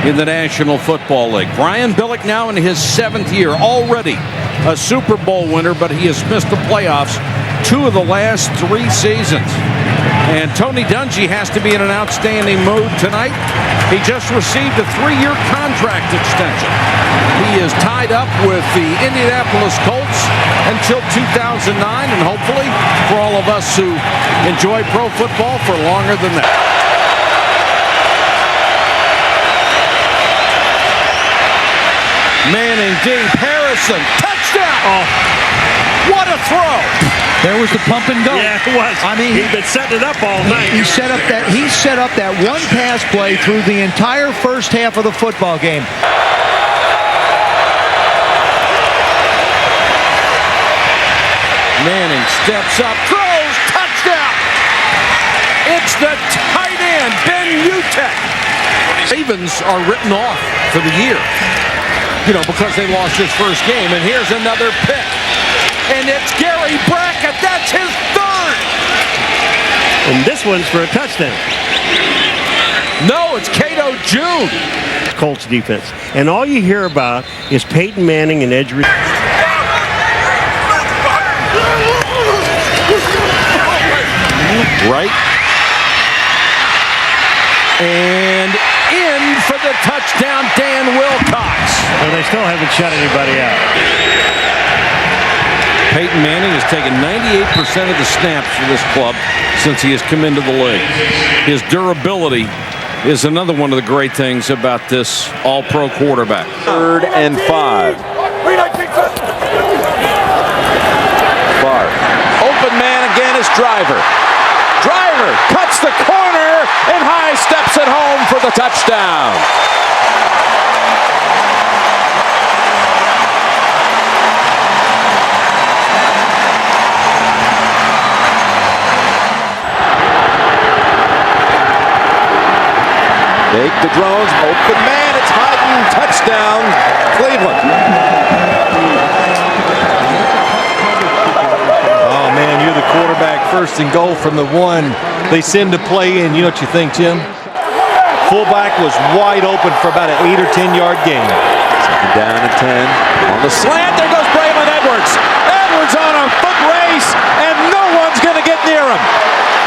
in the National Football League. Brian Billick now in his 7th year, already a Super Bowl winner, but he has missed the playoffs 2 of the last 3 seasons. And Tony Dungy has to be in an outstanding mood tonight. He just received a 3-year contract extension. He is tied up with the Indianapolis Colts until 2009, and hopefully for all of us who enjoy pro football for longer than that. Manning deep, Harrison, touchdown! Oh. What a throw! There was the pump and go. Yeah, it was. I mean, he'd been setting it up all night. He set up that one pass play through the entire first half of the football game. Manning steps up, throws, touchdown! It's the tight end, Ben Utek. Ravens are written off for the year, because they lost his first game. And here's another pick. And it's Gary Brackett. That's his 3rd. And this one's for a touchdown. No, it's Cato June. Colts defense. And all you hear about is Peyton Manning and edge. Right. And in for the touchdown, Dan Wilcox. Well, they still haven't shut anybody out. Peyton Manning has taken 98% of the snaps for this club since he has come into the league. His durability is another one of the great things about this all-pro quarterback. 3rd and 5. Favre. Open man again is Driver. Driver cuts the corner and high steps it home for the touchdown. Take the drones, open man, it's Hyden, touchdown, Cleveland. Oh man, you're the quarterback, 1st and goal from the 1. They send the play in. You know what you think, Jim? Fullback was wide open for about an 8 or 10 yard gain. 2nd down and 10. On the slant, there goes Braylon Edwards. Edwards on a foot race, and no one's going to get near him.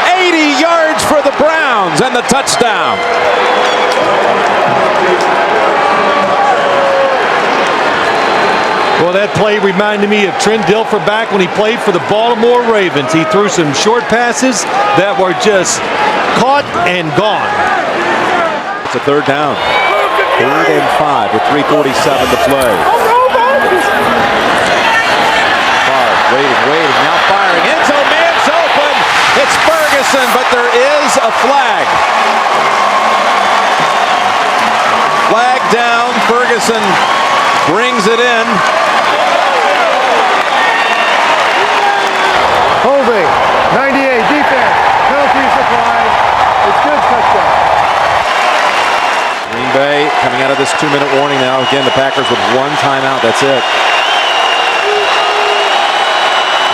80 yards for the Browns and the touchdown. Well, that play reminded me of Trent Dilfer back when he played for the Baltimore Ravens. He threw some short passes that were just caught and gone. It's a 3rd down. 3rd and 5 with 3:47 to play. Favre waiting, now firing. End zone, man's open. It's Ferguson, but there is a flag. Flag down. Ferguson brings it in. Holding, 98, defense, penalties applied. It's good, touchdown. Green Bay coming out of this 2-minute warning now. Again, the Packers with 1 timeout. That's it.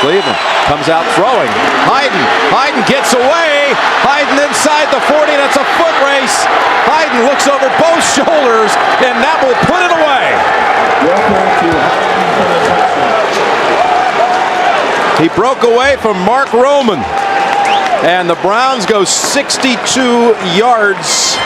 Cleveland comes out throwing. Hyden gets away. Hyden inside the 40. That's a foot race. Hyden looks over both shoulders, and that will put it away. He broke away from Mark Roman, and the Browns go 62 yards.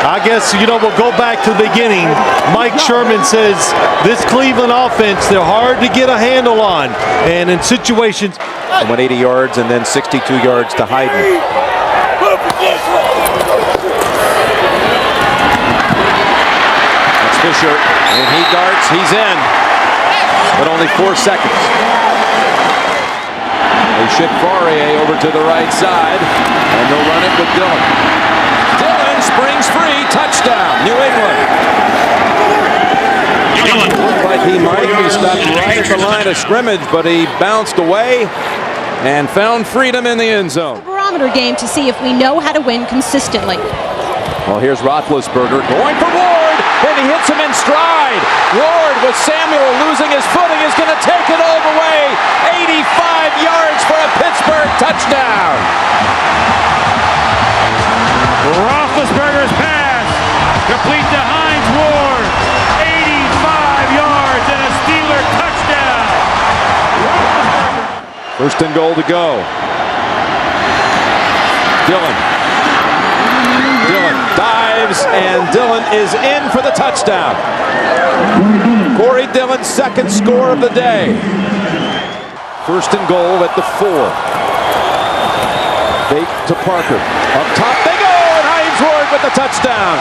I guess, we'll go back to the beginning. Mike Sherman says this Cleveland offense, they're hard to get a handle on. And in situations... He went 80 yards and then 62 yards to Hyden. That's Fisher, and he darts, he's in. But only 4 seconds. They ship Fourier over to the right side, and they'll run it with Dillon. Dillon springs free, touchdown, New England. Looked like he might be stopped right at the line of scrimmage, but he bounced away and found freedom in the end zone. Barometer game to see if we know how to win consistently. Well, here's Roethlisberger going for Ward, and he hits him in stride. Ward, with Samuel losing his footing, is going to take it all the way. 85 yards for a Pittsburgh touchdown. First and goal to go. Dillon dives, and Dillon is in for the touchdown. Corey Dillon's second score of the day. First and goal at the 4. Fake to Parker. Up top they go, and Hines Ward with the touchdown.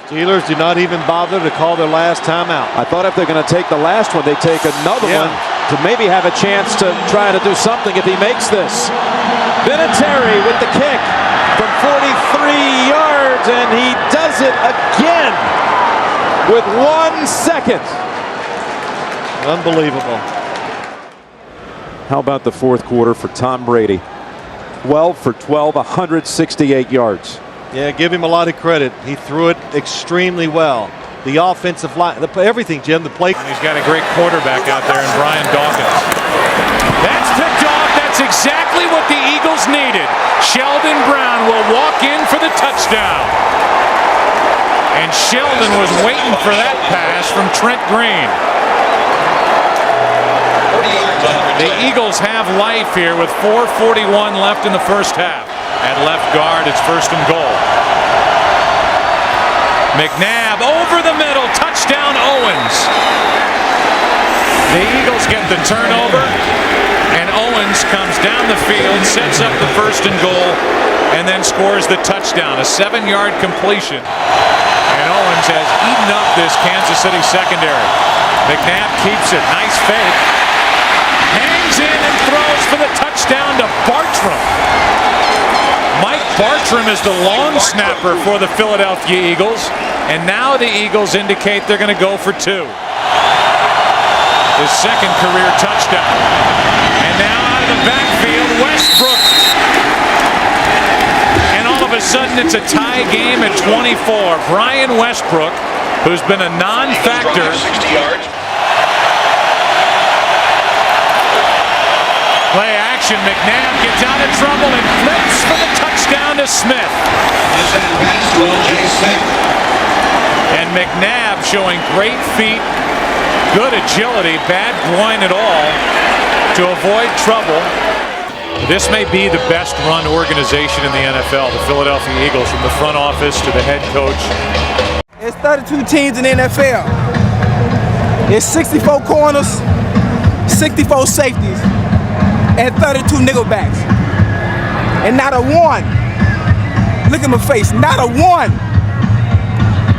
Steelers do not even bother to call their last timeout. I thought if they're going to take the last one, they take another one to maybe have a chance to try to do something if he makes this. Vinatieri with the kick from 43 yards, and he does it again with 1 second. Unbelievable. How about the fourth quarter for Tom Brady? 12 for 12, 168 yards. Yeah, give him a lot of credit. He threw it extremely well. The offensive line, everything, Jim, the play. And he's got a great quarterback out there in Brian Dawkins. That's picked off. That's exactly what the Eagles needed. Sheldon Brown will walk in for the touchdown. And Sheldon was waiting for that pass from Trent Green. The Eagles have life here with 4:41 left in the first half. At left guard, it's first and goal. McNabb over the middle, touchdown Owens. The Eagles get the turnover, and Owens comes down the field, sets up the first and goal, and then scores the touchdown, a 7-yard completion. And Owens has eaten up this Kansas City secondary. McNabb keeps it, nice fake. Hangs in and throws for the touchdown to Bartram. Mike Bartram is the long snapper for the Philadelphia Eagles, and now the Eagles indicate they're going to go for 2. His second career touchdown. And now out of the backfield, Westbrook. And all of a sudden it's a tie game at 24. Brian Westbrook, who's been a non-factor. Play action, McNabb gets out of trouble and flips for the touchdown to Smith. And McNabb showing great feet, good agility, bad groin at all to avoid trouble. This may be the best run organization in the NFL, the Philadelphia Eagles, from the front office to the head coach. It's 32 teams in the NFL. It's 64 corners, 64 safeties, and 32 nickelbacks. And not a one. Look at my face, not a one.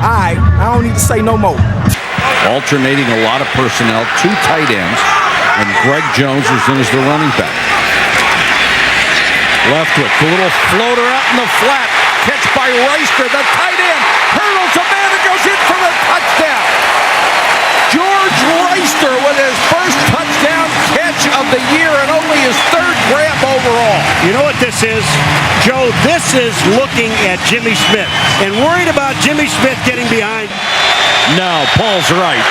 All right, I don't need to say no more. Alternating a lot of personnel, 2 tight ends, and Greg Jones is in as the running back. Leftwich, a little floater out in the flat. Catch by Reister, the tight end. Hurdles a man and goes in for the touchdown. George Reister with his first touchdown catch of the year and only his 3rd grab overall. You know what this is, Joe? This is looking at Jimmy Smith and worried about Jimmy Smith getting behind. No, Paul's right.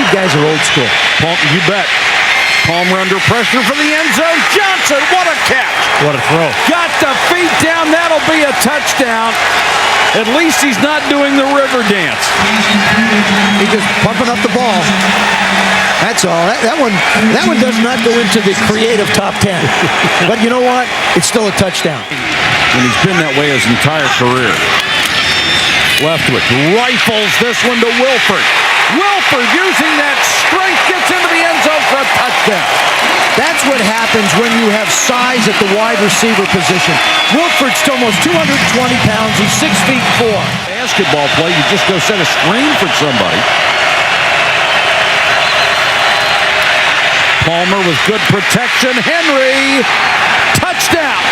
You guys are old school. Paul, you bet. Palmer under pressure for the end zone. Johnson, what a catch. What a throw. Got the feet down. That'll be a touchdown. At least he's not doing the river dance. He's just pumping up the ball. That's all. That one does not go into the creative top 10. But you know what? It's still a touchdown. And he's been that way his entire career. Leftwich rifles this one to Wilford. Wilford using that strength gets into the end zone for a touchdown. That's what happens when you have size at the wide receiver position. Wilford's almost 220 pounds. He's 6'4". Basketball play, you just go set a screen for somebody. Palmer with good protection. Henry, touchdown.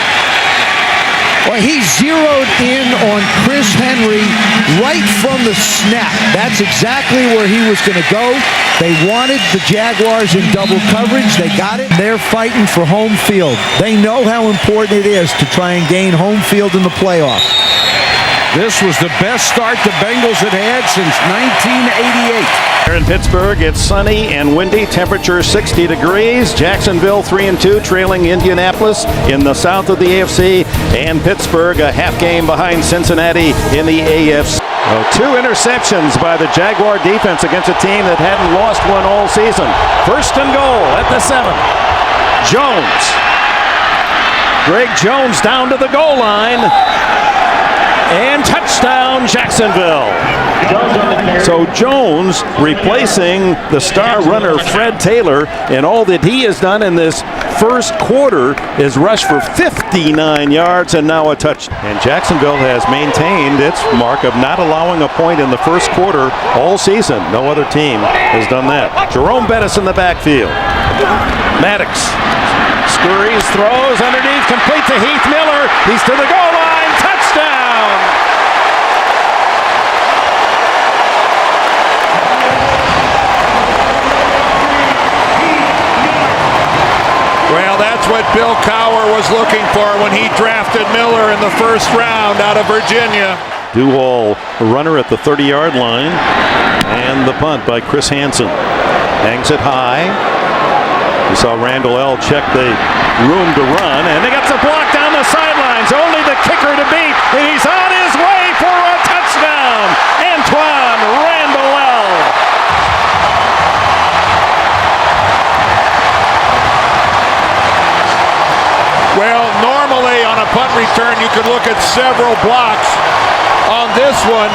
Well, he zeroed in on Chris Henry right from the snap. That's exactly where he was going to go. They wanted the Jaguars in double coverage. They got it. They're fighting for home field. They know how important it is to try and gain home field in the playoffs. This was the best start the Bengals had had since 1988. Here in Pittsburgh, it's sunny and windy, temperature 60 degrees. Jacksonville 3-2, trailing Indianapolis in the south of the AFC, and Pittsburgh a half game behind Cincinnati in the AFC. Oh, 2 interceptions by the Jaguar defense against a team that hadn't lost one all season. First and goal at the 7. Jones. Greg Jones down to the goal line. And touchdown, Jacksonville. So Jones replacing the star runner Fred Taylor, and all that he has done in this first quarter is rush for 59 yards and now a touch. And Jacksonville has maintained its mark of not allowing a point in the first quarter all season. No other team has done that. Jerome Bettis in the backfield. Maddox scurries, throws underneath, complete to Heath Miller. He's to the goal line. Touchdown! Well, that's what Bill Cowher was looking for when he drafted Miller in the first round out of Virginia. Duhall, runner at the 30-yard line, and the punt by Chris Hansen. Hangs it high. You saw Randall L. check the room to run, and they got the block down the sidelines. Only the kicker to beat, and he's on his way for a touchdown. Antoine Randall L. Well, normally on a punt return, you could look at several blocks. On this one,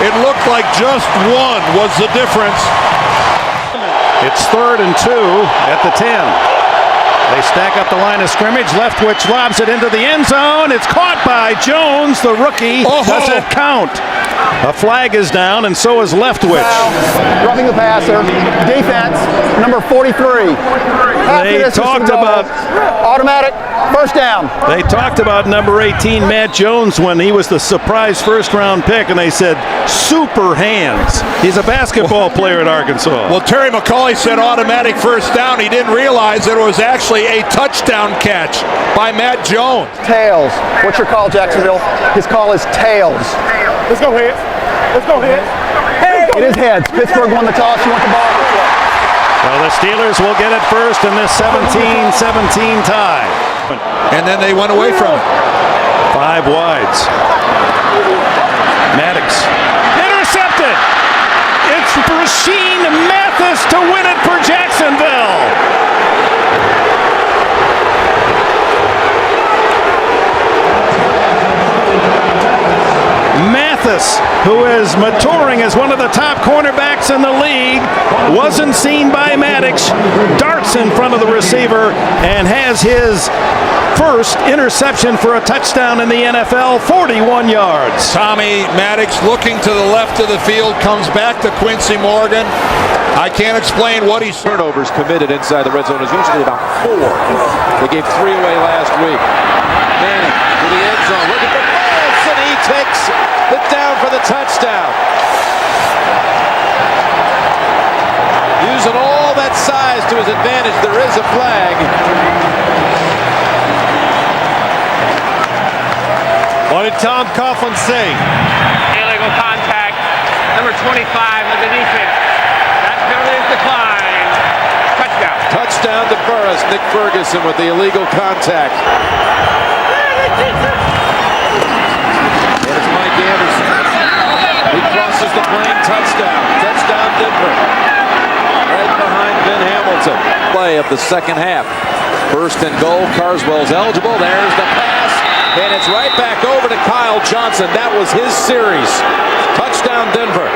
it looked like just one was the difference. It's 3rd and 2 at the 10. They stack up the line of scrimmage. Leftwich lobs it into the end zone. It's caught by Jones, the rookie. Does it count? A flag is down, and so is Leftwich. Roughing the passer. Defense, number 43. They talked about automatic first down. They talked about number 18, Matt Jones, when he was the surprise first-round pick, and they said super hands. He's a basketball player at Arkansas. Well, Terry McCauley said automatic first down. He didn't realize that it was actually a touchdown catch by Matt Jones. Tails. What's your call, Jacksonville? His call is tails. Let's go heads. Let's go heads. It is heads. Pittsburgh won the toss. You want the ball? Well, the Steelers will get it first in this 17-17 tie. And then they went away from it. 5 wides. Maddox. Intercepted. It's Rashean Mathis to win it for Jacksonville. Mathis, who is maturing as one of the top cornerbacks in the league, wasn't seen by Maddox, darts in front of the receiver, and has his first interception for a touchdown in the NFL, 41 yards. Tommy Maddox looking to the left of the field, comes back to Quincy Morgan. I can't explain what he's... Turnovers committed inside the red zone is usually about 4. They gave 3 away last week. Manning to the end zone, looking for balls, and he takes it down for the touchdown. Using all that size to his advantage, there is a flag. What did Tom Coughlin say? Illegal contact, number 25 of the defense. That penalty is declined. Touchdown. Touchdown to Burris. Nick Ferguson with the illegal contact. There's Mike Anderson. He crosses the plane. Touchdown. Touchdown Denver. Right behind Ben Hamilton. Play of the second half. First and goal. Carswell's eligible. There's the pass. And it's right back over to Kyle Johnson. That was his series. Touchdown Denver.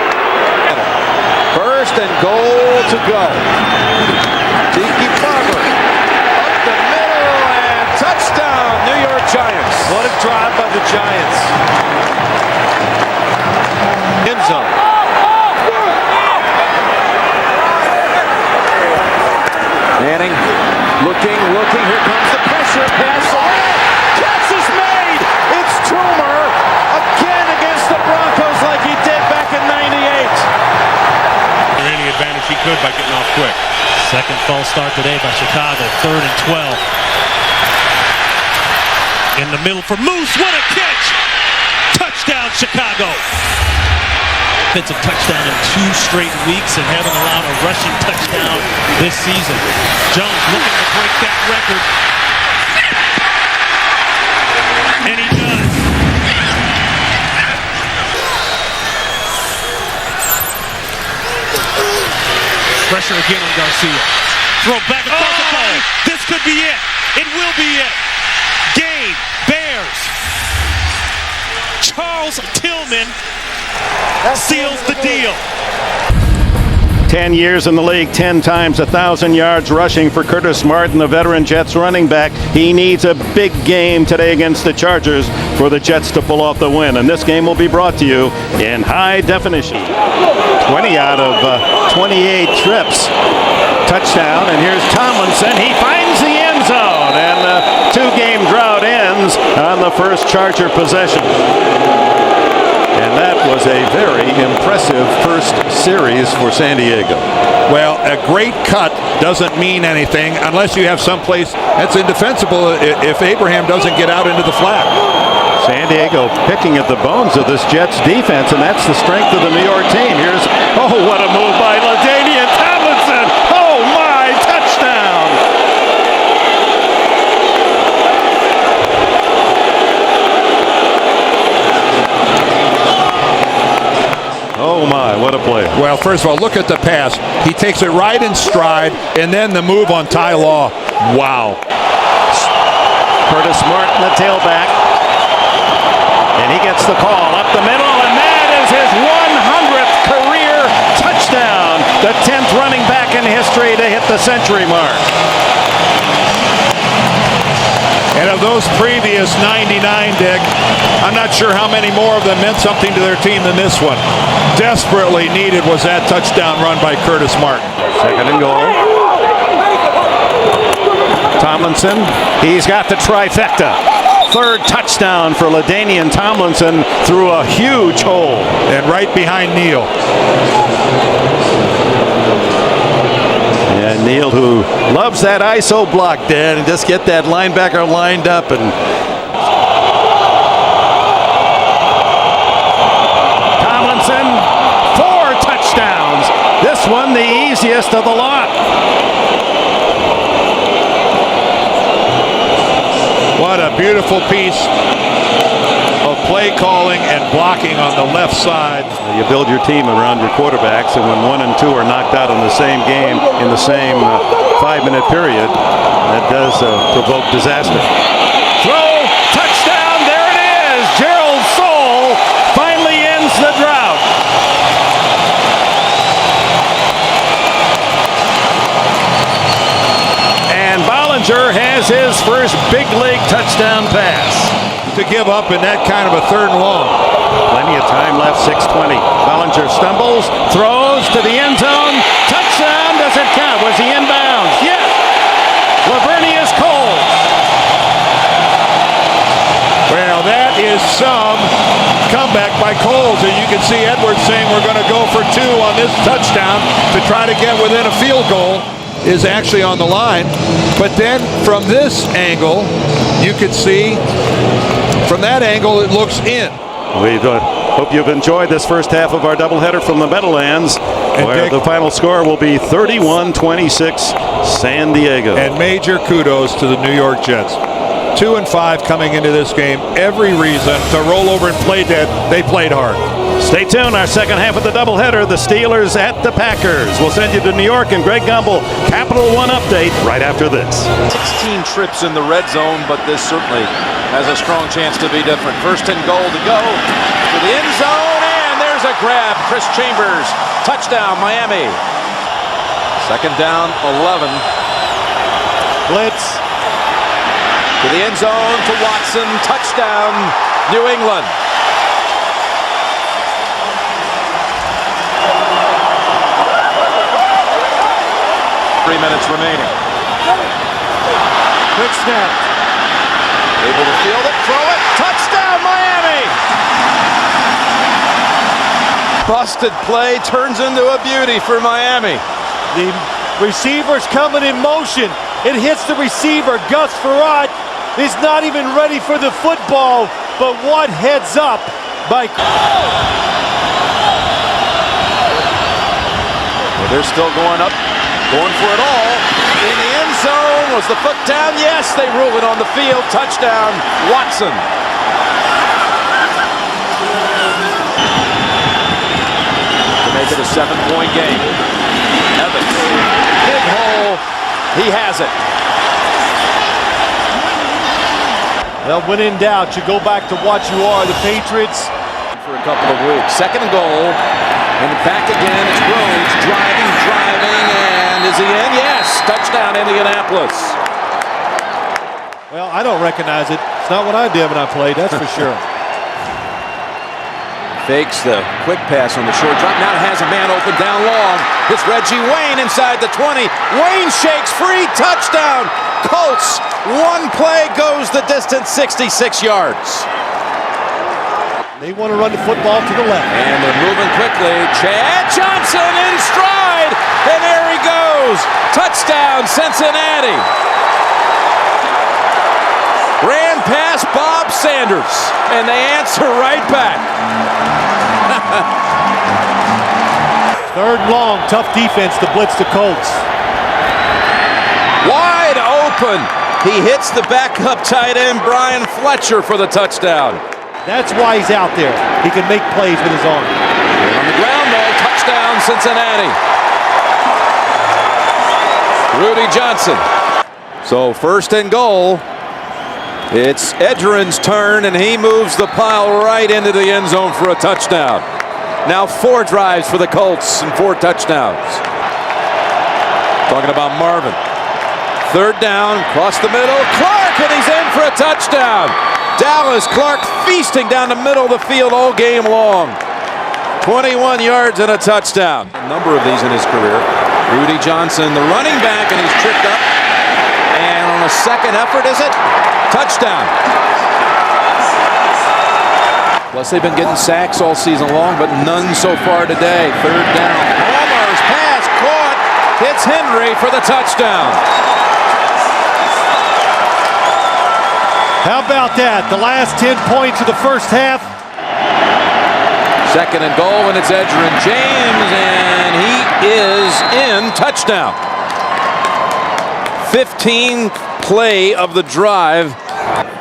First and goal to go. Tiki Barber up the middle and touchdown New York Giants. What a drive by the Giants. End zone. Manning looking. Here comes the pressure. Pass. Catch is made. It's Toomer again against the Broncos like he did back in '98. Any advantage he could by getting off quick. Second false start today by Chicago. 3rd and 12. In the middle for Moose. What a catch! Touchdown, Chicago. offensive touchdown in 2 straight weeks and haven't allowed a rushing touchdown this season. Jones looking to break that record. And he does. Pressure again on Garcia. Throw back across the body. This could be it. It will be it. Game. Bears. Charles Tillman seals the deal. 10 years in the league, 10 times 1,000 yards rushing for Curtis Martin, the veteran Jets running back. He needs a big game today against the Chargers for the Jets to pull off the win. And this game will be brought to you in high definition. 20 out of 28 trips. Touchdown, and here's Tomlinson. He finds the end zone, and the 2-game drought ends on the first Charger possession. And that was a very impressive first series for San Diego. Well, a great cut doesn't mean anything unless you have someplace that's indefensible if Abraham doesn't get out into the flat. San Diego picking at the bones of this Jets defense, and that's the strength of the New York team. Here's, oh, what a move by LaDainian Tomlinson. Oh, my, touchdown. Oh, my, what a play. Well, first of all, look at the pass. He takes it right in stride, and then the move on Ty Law. Wow. Curtis Martin, the tailback. And he gets the call up the middle, and that is his 100th career touchdown. The 10th running back in history to hit the century mark. And of those previous 99, Dick, I'm not sure how many more of them meant something to their team than this one. Desperately needed was that touchdown run by Curtis Martin. Second and goal. Tomlinson, he's got the trifecta. Third touchdown for LaDainian Tomlinson through a huge hole. And right behind Neal. And Neal, who loves that ISO block, Dan, and just get that linebacker lined up. And Tomlinson, 4 touchdowns. This one the easiest of the lot. What a beautiful piece of play calling and blocking on the left side. You build your team around your quarterbacks, and when 1 and 2 are knocked out in the same game in the same 5-minute period, that does provoke disaster. Throw, touchdown, there it is. Gerald Soule finally ends the drought. And Bollinger has his first big league touchdown pass. To give up in that kind of a 3rd and long. Plenty of time left, 6:20. Bollinger stumbles, throws to the end zone. Touchdown, does it count? Was he inbounds? Yes. Lavernius Coles. Well, that is some comeback by Coles. And you can see Edwards saying we're going to go for 2 on this touchdown to try to get within a field goal is actually on the line. But then from this angle, you could see from that angle it looks in. We hope you've enjoyed this first half of our doubleheader from the Meadowlands, where the final score will be 31-26 San Diego. And major kudos to the New York Jets. 2-5 coming into this game. Every reason to roll over and play dead. They played hard. Stay tuned. Our second half of the doubleheader, the Steelers at the Packers. We'll send you to New York, and Greg Gumbel, Capital One update right after this. 16 trips in the red zone, but this certainly has a strong chance to be different. 1st and goal to go to the end zone, and there's a grab. Chris Chambers, touchdown, Miami. 2nd down, 11. Blitz to the end zone to Watson, touchdown, New England. Minutes remaining. Quick snap. Able to field it, throw it, touchdown Miami! Busted play turns into a beauty for Miami. The receiver's coming in motion. It hits the receiver, Gus Frerotte. He's not even ready for the football, but what heads up by... Well, they're still going up, going for it all. In the end zone, was the foot down? Yes, they rule it on the field. Touchdown, Watson. To make it a 7-point game. Evans, big hole, he has it. Well, when in doubt, you go back to what you are, the Patriots. For a couple of weeks. Second and goal. And back again. It's Rhodes driving, and is he in? Yes. Touchdown, Indianapolis. Well, I don't recognize it. It's not what I did when I played, that's for sure. Fakes the quick pass on the short drop. Now it has a man open down long. It's Reggie Wayne inside the 20. Wayne shakes free. Touchdown. Colts. One play goes the distance, 66 yards. They want to run the football to the left. And they're moving quickly. Chad Johnson in stride. And there he goes. Touchdown, Cincinnati. Ran past Bob Sanders. And they answer right back. Third and long, tough defense to blitz the Colts. Wide open. He hits the backup tight end, Brian Fletcher, for the touchdown. That's why he's out there. He can make plays with his arm. On the ground, though, touchdown, Cincinnati. Rudy Johnson. So first and goal. It's Edgerrin's turn, and he moves the pile right into the end zone for a touchdown. Now 4 drives for the Colts and 4 touchdowns. Talking about Marvin. Third down, across the middle. Clark, and he's in for a touchdown. Dallas Clark feasting down the middle of the field all game long. 21 yards and a touchdown. A number of these in his career. Rudy Johnson, the running back, and he's tripped up. And on a second effort, is it? Touchdown. Plus, they've been getting sacks all season long, but none so far today. Third down. Palmer's pass caught. Hits Henry for the touchdown. How about that? The last 10 points of the first half. Second and goal, and it's Edgerrin James, and he is in. Touchdown. 15th play of the drive.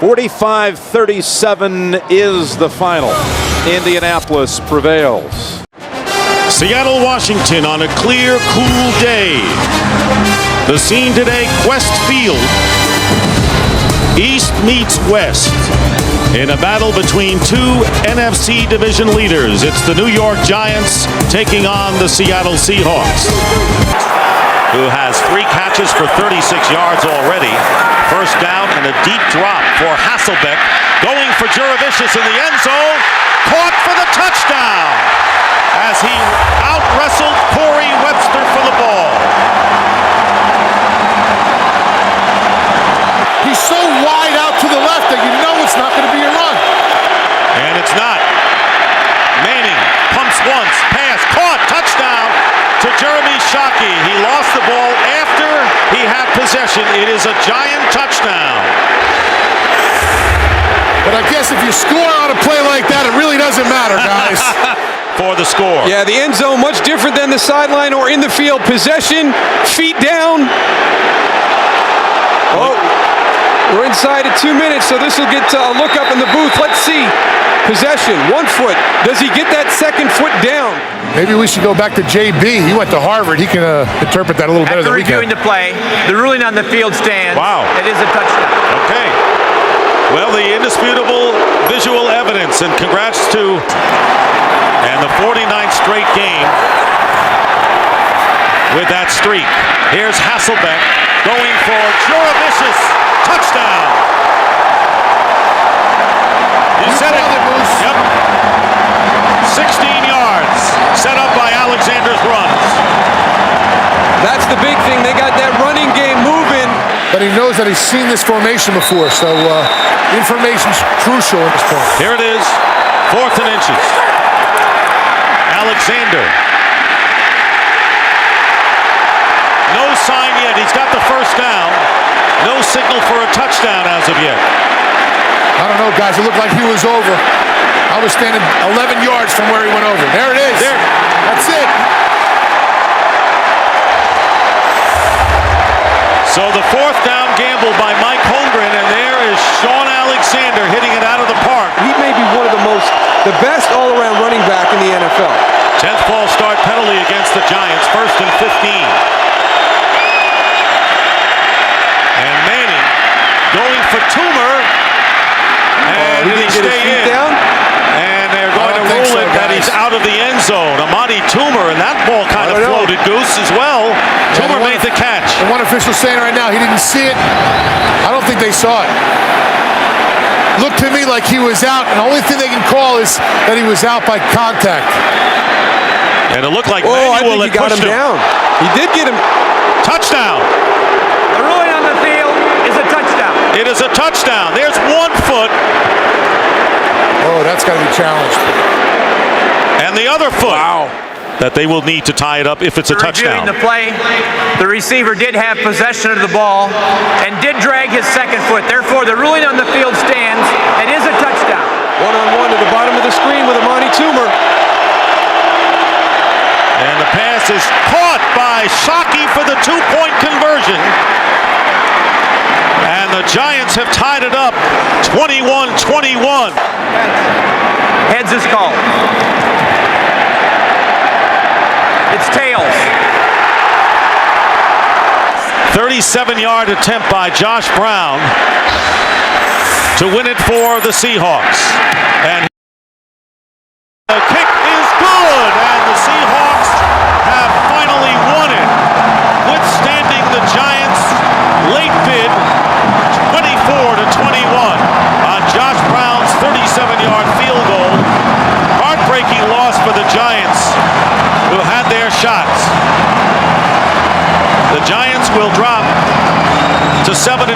45-37 is the final. Indianapolis prevails. Seattle, Washington on a clear, cool day. The scene today, Quest Field. East meets West in a battle between 2 NFC division leaders. It's the New York Giants taking on the Seattle Seahawks, who has 3 catches for 36 yards already. First down and a deep drop for Hasselbeck. Going for Jurevicius in the end zone. Caught for the touchdown as he out-wrestled Corey Webster for the ball. He's so wide out to the left that you know it's not going to be a run. And it's not. Manning pumps once, pass, caught, touchdown to Jeremy Shockey. He lost the ball after he had possession. It is a Giant touchdown. But I guess if you score on a play like that, it really doesn't matter, guys. For the score. Yeah, the end zone much different than the sideline or in the field. Possession, feet down. Oh, we're inside of 2 minutes, so this will get a look up in the booth. Let's see. Possession, 1 foot. Does he get that second foot down? Maybe we should go back to JB. He went to Harvard. He can interpret that a little better than we can. After reviewing the play, the ruling on the field stands. Wow. It is a touchdown. Okay. Well, the indisputable visual evidence, and congrats to and the 49th straight game with that streak. Here's Hasselbeck going for Jurevicius. Touchdown. You said it. Yep. 16 yards set up by Alexander's runs. That's the big thing. They got that running game moving. But he knows that he's seen this formation before, so information's crucial at this point. Here it is, 4th and inches. Alexander. No sign yet. He's got the first down. No signal for a touchdown as of yet. I don't know, guys. It looked like he was over. I was standing 11 yards from where he went over. There it is. There. That's it. 10th false start penalty against the Giants. 1st and 15. And Manning going for Toomer. And he didn't get his feet down? And they're going to rule it that he's out of the end zone. Amani Toomer, and that ball kind of floated, Goose, as well. Toomer made the catch. And one official saying right now he didn't see it. I don't think they saw it. Looked to me like he was out, and the only thing they can call is that he was out by contact. And it looked like I Manuel think he got him down. He did get him. Touchdown. The ruling on the field is a touchdown. It is a touchdown. There's 1 foot. Oh, that's got to be challenged. And the other foot. Wow. That they will need to tie it up if it's a touchdown. Reviewing the play, the receiver did have possession of the ball and did drag his second foot. Therefore, the ruling on the field stands. It is a touchdown. One-on-one to the bottom of the screen with Amani Toomer. And the pass is caught by Shockey for the 2-point conversion. And the Giants have tied it up 21-21. Heads is called. It's tails. 37-yard attempt by Josh Brown to win it for the Seahawks. And the kick is good, and the Seahawks have finally won it, withstanding the Giants' late bid, 24-21 on Josh Brown's 37-yard field goal. Heartbreaking loss for the Giants, who had their shots. The Giants will drop to 7-4,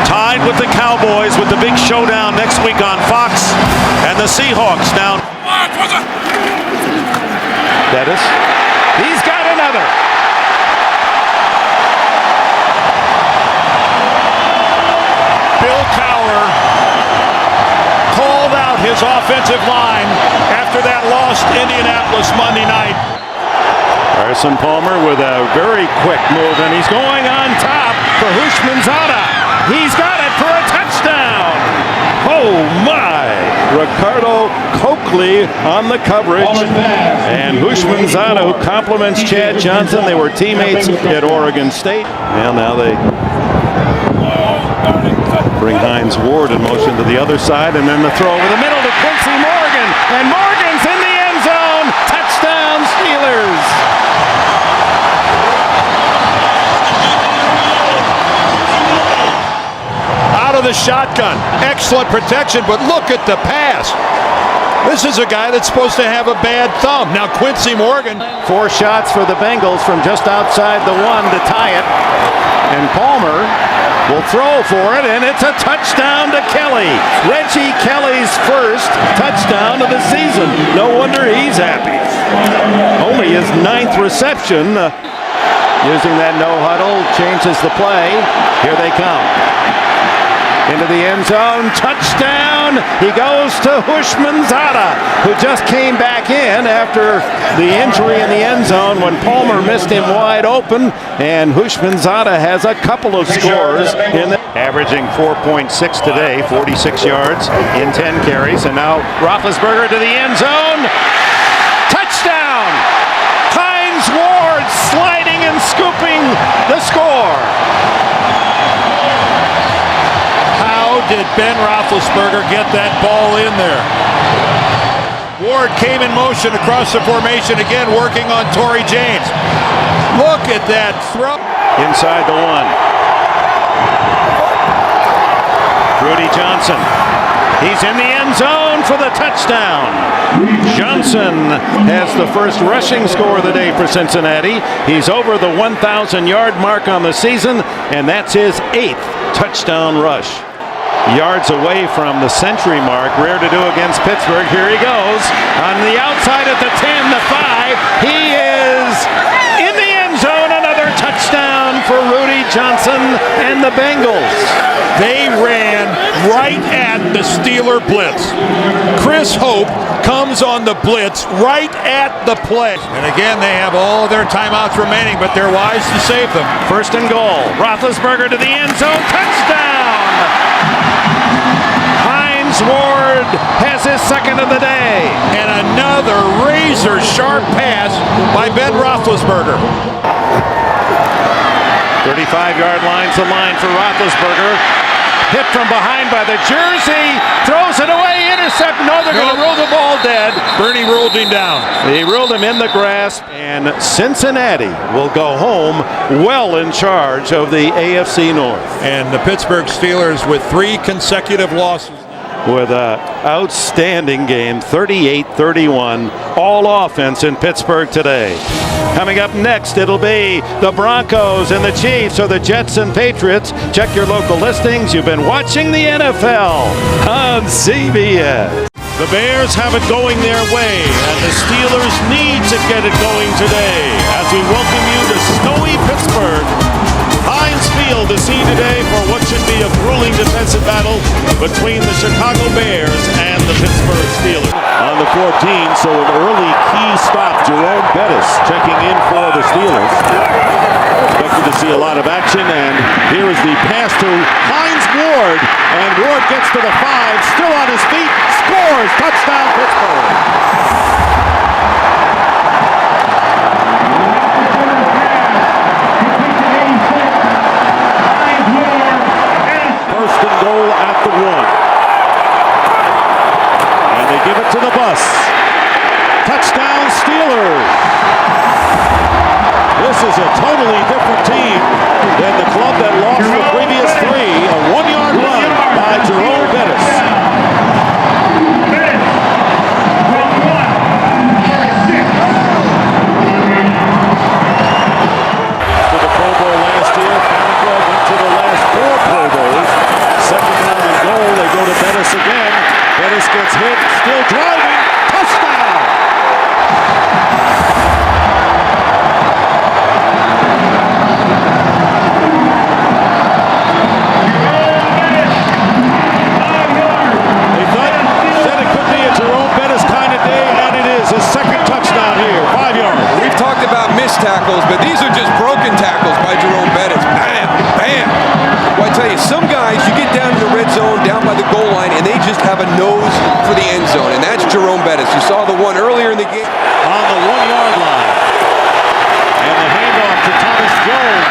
tied with the Cowboys with the big showdown next week on Fox, and the Seahawks now. Bettis, he's got another. Bill Cowher called out his offensive line after that loss to Indianapolis Monday night. Carson Palmer with a very quick move, and he's going on top for Hushmanzada. He's got it for a touchdown. Oh my! Ricardo Coakley on the coverage, and Hushmanzada, who compliments Chad Johnson. They were teammates at Oregon State. And now they bring Hines Ward in motion to the other side, and then the throw over the middle to Quincy Morgan, and Morgan's in the end zone. Touchdown Steelers. Out of the shotgun. Excellent protection, but look at the pass. This is a guy that's supposed to have a bad thumb. Now Quincy Morgan. 4 shots for the Bengals from just outside the 1 to tie it. And Palmer will throw for it, and it's a touchdown to Kelly. Reggie Kelly's first touchdown of the season. No wonder he's happy. Only his 9th reception. Using that no huddle, changes the play. Here they come. Into the end zone, touchdown! He goes to Hushmanzada, who just came back in after the injury in the end zone when Palmer missed him wide open, and Hushmanzada has a couple of scores in the averaging 4.6 today, 46 yards in 10 carries, and now Roethlisberger to the end zone. Touchdown! Hines Ward sliding and scooping the score. Did Ben Roethlisberger get that ball in there? Ward came in motion across the formation again, working on Torrey James. Look at that throw. Inside the 1. Rudy Johnson. He's in the end zone for the touchdown. Johnson has the first rushing score of the day for Cincinnati. He's over the 1,000-yard mark on the season, and that's his 8th touchdown rush. Yards away from the century mark. Rare to do against Pittsburgh. Here he goes. On the outside at the 10, the 5. He is in the end zone. Another touchdown for Rudy Johnson and the Bengals. They ran right at the Steeler blitz. Chris Hope comes on the blitz right at the play. And again, they have all their timeouts remaining, but they're wise to save them. 1st and goal. Roethlisberger to the end zone. Touchdown! Hines Ward has his second of the day. And another razor-sharp pass by Ben Roethlisberger. 35-yard line's the line for Roethlisberger. Hit from behind by the jersey. Throws it away. Intercept. No, they're going to rule the ball dead. Bernie ruled him down. He ruled him in the grass. And Cincinnati will go home well in charge of the AFC North. And the Pittsburgh Steelers with 3 consecutive losses. With an outstanding game, 38-31, all offense in Pittsburgh today. Coming up next, it'll be the Broncos and the Chiefs, or the Jets and Patriots. Check your local listings. You've been watching the NFL on CBS. The Bears have it going their way, and the Steelers need to get it going today as we welcome you to snowy Pittsburgh. Heinz Field to see today for what should be a grueling defensive battle between the Chicago Bears and the Pittsburgh Steelers. On the 14, so an early key stop, Jerome Bettis checking in for the Steelers. Expected to see a lot of action, and here is the pass to Hines Ward, and Ward gets to the 5, still on his feet, scores, touchdown Pittsburgh. Goal at the 1. And they give it to the bus. Touchdown Steelers. This is a totally different team than the club that lost the previous 3. A 1-yard run by Jerome Bettis. To the Pro Bowl last year, Farquhar went to the last 4 Pro Bowls. Second down and goal, they go to Bettis again. Bettis gets hit, still driving, touchdown! They said it could be a Jerome Bettis kind of day, and it is. His second touchdown here, 5 yards. We've talked about missed tackles, but these are just broken tackles by Jerome Bettis. Bam, bam. Well, I tell you, some guys, you get down to the red zone, down by the goal line, and they just have a nose for the end zone, and that's Jerome Bettis. You saw the one earlier in the game. On the 1-yard line. And the handoff to Thomas Jones.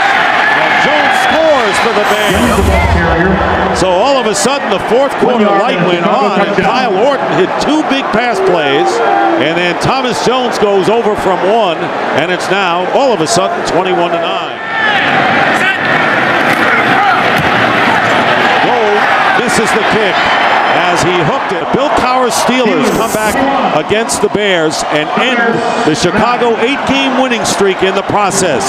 And Jones scores for the Bears. So all of a sudden, the fourth quarter light went on, and Kyle Orton hit 2 big pass plays, and then Thomas Jones goes over from 1, and it's now, all of a sudden, 21-9. Misses the kick as he hooked it. Bill Cowher's Steelers come back against the Bears and end the Chicago 8-game winning streak in the process.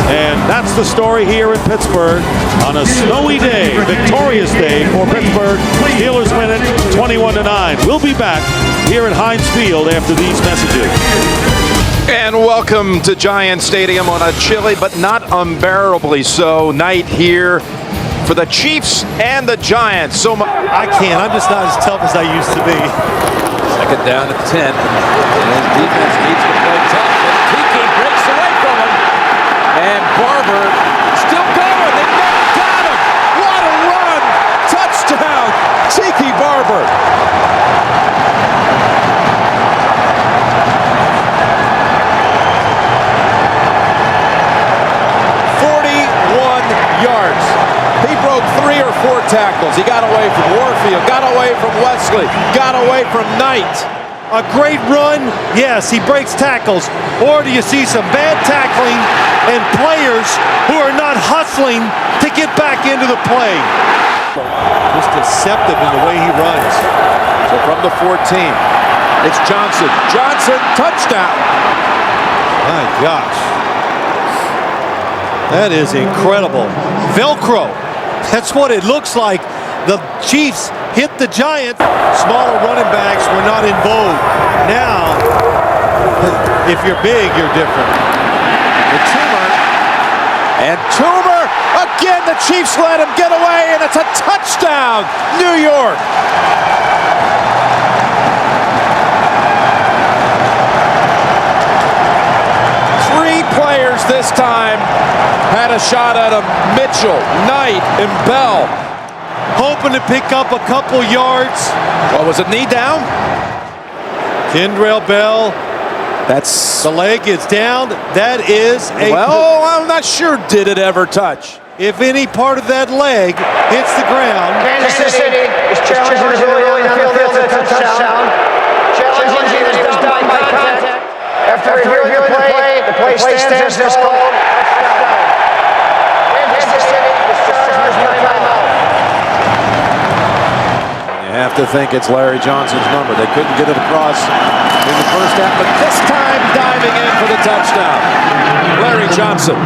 And that's the story here in Pittsburgh on a snowy day, victorious day for Pittsburgh. Steelers win it 21-9. We'll be back here at Heinz Field after these messages. And welcome to Giant Stadium on a chilly but not unbearably so night here for the Chiefs and the Giants. I can't. I'm just not as tough as I used to be. Second down at 10. And his defense needs to play tough. But Tiki breaks away from him. And Barber still going. They never got him. What a run. Touchdown. Tiki Barber. Yards. He broke 3 or 4 tackles. He got away from Warfield, got away from Wesley, got away from Knight. A great run, yes, he breaks tackles. Or do you see some bad tackling and players who are not hustling to get back into the play? Just deceptive in the way he runs. So from the 14, it's Johnson. Johnson, touchdown. My gosh. That is incredible. Velcro. That's what it looks like. The Chiefs hit the Giants. Smaller running backs were not in vogue. Now, if you're big, you're different. The Toomer. And Toomer, again, the Chiefs let him get away, and it's a touchdown, New York. Players this time had a shot at him. Mitchell, Knight, and Bell. hoping to pick up a couple yards. What was it, knee down? Kendrell Bell. That's the leg is down. That is a. Well, I'm not sure. Did it ever touch? If any part of that leg hits the ground. Kansas City is challenging the goalie on the field. It's a touchdown. Challenging is done by contact. After reviewing the play stands is called. Kansas City is charged with timeout. You have to think it's Larry Johnson's number. They couldn't get it across in the first half, but this time diving in for the touchdown. Larry Johnson.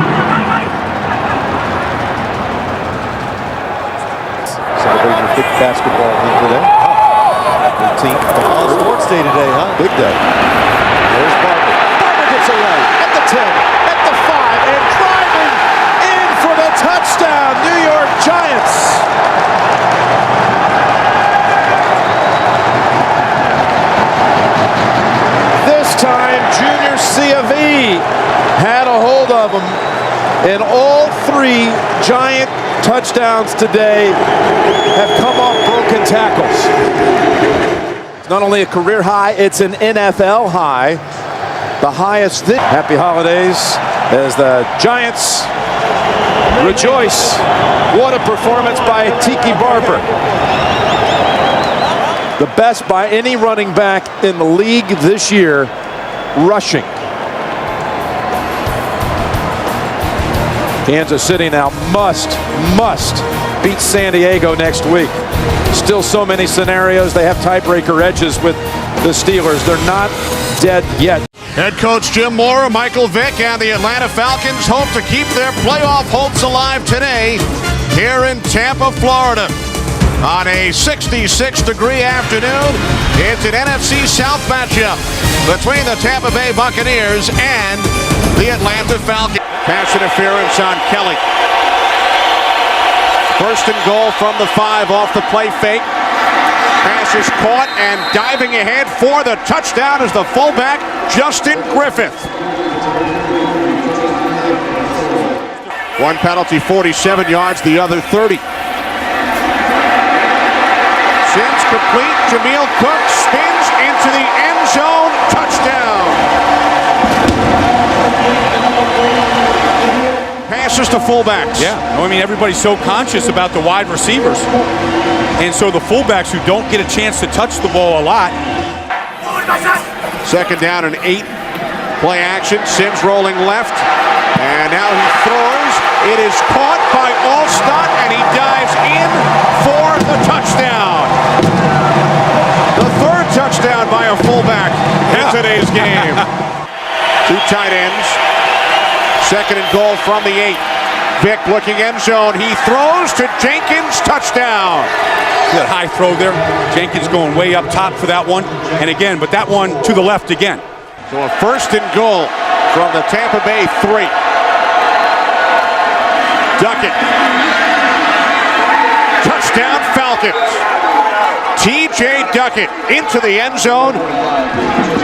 Celebrating a big basketball win today. 18th. Sports day today, huh? Big day. There's Barber. Barber gets away at the 10, at the 5, and driving in for the touchdown. New York Giants. This time, Junior C of E had a hold of him, and all 3 Giant touchdowns today have come off broken tackles. It's not only a career high, it's an NFL high. The highest. Happy holidays as the Giants rejoice. What a performance by Tiki Barber. The best by any running back in the league this year, rushing. Kansas City now must beat San Diego next week. Still so many scenarios. They have tiebreaker edges with the Steelers. They're not dead yet. Head coach Jim Mora, Michael Vick, and the Atlanta Falcons hope to keep their playoff hopes alive today here in Tampa, Florida. On a 66-degree afternoon, it's an NFC South matchup between the Tampa Bay Buccaneers and the Atlanta Falcons. Pass interference on Kelly. First and goal from the 5 off the play fake. Pass is caught and diving ahead for the touchdown is the fullback, Justin Griffith. One penalty, 47 yards, the other 30. Sims complete. Jameel Cook spins into the end zone. Touchdown. Passes to fullbacks. Yeah, I mean, everybody's so conscious about the wide receivers. And so the fullbacks who don't get a chance to touch the ball a lot. Second down and 8. Play action. Sims rolling left. And now he throws. It is caught by Alstott, and he dives in for the touchdown. The third touchdown by a fullback in today's game. 2 tight ends. Second and goal from the 8. Vick looking end zone. He throws to Jenkins. Touchdown. That high throw there. Jenkins going way up top for that one. And again, but that one to the left again. So a first and goal from the Tampa Bay 3. Duckett. Touchdown Falcons. T.J. Duckett into the end zone,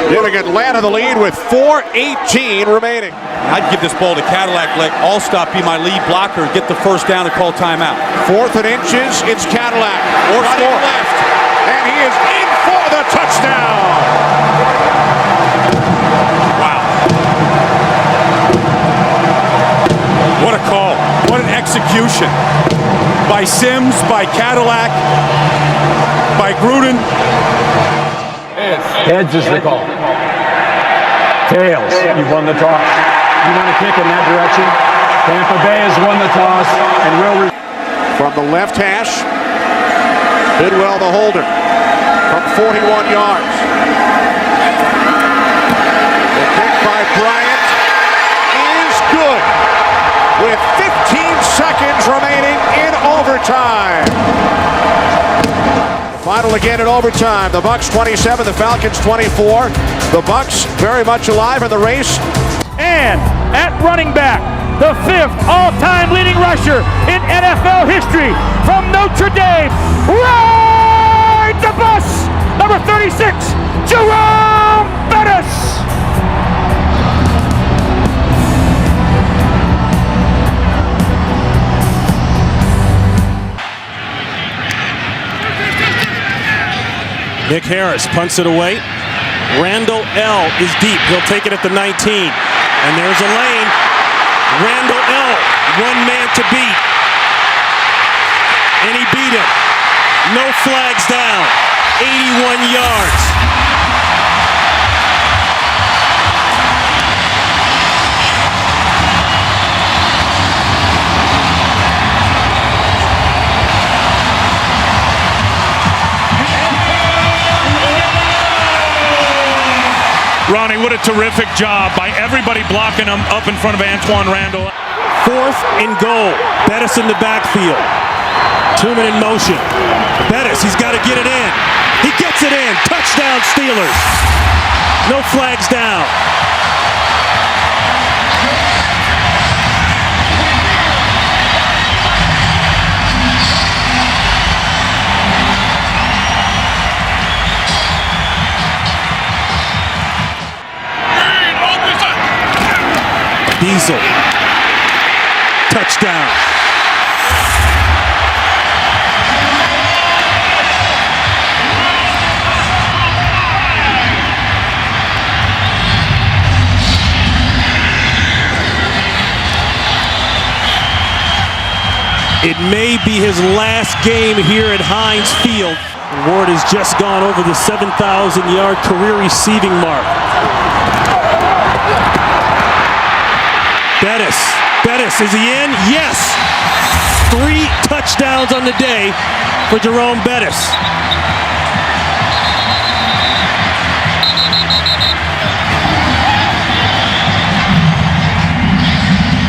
giving Atlanta the lead with 4:18 remaining. I'd give this ball to Cadillac, let Alstott be my lead blocker, get the first down and call timeout. 4th and inches, it's Cadillac. Or running left, and he is in for the touchdown. Wow. What a call. What an execution. By Sims, by Cadillac, by Gruden. Heads is the call. Tails, you've won the toss. You want to kick in that direction? Tampa Bay has won the toss and will. From the left hash, Bidwell the holder from 41 yards. The kick by Bryant is good with 15 seconds remaining in overtime. Final again in overtime. The Bucs 27, the Falcons 24. The Bucs very much alive in the race. And at running back, the 5th all-time leading rusher in NFL history from Notre Dame, ride the bus, number 36, Jerome Bettis. Nick Harris punts it away. Randall L. is deep. He'll take it at the 19. And there's a lane. Randall L. one man to beat. And he beat him. No flags down. 81 yards. Ronnie, what a terrific job by everybody blocking him up in front of Antoine Randall. 4th and goal. Bettis in the backfield. 2-man in motion. Bettis, he's got to get it in. He gets it in. Touchdown Steelers. No flags down. Diesel. Touchdown. It may be his last game here at Heinz Field. Ward has just gone over the 7,000-yard career receiving mark. Bettis, is he in? Yes! 3 touchdowns on the day for Jerome Bettis.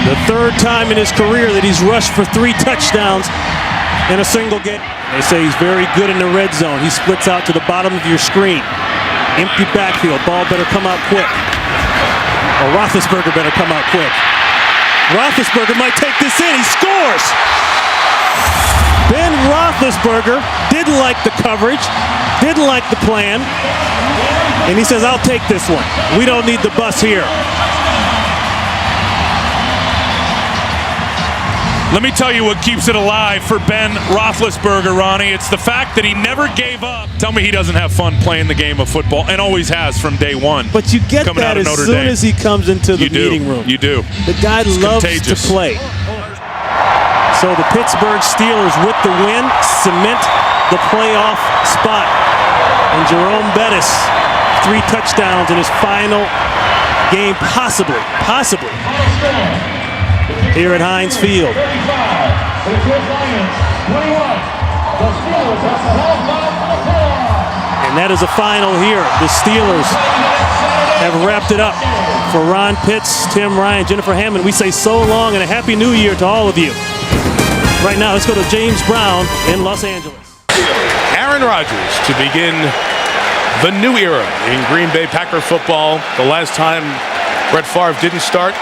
The 3rd time in his career that he's rushed for 3 touchdowns in a single game. They say he's very good in the red zone. He splits out to the bottom of your screen. Empty backfield. Ball better come out quick. Or Roethlisberger better come out quick. Roethlisberger might take this in. He scores! Ben Roethlisberger didn't like the coverage, didn't like the plan, and he says, I'll take this one. We don't need the bus here. Let me tell you what keeps it alive for Ben Roethlisberger, Ronnie. It's the fact that he never gave up. Tell me he doesn't have fun playing the game of football, and always has from day one. But you get that as soon as he comes into the meeting room. You do. The guy loves to play. So the Pittsburgh Steelers, with the win, cement the playoff spot. And Jerome Bettis, 3 touchdowns in his final game, possibly. Here at Heinz Field. And that is a final here. The Steelers have wrapped it up. For Ron Pitts, Tim Ryan, Jennifer Hammond, we say so long and a happy new year to all of you. Right now, let's go to James Brown in Los Angeles. Aaron Rodgers to begin the new era in Green Bay Packer football. The last time Brett Favre didn't start,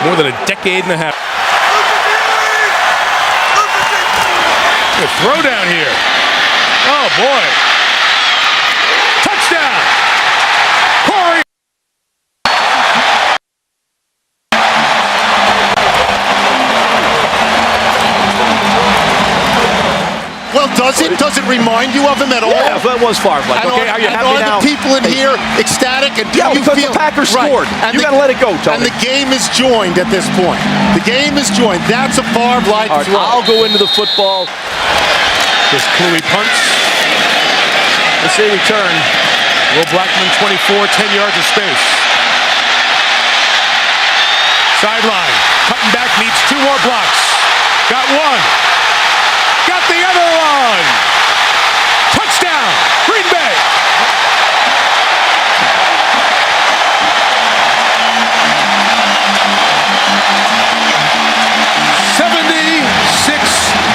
more than a decade and a half. A throw down here. Oh boy. Touchdown. Corey. Well, does it remind you of him at all? Yeah, that was Favre-like. Okay, are you happy now? Are the people in here ecstatic? And do yeah, you because feel, the Packers scored. And You got to let it go, Tony. And the game is joined at this point. The game is joined. That's a Favre-like throw. I'll go into the football. This Clooney punts. Let's say return. Will Blackman 24, 10 yards of space. Sideline. Cutting back, needs 2 more blocks. Got 1. Got the other one. Touchdown, Green Bay.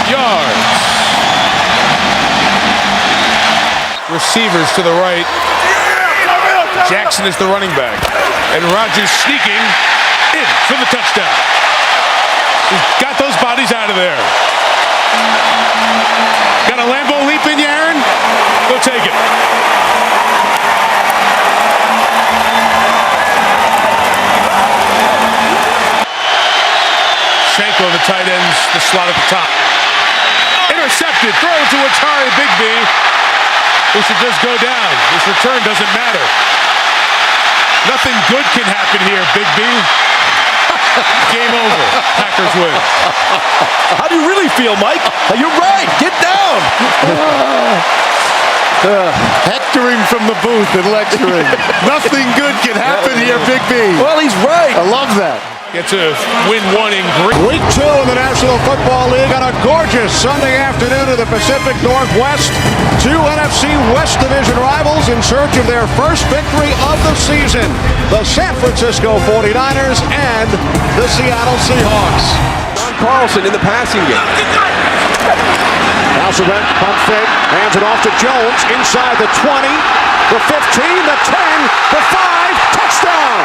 Yards. Receivers to the right. Jackson is the running back. And Rodgers sneaking in for the touchdown. He's got those bodies out of there. Got a Lambeau leap in you, Aaron? Go take it. Shanko, the tight ends, the slot at the top. Intercepted, throw to Atari Bigby. He should just go down. This return doesn't matter. Nothing good can happen here, Big B. Game over. Packers win. How do you really feel, Mike? You're right. Get down. Hectoring from the booth and lecturing. Nothing good can happen here, Big B. Well, he's right. I love that. Get to win one in green. Week 2 in the National Football League on a gorgeous Sunday afternoon in the Pacific Northwest. 2 NFC West Division rivals in search of their first victory of the season. The San Francisco 49ers and the Seattle Seahawks. John Carlson in the passing game. Hasselbeck, pump fake, hands it off to Jones, inside the 20, the 15, the 10, the 5, touchdown!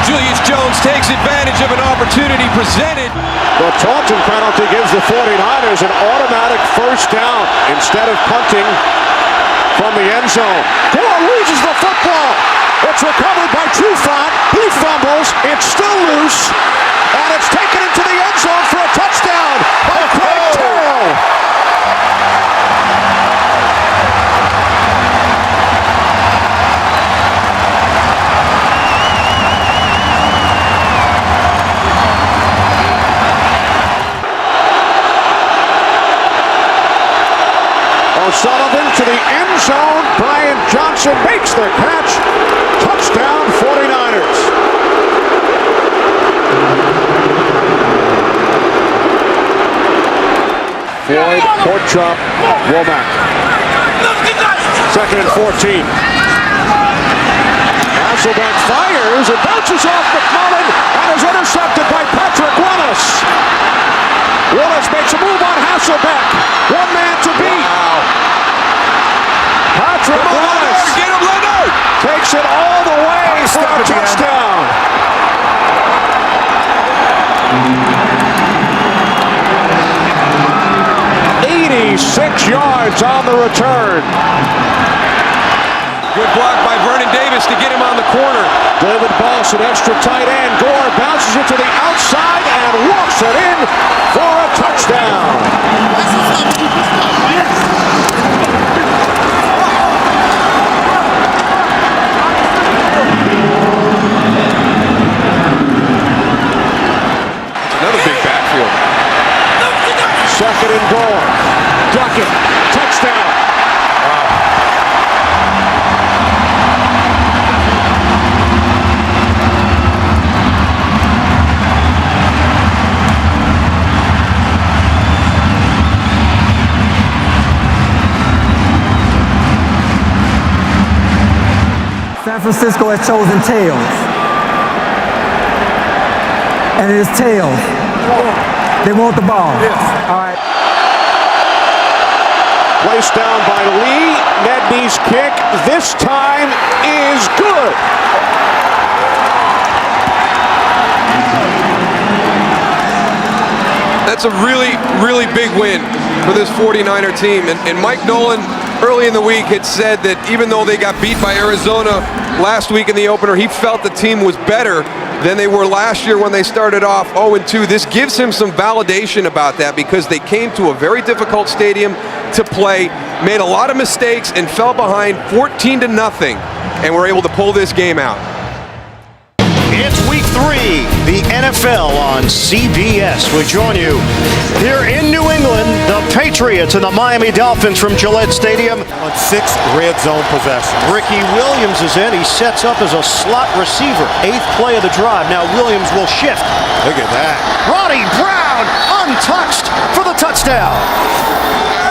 Julius Jones takes advantage of an opportunity presented. The Taunton penalty gives the 49ers an automatic first down instead of punting from the end zone. Gore loses the football. It's recovered by Trufant. He fumbles. It's still loose. And it's taken into the end zone for a touchdown by Craig Terrell. O'Sullivan to the end zone. Brian Johnson makes the catch. Touchdown 49ers. Floyd, Port Chop, Womack. 2nd and 14. Hasselbeck fires. It bounces off McMullen and is intercepted by Patrick Willis. Willis makes a move on Hasselbeck. One man to beat. Patrick Willis Get him, Leonard! takes it all the way for a touchdown. 86 yards on the return. Good block by Vernon Davis to get him on the corner. David Boss, an extra tight end. Gore bounces it to the outside and walks it in for a touchdown. Another big backfield. 2nd and goal. Duckett, touchdown. San Francisco has chosen tails. And it is tails. They want the ball. All right. Placed down by Lee. Nedney's kick this time is good. That's a really, really big win for this 49er team. And Mike Nolan early in the week had said that even though they got beat by Arizona last week in the opener, he felt the team was better than they were last year when they started off 0-2. This gives him some validation about that because they came to a very difficult stadium to play, made a lot of mistakes, and fell behind 14-0, and were able to pull this game out. It's week 3, the NFL on CBS. We join you here in New England, the Patriots and the Miami Dolphins from Gillette Stadium. On 6 red zone possessions. Ricky Williams is in. He sets up as a slot receiver. 8th play of the drive. Now Williams will shift. Look at that. Ronnie Brown untouched for the touchdown.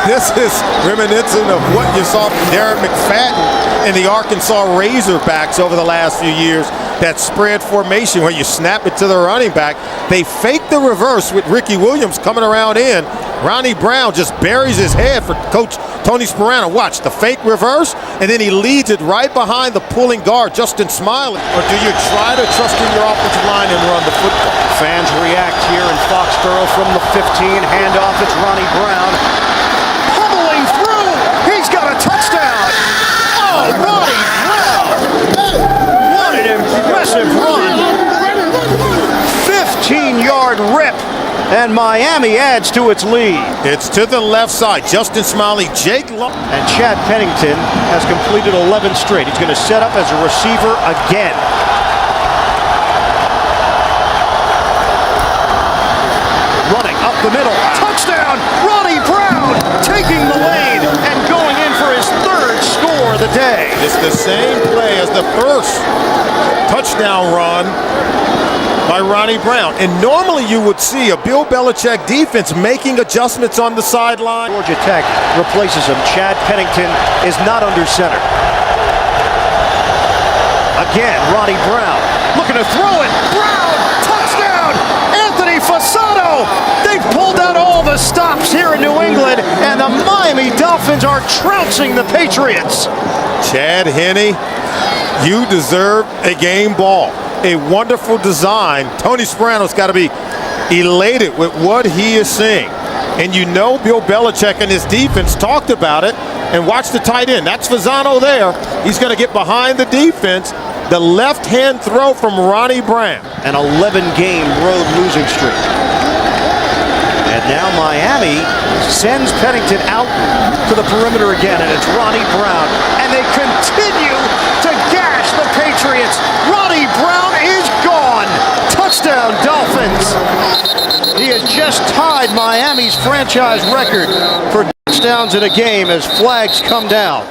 This is reminiscent of what you saw from Darren McFadden in the Arkansas Razorbacks over the last few years. That spread formation where you snap it to the running back. They fake the reverse with Ricky Williams coming around in. Ronnie Brown just buries his head for Coach Tony Sparano. Watch the fake reverse, and then he leads it right behind the pulling guard, Justin Smiley. Or do you try to trust in your offensive line and run the football? Fans react here in Foxborough from the 15. Handoff, it's Ronnie Brown. Pummeling through. He's got a touchdown. Oh, Ronnie Brown. rip, and Miami adds to its lead. It's to the left side. Justin Smiley, Jake Long. And Chad Pennington has completed 11 straight. He's going to set up as a receiver again. Running up the middle. Touchdown! Ronnie Brown taking the lead and going in for his third score of the day. It's the same play as the first touchdown run by Ronnie Brown. And normally you would see a Bill Belichick defense making adjustments on the sideline. Georgia Tech replaces him. Chad Pennington is not under center. Again, Ronnie Brown looking to throw it. Brown, touchdown! Anthony Fasano! They've pulled out all the stops here in New England, and the Miami Dolphins are trouncing the Patriots. Chad Henne, you deserve a game ball. A wonderful design. Tony Sparano's got to be elated with what he is seeing. And you know Bill Belichick and his defense talked about it. And watch the tight end. That's Fasano there. He's going to get behind the defense. The left-hand throw from Ronnie Brown. An 11-game road losing streak. And now Miami sends Pennington out to the perimeter again, and it's Ronnie Brown. And they continue to gash the Patriots. Ronnie Brown is gone. Touchdown, Dolphins. He has just tied Miami's franchise record for touchdowns in a game as flags come down.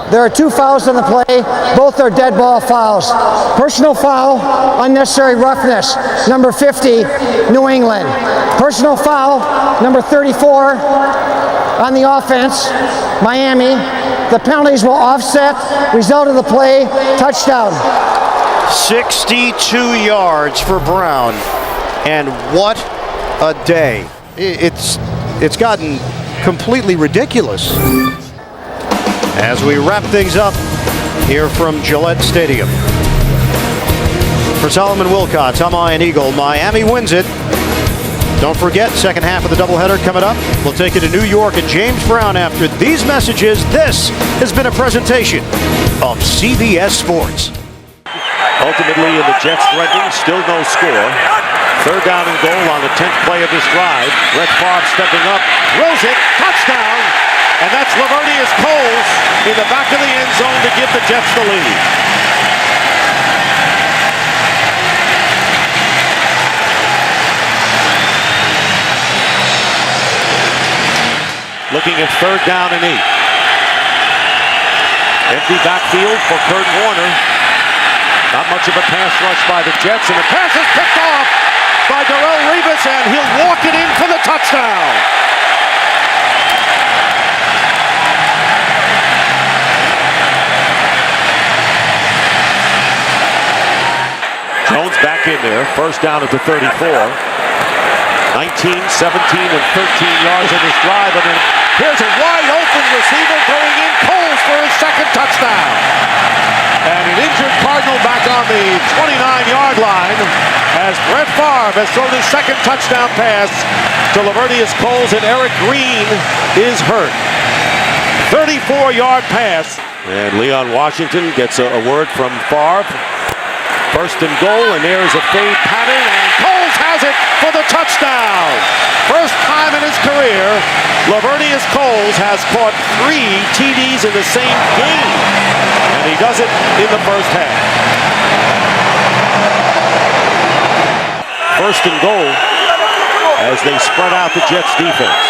There are 2 fouls on the play. Both are dead ball fouls. Personal foul, unnecessary roughness, number 50, New England. Personal foul, number 34, on the offense, Miami. The penalties will offset. Result of the play, touchdown. 62 yards for Brown. And what a day. It's gotten completely ridiculous. As we wrap things up here from Gillette Stadium. For Solomon Wilcots, I'm Ian Eagle. Miami wins it. Don't forget, second half of the doubleheader coming up. We'll take you to New York and James Brown after these messages. This has been a presentation of CBS Sports. Ultimately, in the Jets threatening, still no score. Third down and goal on the 10th play of this drive. Brett Favre stepping up, throws it, touchdown! And that's Lavernius Coles in the back of the end zone to give the Jets the lead. Looking at third down and 8. Empty backfield for Kurt Warner. Not much of a pass rush by the Jets, and the pass is picked off by Darrelle Revis, and he'll walk it in for the touchdown. Jones back in there, first down at the 34. 19, 17, and 13 yards in this drive, and then here's a wide open receiver going in, Coles for his second touchdown. And an injured Cardinal back on the 29-yard line as Brett Favre has thrown his second touchdown pass to Lavernius Coles, and Eric Green is hurt. 34-yard pass. And Leon Washington gets a word from Favre. First and goal, and there's a fade pattern, and Coles has it for the touchdown. First time in his career, Lavernius Coles has caught 3 TDs in the same game, and he does it in the first half. First and goal as they spread out the Jets defense.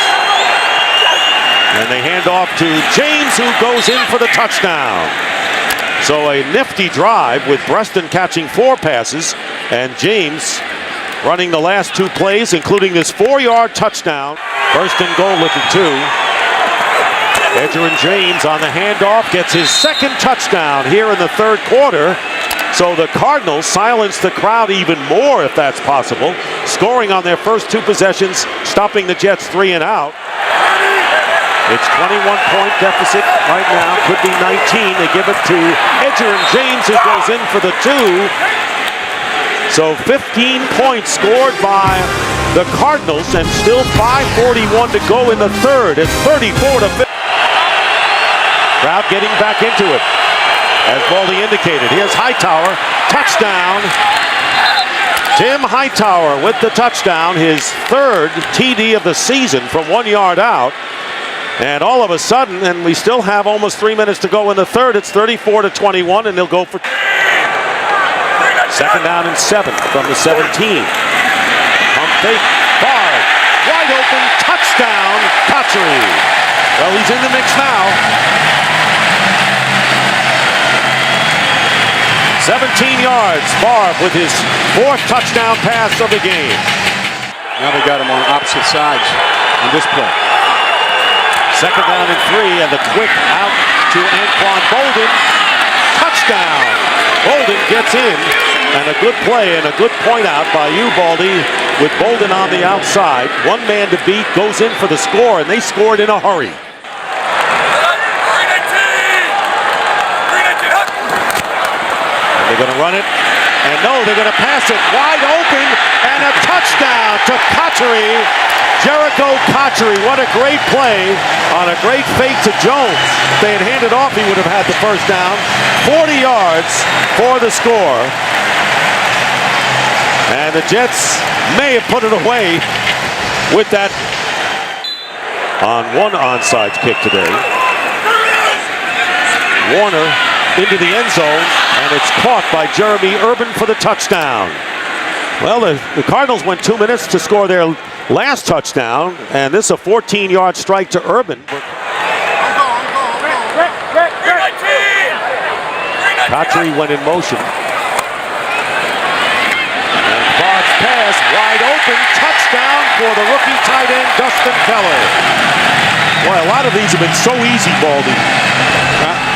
And they hand off to James, who goes in for the touchdown. So a nifty drive with Preston catching 4 passes and James running the last 2 plays, including this 4-yard touchdown. First and goal at the 2. Edgerrin James on the handoff gets his second touchdown here in the third quarter. So the Cardinals silence the crowd even more, if that's possible, scoring on their first 2 possessions, stopping the Jets 3 and out. It's 21-point deficit right now. Could be 19. They give it to Edgerrin James, who goes in for the 2. So 15 points scored by the Cardinals, and still 5:41 to go in the third. It's 34-50. Crowd getting back into it, as Baldy indicated. Here's Hightower. Touchdown to Tim Hightower with the touchdown, his third TD of the season from 1 yard out. And all of a sudden, and we still have almost 3 minutes to go in the third, it's 34-21, and they'll go for second down and 7 from the 17. Pump fake, far, wide open, touchdown, Kotchery. Well, he's in the mix now. 17 yards, Favre with his 4th touchdown pass of the game. Now they got him on opposite sides on this play. Second down and 3, and the quick out to Anquan Bolden. Touchdown! Bolden gets in, and a good play and a good point out by Ubaldi with Bolden on the outside. One man to beat, goes in for the score, and they scored in a hurry. They're going to run it, and no, they're going to pass it wide open, and a touchdown to Kotchery. Jericho Kotchery, what a great play on a great fake to Jones. If they had handed off, he would have had the first down. 40 yards for the score. And the Jets may have put it away with that on one onside kick today. Warner into the end zone, and it's caught by Jeremy Urban for the touchdown. Well, the Cardinals went 2 minutes to score their last touchdown, and this is a 14-yard strike to Urban. Kotchery went in motion. And Favre's pass, wide open, touchdown for the rookie tight end, Dustin Keller. Boy, a lot of these have been so easy, Baldy.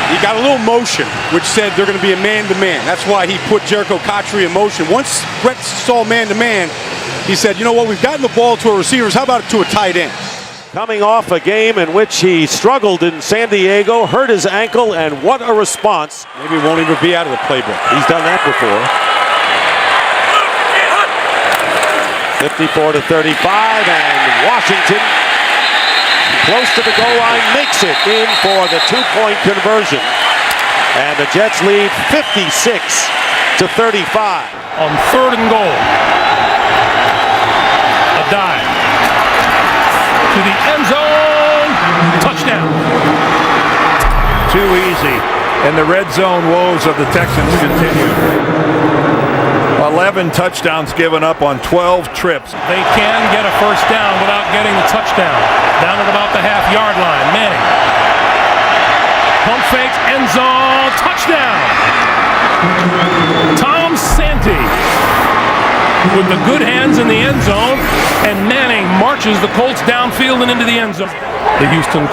He got a little motion, which said they're going to be a man-to-man. That's why he put Jericho Kotchery in motion. Once Brett saw man-to-man, he said, you know what, we've gotten the ball to our receivers. How about to a tight end? Coming off a game in which he struggled in San Diego, hurt his ankle, and what a response. Maybe he won't even be out of the playbook. He's done that before. 54-35, and Washington, close to the goal line, makes it in for the 2-point conversion. And the Jets lead 56-35. On 3rd and goal. A dive. To the end zone. Touchdown. Too easy. And the red zone woes of the Texans continue. 11 touchdowns given up on 12 trips. They can get a first down without getting the touchdown. Down at about the half-yard line. Manning. Pump fake, end zone, touchdown. Tom Santee with the good hands in the end zone, and Manning marches the Colts downfield and into the end zone. The Houston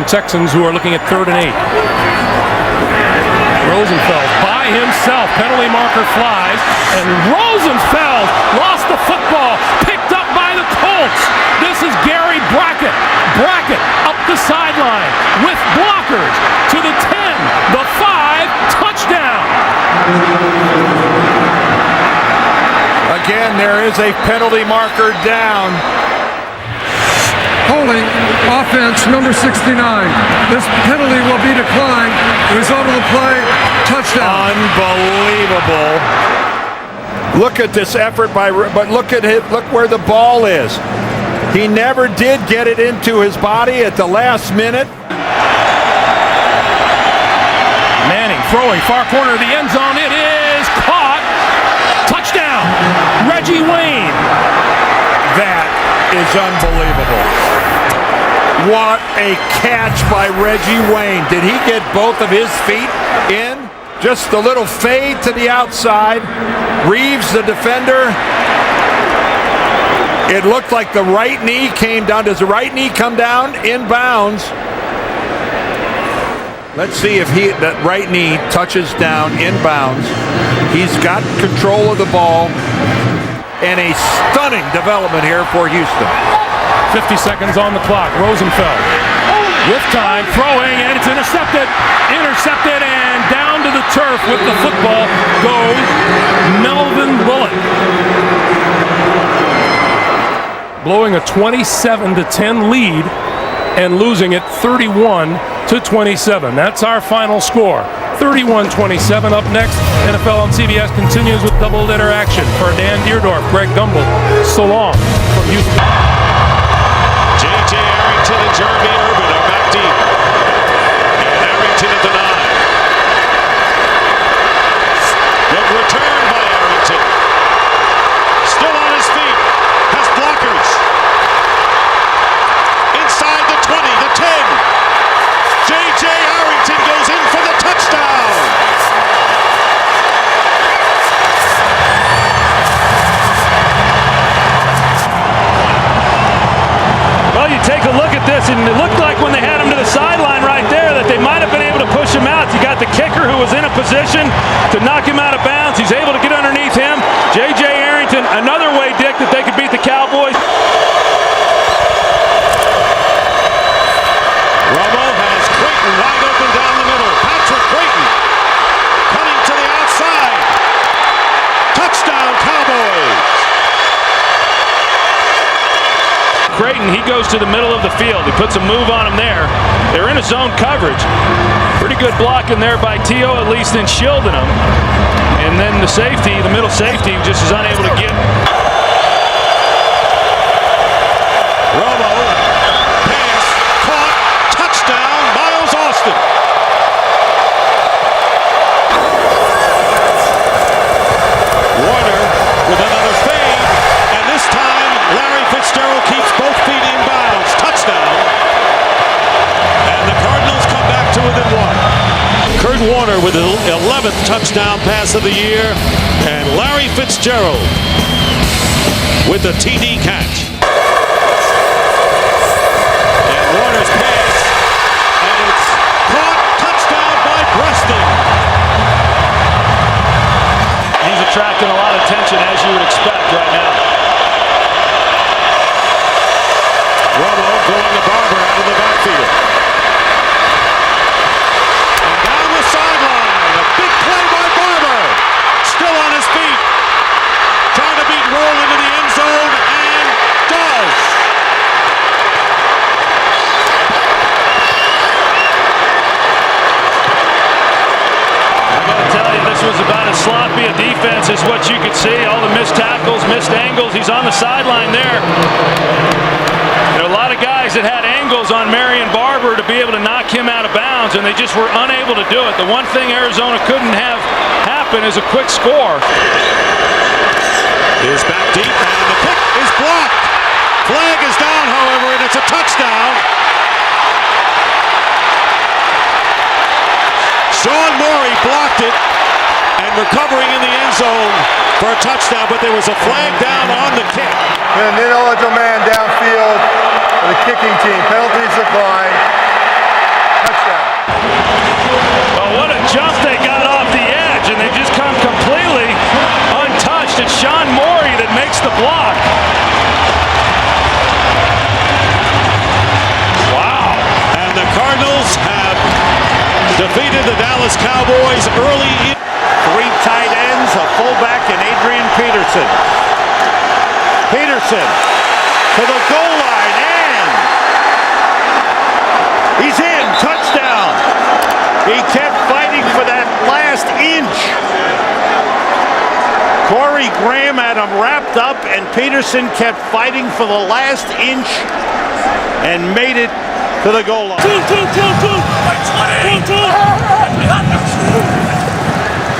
Texans, who are looking at 3rd and 8. Rosenfeld by himself, penalty marker flies, and Rosenfeld lost the football, picked up by the Colts. This is Gary Brackett. Brackett up the sideline with blockers to the 10, the 5, touchdown. Again, there is a penalty marker down. Holding offense number 69. This penalty will be declined. The result of the play, touchdown. Unbelievable. Look at this effort but look at it, look where the ball is. He never did get it into his body at the last minute. Manning throwing far corner of the end zone. It is caught. Touchdown. Reggie Wayne. That is unbelievable. What a catch by Reggie Wayne. Did he get both of his feet in? Just a little fade to the outside. Reeves, the defender. It looked like the right knee came down. Does the right knee come down inbounds? Let's see if that right knee touches down inbounds. He's got control of the ball. And a stunning development here for Houston. 50 seconds on the clock. Rosenfeld with time, throwing, and it's intercepted. Intercepted, and down to the turf with the football goes Melvin Bullock. Blowing a 27-10 lead and losing it 31-27. That's our final score. 31-27 up next. NFL on CBS continues with double interaction for Dan Deerdorf, Greg Gumbel. So long from Houston. J.J. Arrington and Jeremy Urban are back deep. And Arrington at the 9. Good return by Arrington. Still on his feet. Has blockers. Inside the 20, the 10. J.J. Arrington goes in for the touchdown. Well, you take a look at this, and it looked like when they had him to the sideline right there that they might have been able to push him out. You got the kicker who was in a position to knock him out of bounds. He's able to get underneath him. J.J. Arrington, another way, Dick, that they could beat the Cowboys. Romo has Creighton wide open down the middle. Patrick Creighton cutting to the outside. Touchdown, Cowboys. Creighton, he goes to the middle of the field. He puts a move on him there. They're in a zone coverage. Pretty good blocking there by T.O., at least, in shielding him. And then the safety, the middle safety, just is unable to get. Romo, pass, caught, touchdown, Miles Austin. Warner with another fade, and this time Larry Fitzgerald keeps both feet in bounds. Touchdown. And the Cardinals come back to within 1. Kurt Warner with the 11th touchdown pass of the year, and Larry Fitzgerald with the TD catch. And Warner's pass, and it's caught, touchdown by Preston. He's attracting a lot of attention, as you would expect right now. Romo going to Barber out of the backfield. And down the sideline, a big play by Barber. Still on his feet. Trying to beat Roll into the end zone, and does. I gotta tell you, this was about as sloppy a defense as what you could see. All the missed tackles, missed angles. He's on the sideline there. There are a lot of guys that had angles on Marion Barber to be able to knock him out of bounds, and they just were unable to do it. The one thing Arizona couldn't have happen is a quick score. Is back deep, and the kick is blocked. Flag is down, however, and it's a touchdown. Sean Morey blocked it, and recovering in the end zone for a touchdown, but there was a flag down on the kick. And an ineligible man downfield for the kicking team. Penalties decline. Touchdown. Well, what a jump they got off the edge, and they just come completely untouched. It's Sean Morey that makes the block. Wow. And the Cardinals have defeated the Dallas Cowboys early in. 3 tight ends, a fullback, and Adrian Peterson. Peterson to the goal line, and he's in. Touchdown. He kept fighting for that last inch. Corey Graham had him wrapped up, and Peterson kept fighting for the last inch and made it to the goal line.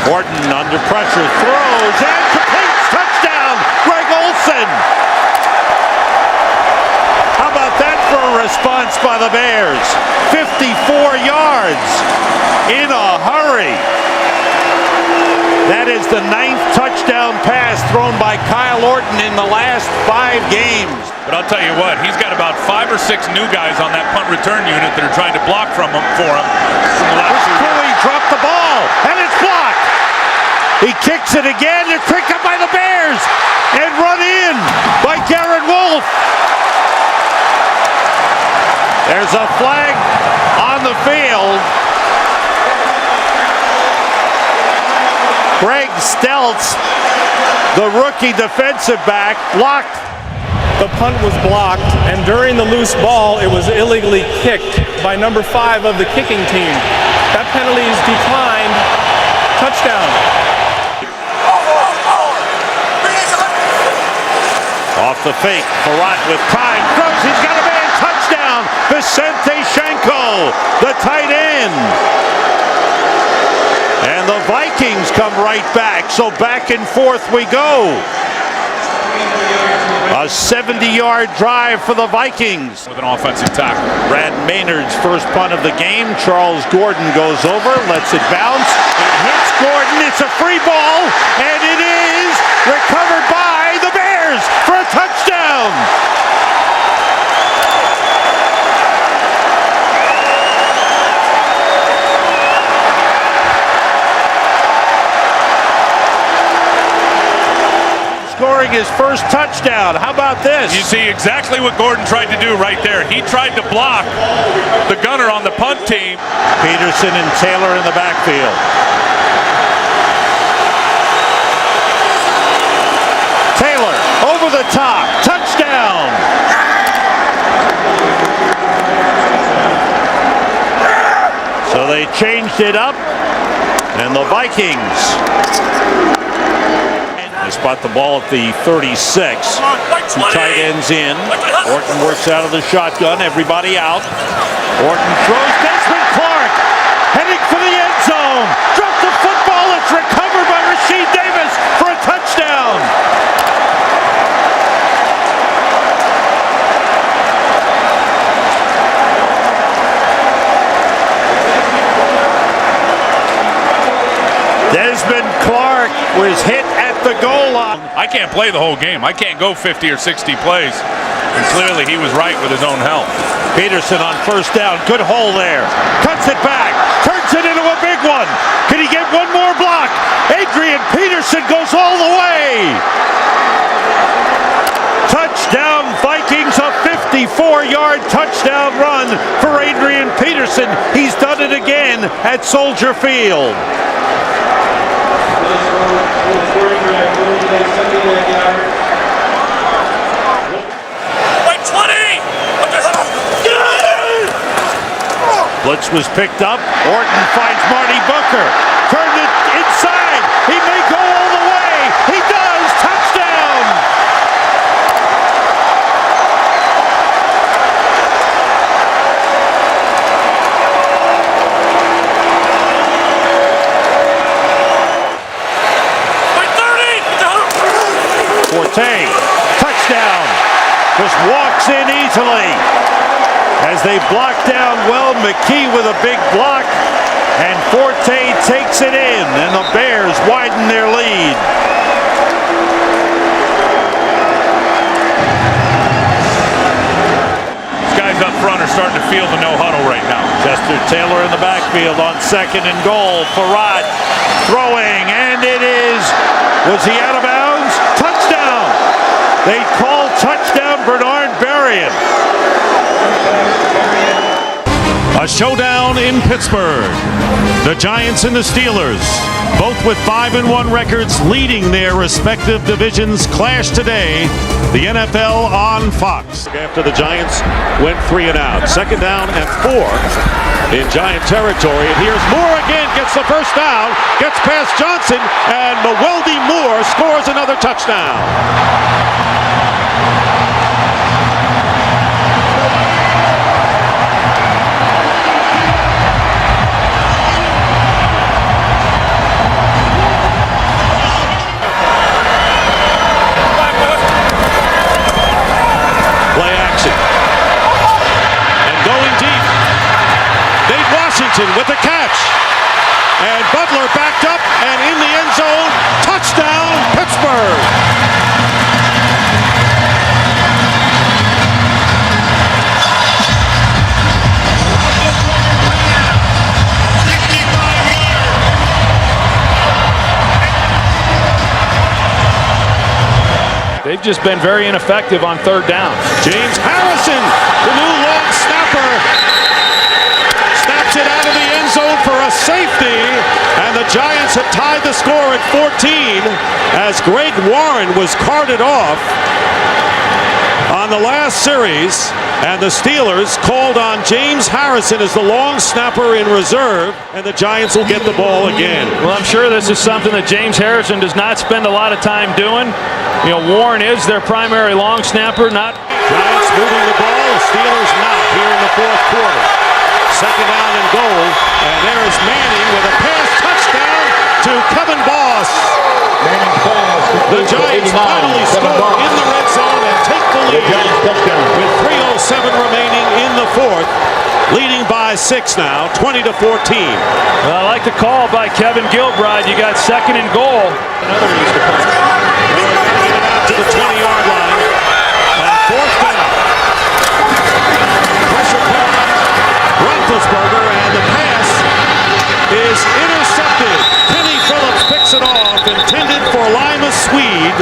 Horton under pressure, throws, and completes. Touchdown, Greg Olsen. How about that for a response by the Bears? 54 yards in a hurry. That is the 9th touchdown pass thrown by Kyle Orton in the last 5 games. But I'll tell you what, he's got about 5 or 6 new guys on that punt return unit that are trying to block for him. Cooley dropped the ball, and it's blocked. He kicks it again. They're picked up by the Bears and run in by Garrett Wolf. There's a flag on the field. Greg Stelz, the rookie defensive back, blocked. The punt was blocked, and during the loose ball, it was illegally kicked by number 5 of the kicking team. That penalty is declined. behind. Touchdown. Off the fake, Farad with time, throws, he's got a man, touchdown, Vicente Shenko, the tight end. And the Vikings come right back, so back and forth we go. A 70-yard drive for the Vikings. With an offensive tackle. Brad Maynard's first punt of the game. Charles Gordon goes over, lets it bounce. It hits Gordon, it's a free ball, and it is recovered by the Bears for a touchdown. Scoring his first touchdown. How about this? You see exactly what Gordon tried to do right there. He tried to block the gunner on the punt team. Peterson and Taylor in the backfield. Taylor over the top. Touchdown. So they changed it up, and the Vikings, they spot the ball at the 36. Two tight ends in. Orton works out of the shotgun. Everybody out. Orton throws. Desmond Clark heading for the end zone. Dropped the football. It's recovered by Rasheed Davis for a touchdown. Desmond Clark was hit at the goal line. I can't play the whole game. I can't go 50 or 60 plays. And clearly he was right with his own health. Peterson on first down. Good hole there. Cuts it back. Turns it into a big one. Can he get one more block? Adrian Peterson goes all the way. Touchdown Vikings, a 54-yard touchdown run for Adrian Peterson. He's done it again at Soldier Field. Blitz was picked up. Orton finds Marty Booker. Turned it inside. He may go all the way. He does. Touchdown. Forte. Touchdown. Just walks in easily. As they block down well, McKee with a big block, and Forte takes it in, and the Bears widen their lead. These guys up front are starting to feel the no huddle right now. Chester Taylor in the backfield on second and goal. Farad throwing, and it is, was he out of bounds? Touchdown! They call touchdown Bernard Berrien. A showdown in Pittsburgh. The Giants and the Steelers, both with 5-1 records leading their respective divisions, clash today. The NFL on Fox. After the Giants went 3 and out. Second down and 4 in Giant territory. And here's Moore again, gets the first down, gets past Johnson, and Mewelde Moore scores another touchdown. With the catch, and Butler backed up and in the end zone. Touchdown Pittsburgh. They've just been very ineffective on third down. James Harrison, the new long snapper, snaps it out of the end zone for a safety, and the Giants have tied the score at 14 as Greg Warren was carted off on on the last series, and the Steelers called on James Harrison as the long snapper in reserve, and the Giants will get the ball again. Well, I'm sure this is something that James Harrison does not spend a lot of time doing. You know, Warren is their primary long snapper, not... Giants moving the ball, the Steelers not here in the fourth quarter. Second down and goal, and there's Manning with a pass touchdown to Kevin Boss. The Giants finally score in the red zone and take the lead with 3:07 remaining in the fourth, leading by 6 now, 20-14. Well, I like the call by Kevin Gilbride. You got second and goal. Another Easter punt. Out to the 20-yard line. And fourth down. Pressure put on Roethlisberger, and the pass is intercepted. Kenny Phillips picks it off, intended for Lima Swede,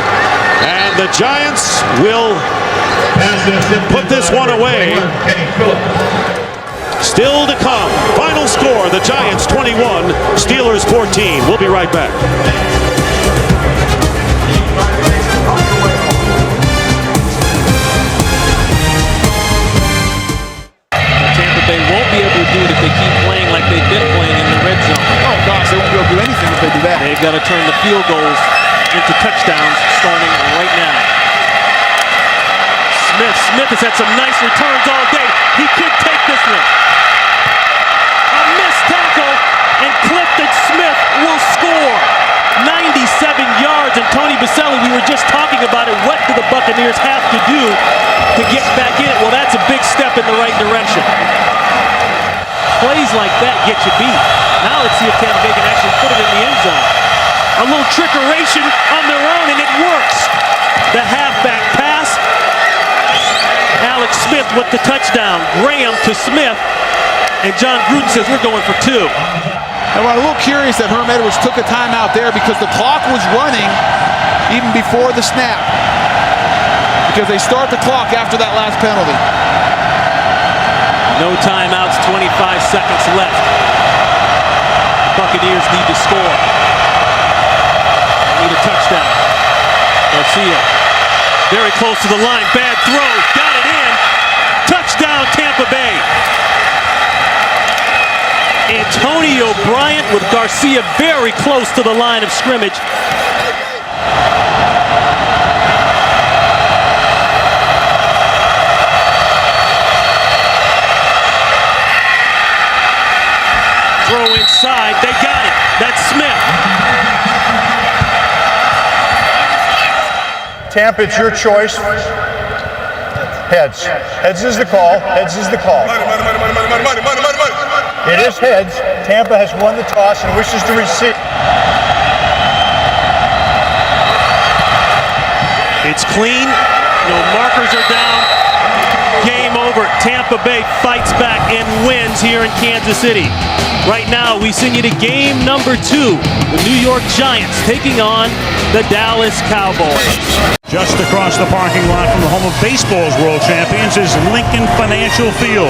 and the Giants will put this one away. Still to come. Final score, the Giants 21, Steelers 14. We'll be right back. Tampa Bay won't be able to do it if they keep playing like they've been playing in the red zone. Oh, gosh, they won't be able to do anything if they do that. They've got to turn the field goals into touchdowns starting right now. Smith has had some nice returns all day. He could take this one. A missed tackle, and Clifton Smith will score. 97 yards, and Tony Baselli, we were just talking about it. What do the Buccaneers have to do to get back in it? Well, that's a big step in the right direction. Plays like that get you beat. Now let's see if Tampa Bay can actually put it in the end zone. A little trickeration on their own, and it works. The halfback pass. Alex Smith with the touchdown. Graham to Smith. And John Gruden says we're going for 2. And I'm a little curious that Herm Edwards took a timeout there because the clock was running even before the snap. Because they start the clock after that last penalty. No timeouts, 25 seconds left. Buccaneers need to score. Need a touchdown. Garcia, very close to the line. Bad throw, got it in. Touchdown, Tampa Bay. Antonio Bryant with Garcia very close to the line of scrimmage. Throw inside, they got it. That's Smith. Tampa, it's your choice. Heads. Heads is the call. Heads is the call. It is heads. Tampa has won the toss and wishes to receive. It's clean. No markers are down. Game over. Tampa Bay fights back and wins here in Kansas City. Right now, we send you to game number 2. The New York Giants taking on the Dallas Cowboys. Just across the parking lot from the home of baseball's world champions is Lincoln Financial Field,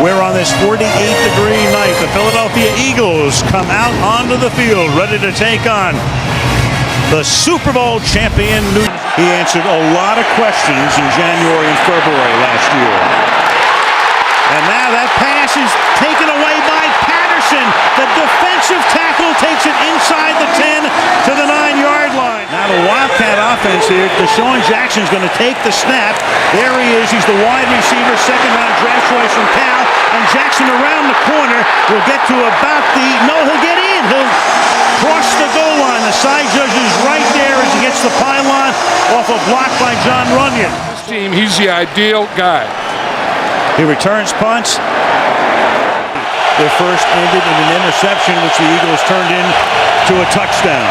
where on this 48-degree night, the Philadelphia Eagles come out onto the field ready to take on the Super Bowl champion. He answered a lot of questions in January and February last year. And now that pass is taken away by Patterson. The defensive tackle takes it inside the 10 to the 9-yard line. Now the Wildcat offense here. Deshaun Jackson's going to take the snap. There he is. He's the wide receiver, second-round draft choice from Cal. And Jackson around the corner will get to about the... No, he'll get in. He'll cross the goal line. The side judge is right there as he gets the pylon off a block by John Runyon. This team, he's the ideal guy. He returns punts. Their first ended in an interception, which the Eagles turned into a touchdown.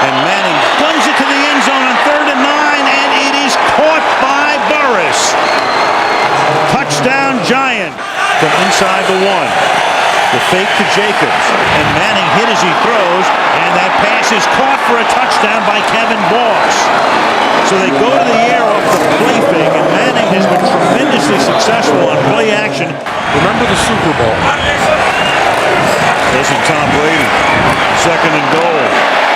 And Manning guns it to the end zone on 3rd and 9, and it is caught by Burris. Touchdown Giant from inside the 1. The fake to Jacobs, and Manning hit as he throws, and that pass is caught for a touchdown by Kevin Boss. So they go to the air off the play fake, and Manning has been tremendously successful on play action. Remember the Super Bowl. This is Tom Brady, second and goal.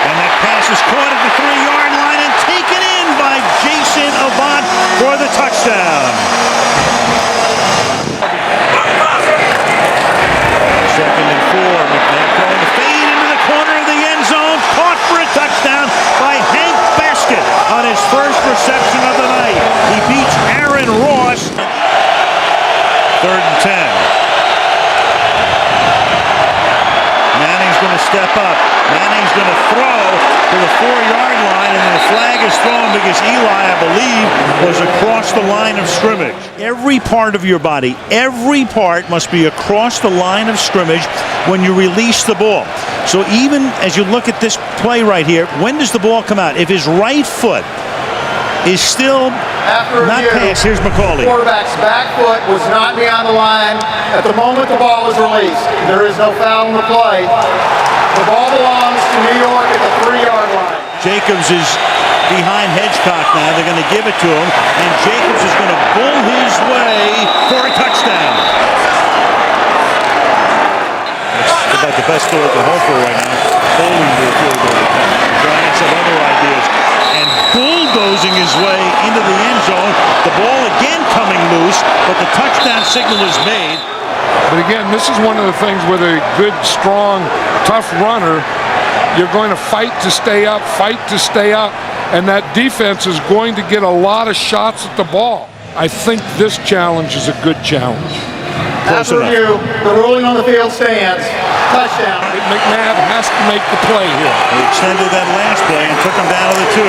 And that pass is caught at the 3-yard line and taken in by Jason Avant for the touchdown. reception of the night. He beats Aaron Ross. 3rd and 10. Manning's going to step up. Manning's going to throw to the 4-yard line, and then the flag is thrown because Eli, I believe, was across the line of scrimmage. Every part of your body, every part must be across the line of scrimmage when you release the ball. So even as you look at this play right here, when does the ball come out? If his right foot is still not passed, here's McCauley. The quarterback's back foot was not beyond the line at the moment the ball was released. There is no foul in the play. The ball belongs to New York at the 3-yard line. Jacobs is behind Hedgecock now. They're going to give it to him, and Jacobs is going to bull his way for a touchdown. That's about the best throw at the hole for right now. Bowling to a field goal. The Giants have other ideas. And bulldozing his way into the end zone. The ball again coming loose, but the touchdown signal is made. But again, this is one of the things with a good, strong, tough runner. You're going to fight to stay up, and that defense is going to get a lot of shots at the ball. I think this challenge is a good challenge. After review, the ruling on the field stands. Touchdown. McNabb has to make the play here. He extended that last play and took him down to the 2.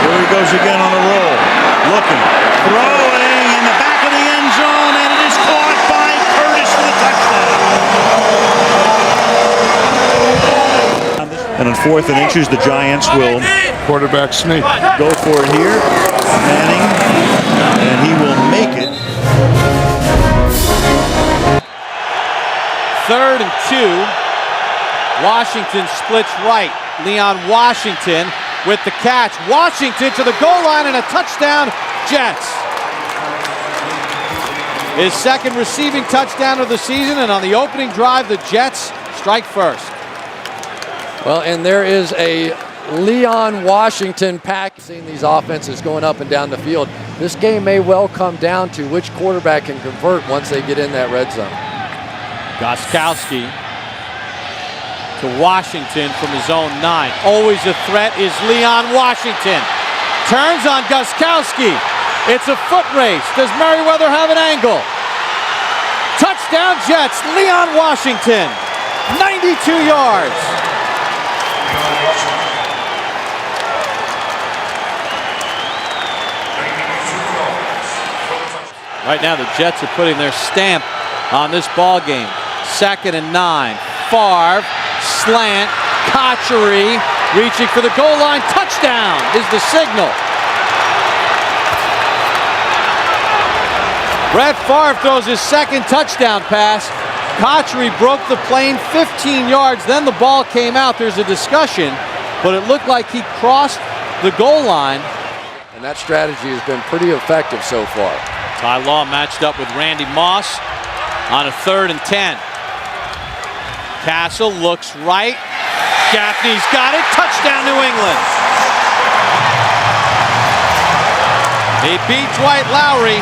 Here he goes again on a roll. Looking, throwing in the back of the end zone, and it is caught by Curtis for the touchdown. And on 4th and inches, the Giants will quarterback sneak. Go for it here. Manning, and he will make it. 3rd and 2. Washington splits right. Leon Washington with the catch. Washington to the goal line and a touchdown, Jets. His 2nd receiving touchdown of the season, and on the opening drive, the Jets strike first. Well, and there is a Leon Washington pack. Seeing these offenses going up and down the field, this game may well come down to which quarterback can convert once they get in that red zone. Gostkowski to Washington from his own 9. Always a threat is Leon Washington. Turns on Gostkowski. It's a foot race. Does Merriweather have an angle? Touchdown Jets, Leon Washington. 92 yards. Right now the Jets are putting their stamp on this ball game. 2nd and 9. Favre, slant, Cotchery, reaching for the goal line. Touchdown is the signal. Brett Favre throws his 2nd touchdown pass. Cotchery broke the plane 15 yards. Then the ball came out. There's a discussion, but it looked like he crossed the goal line. And that strategy has been pretty effective so far. Ty Law matched up with Randy Moss on a 3rd and 10. Castle looks right. Gaffney's got it. Touchdown, New England. He beat Dwight Lowry.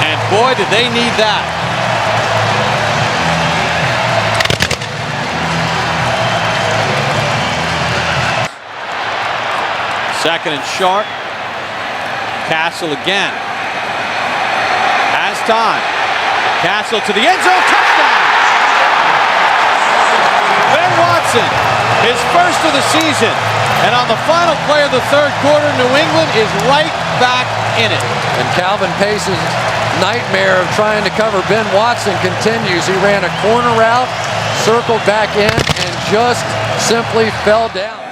And boy, did they need that. Second and short. Castle again. Has time. Castle to the end zone. Touchdown! Ben Watson, his first of the season. And on the final play of the 3rd quarter, New England is right back in it. And Calvin Pace's nightmare of trying to cover Ben Watson continues. He ran a corner route, circled back in, and just simply fell down.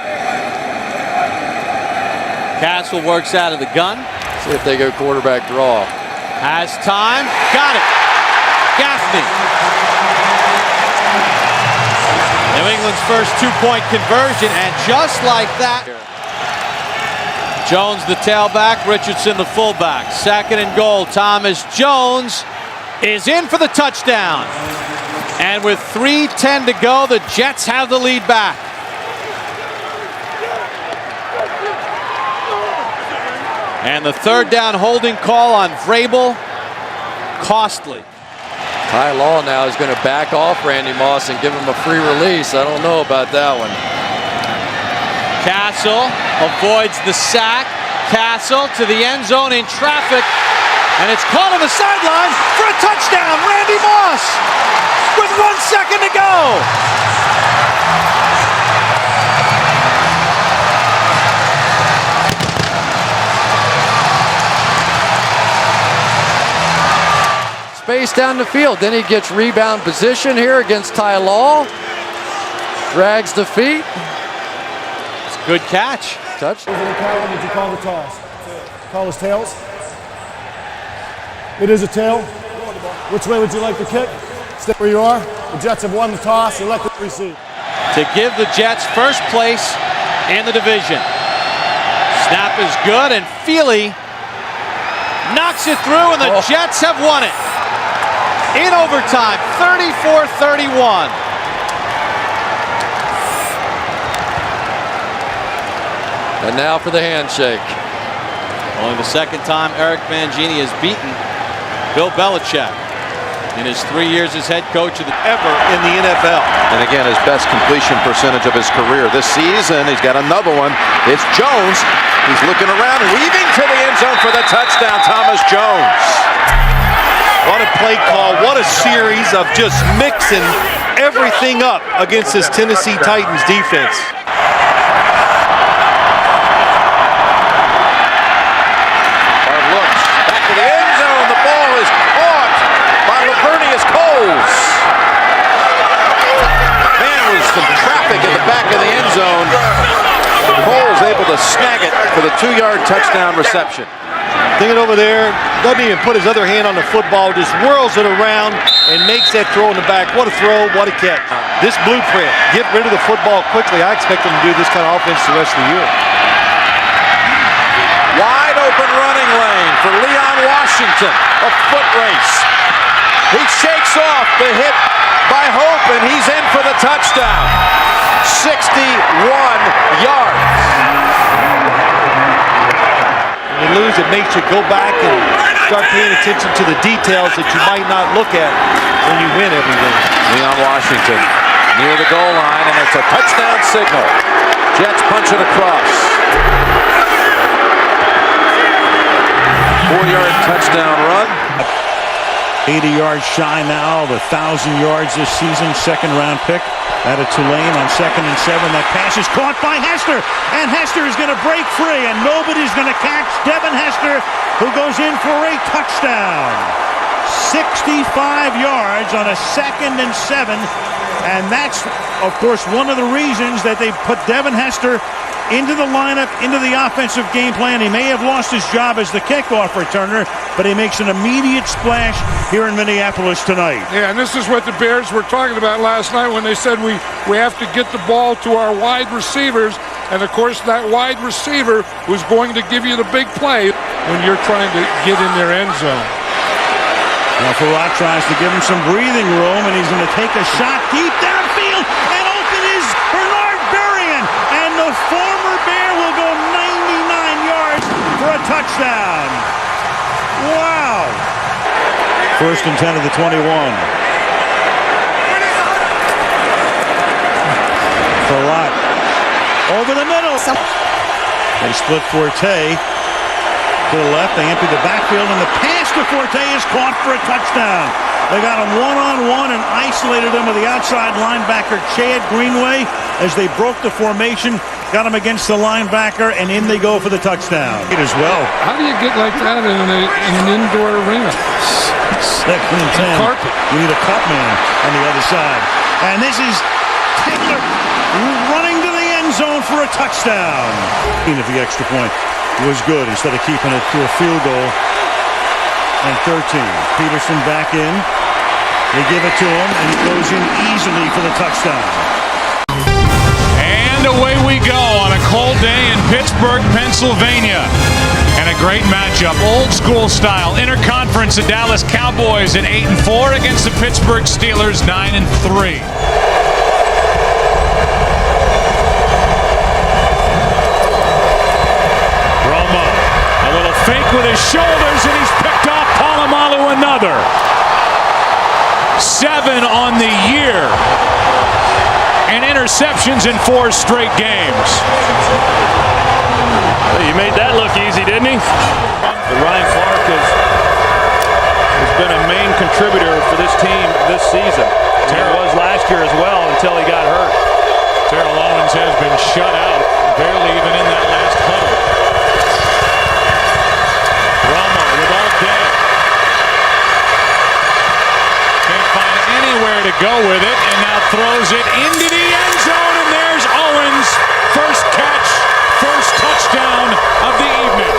Castle works out of the gun. See if they go quarterback draw. Has time. Got it. Gaffney. New England's first 2-point conversion, and just like that. Jones the tailback, Richardson the fullback. 2nd and goal. Thomas Jones is in for the touchdown. And with 3:10 to go, the Jets have the lead back. And the 3rd down holding call on Vrabel, costly. Ty Law now is going to back off Randy Moss and give him a free release. I don't know about that one. Castle avoids the sack. Castle to the end zone in traffic, and it's caught on the sideline for a touchdown. Randy Moss with 1 second to go. Space down the field. Then he gets rebound position here against Ty Law. Drags the feet. It's a good catch. Touch. Did you call the toss? Call us tails? It is a tail. Which way would you like to kick? Stay where you are. The Jets have won the toss. Elect to receive. To give the Jets first place in the division. Snap is good, and Feely knocks it through, and the Jets have won it. In overtime, 34-31. And now for the handshake. Only the second time Eric Mangini has beaten Bill Belichick in his 3 years as head coach ever in the NFL. And again, his best completion percentage of his career this season. He's got another one. It's Jones. He's looking around, weaving to the end zone for the touchdown. Thomas Jones. What a play call. What a series of just mixing everything up against this Tennessee Titans defense. Traffic in the back of the end zone. Cole's able to snag it for the 2-yard touchdown reception. Thinking over there, doesn't even put his other hand on the football, just whirls it around and makes that throw in the back. What a throw, what a catch. This blueprint, get rid of the football quickly. I expect them to do this kind of offense the rest of the year. Wide open running lane for Leon Washington. A foot race. He shakes off the hit by Hope, and he's in for the touchdown. 61 yards. When you lose, it makes you go back and start paying attention to the details that you might not look at when you win every game. Leon Washington near the goal line, and it's a touchdown signal. Jets punch it across. 4-yard touchdown run. 80 yards shy now of 1,000 yards this season. Second-round pick out of Tulane on 2nd and 7. That pass is caught by Hester, and Hester is going to break free, and nobody's going to catch Devin Hester, who goes in for a touchdown. 65 yards on a 2nd and 7, and that's, of course, one of the reasons that they put Devin Hester into the lineup, into the offensive game plan. He may have lost his job as the kickoff returner, but he makes an immediate splash here in Minneapolis tonight. Yeah, and this is what the Bears were talking about last night when they said we have to get the ball to our wide receivers, and of course that wide receiver was going to give you the big play when you're trying to get in their end zone. Now Farad tries to give him some breathing room, and he's going to take a shot deep downfield, and open is Bernard Berrien, and the former Bear will go 99 yards for a touchdown. Wow. 1st and 10 of the 21. Farad over the middle. They split Forte to the left. They empty the backfield, and the pass to Forte is caught for a touchdown. They got him one-on-one and isolated him with the outside linebacker, Chad Greenway, as they broke the formation, got him against the linebacker, and in they go for the touchdown. It as well. How do you get like that in an indoor arena? 2nd and 10. Carpet. We need a cut man on the other side. And this is Taylor running to the end zone for a touchdown. If the extra point was good instead of keeping it to a field goal. And 13. Peterson back in. They give it to him, and he goes in easily for the touchdown. And away we go on a cold day in Pittsburgh, Pennsylvania. And a great matchup, old school style. Interconference, the Dallas Cowboys at 8-4 against the Pittsburgh Steelers 9-3. Romo, a little fake with his shoulders, and he's picked off. Polamalu another. 7 on the year. and interceptions in 4 straight games. You made that look easy, didn't he? But Ryan Clark has been a main contributor for this team this season. He was last year as well until he got hurt. Terrell Owens has been shut out, barely even in that last huddle. Romo with all day. Can't find anywhere to go with it, and now throws it into the end zone, and there's Owens. First catch, first touchdown of the evening.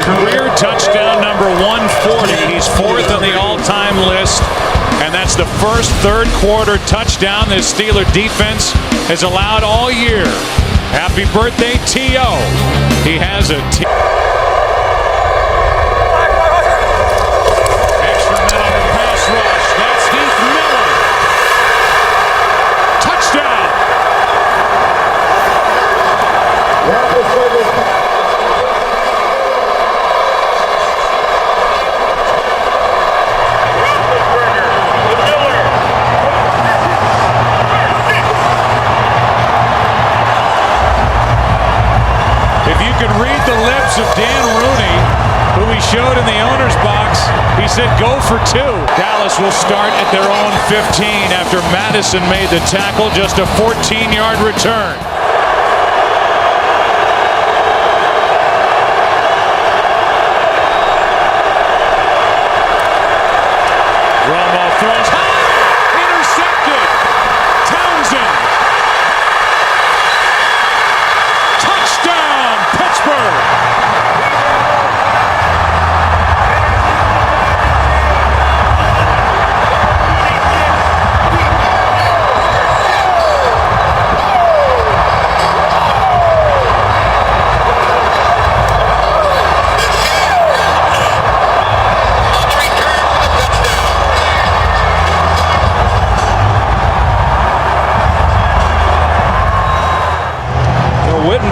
Career touchdown number 140. He's 4th on the all-time list. And that's the first third-quarter touchdown this Steeler defense has allowed all year. Happy birthday, T.O. He has a extra men on the pass rush. That's Heath Miller. Touchdown. The lips of Dan Rooney, who he showed in the owner's box. He said, go for 2. Dallas will start at their own 15 after Madison made the tackle. Just a 14-yard return. Romo throws high, intercepted. Townsend. Touchdown, Pittsburgh.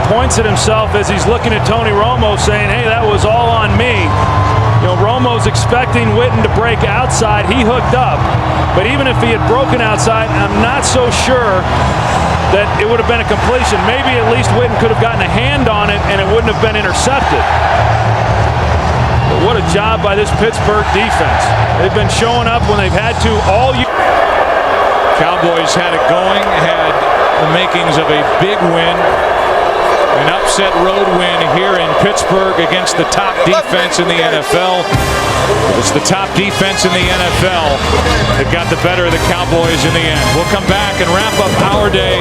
Points at himself as he's looking at Tony Romo saying, hey, that was all on me. You know, Romo's expecting Witten to break outside. He hooked up. But even if he had broken outside, I'm not so sure that it would have been a completion. Maybe at least Witten could have gotten a hand on it and it wouldn't have been intercepted. But what a job by this Pittsburgh defense. They've been showing up when they've had to all year. Cowboys had it going, had the makings of a big win. An upset road win here in Pittsburgh against the top defense in the NFL. It's the top defense in the NFL that got the better of the Cowboys in the end. We'll come back and wrap up our day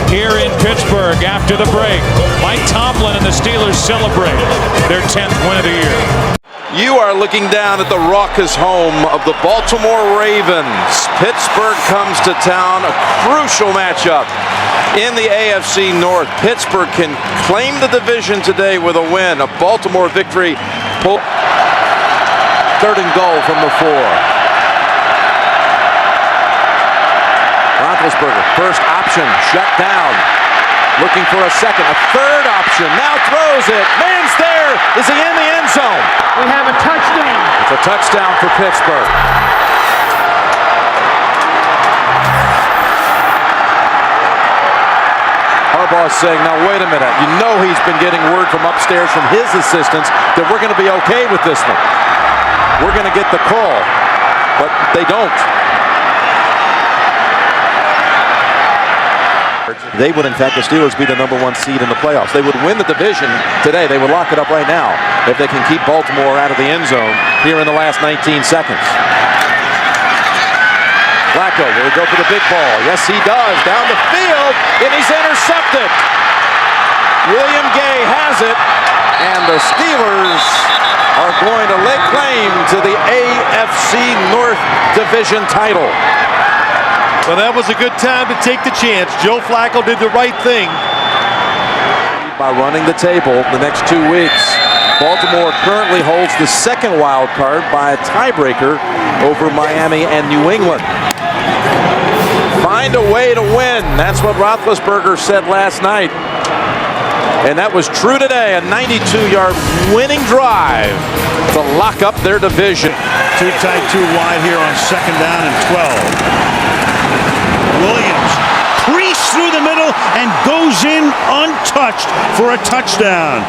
here in Pittsburgh after the break. Mike Tomlin and the Steelers celebrate their 10th win of the year. You are looking down at the raucous home of the Baltimore Ravens. Pittsburgh comes to town, a crucial matchup in the AFC North. Pittsburgh can claim the division today with a win. A Baltimore victory. 3rd and goal from the 4. Roethlisberger, first option, shut down. Looking for a second, a 3rd option, now throws it. Man's there. Is he in the end zone? We have a touchdown. It's a touchdown for Pittsburgh. Harbaugh's saying, now wait a minute. You know he's been getting word from upstairs from his assistants that we're going to be okay with this one. We're going to get the call, but they don't. They would, in fact, the Steelers be the #1 seed in the playoffs. They would win the division today. They would lock it up right now if they can keep Baltimore out of the end zone here in the last 19 seconds. Flacco, will he go for the big ball? Yes, he does. Down the field, and he's intercepted. William Gay has it, and the Steelers are going to lay claim to the AFC North Division title. Well, that was a good time to take the chance. Joe Flacco did the right thing. By running the table the next 2 weeks, Baltimore currently holds the 2nd wild card by a tiebreaker over Miami and New England. Find a way to win. That's what Roethlisberger said last night. And that was true today, a 92-yard winning drive to lock up their division. Too tight, too wide here on 2nd down and 12. Williams creased through the middle and goes in untouched for a touchdown.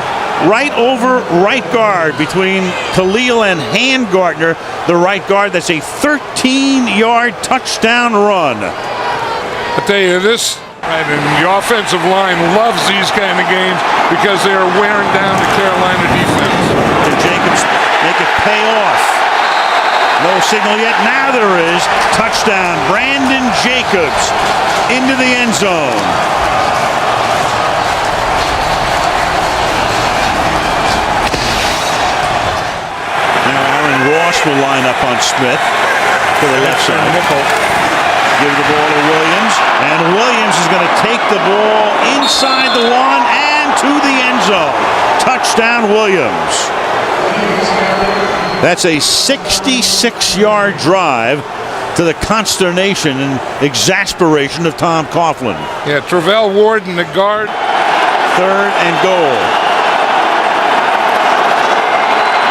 Right over right guard between Khalil and Handgartner, the right guard. That's a 13-yard touchdown run. I tell you this, and the offensive line loves these kind of games because they are wearing down the Carolina defense. Can Jacobs make it pay off? No signal yet. Now there is. Touchdown. Brandon Jacobs into the end zone. Ross will line up on Smith to the left side. Give the ball to Williams, and Williams is going to take the ball inside the 1 and to the end zone. Touchdown, Williams. That's a 66-yard drive to the consternation and exasperation of Tom Coughlin. Yeah, Travell Ward in the guard. 3rd and goal.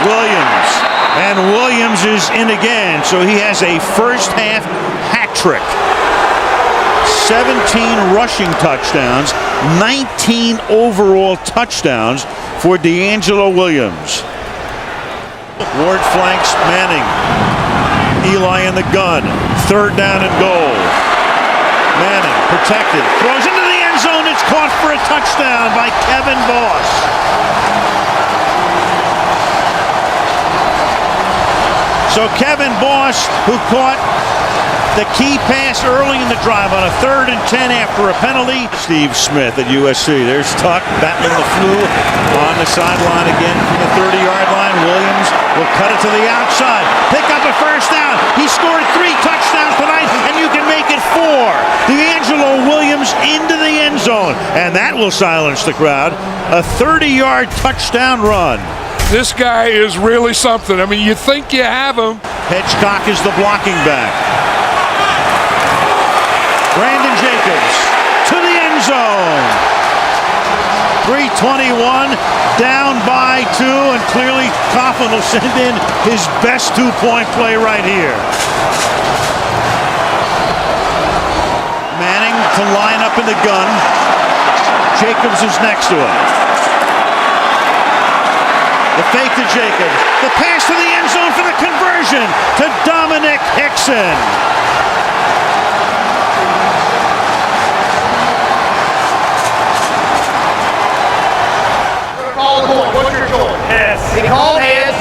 Williams. And Williams is in again, so he has a first half hat trick. 17 rushing touchdowns, 19 overall touchdowns for D'Angelo Williams. Ward flanks Manning. Eli in the gun. 3rd down and goal. Manning protected. Throws into the end zone. It's caught for a touchdown by Kevin Boss. So Kevin Boss, who caught the key pass early in the drive on a 3rd and 10 after a penalty. Steve Smith at USC. There's Tuck battling the flu on the sideline again from the 30-yard line. Williams will cut it to the outside. Pick up a first down. He scored 3 touchdowns tonight, and you can make it 4. D'Angelo Williams into the end zone, and that will silence the crowd. A 30-yard touchdown run. This guy is really something. I mean, you think you have him. Hitchcock is the blocking back. Brandon Jacobs to the end zone. 3:21, down by 2, and clearly Coughlin will send in his best 2-point play right here. Manning to line up in the gun. Jacobs is next to him. The fake to Jacobs. The pass to the end zone for the conversion to Dominic Hickson. Call the goal. What's your goal? Yes. He called hands.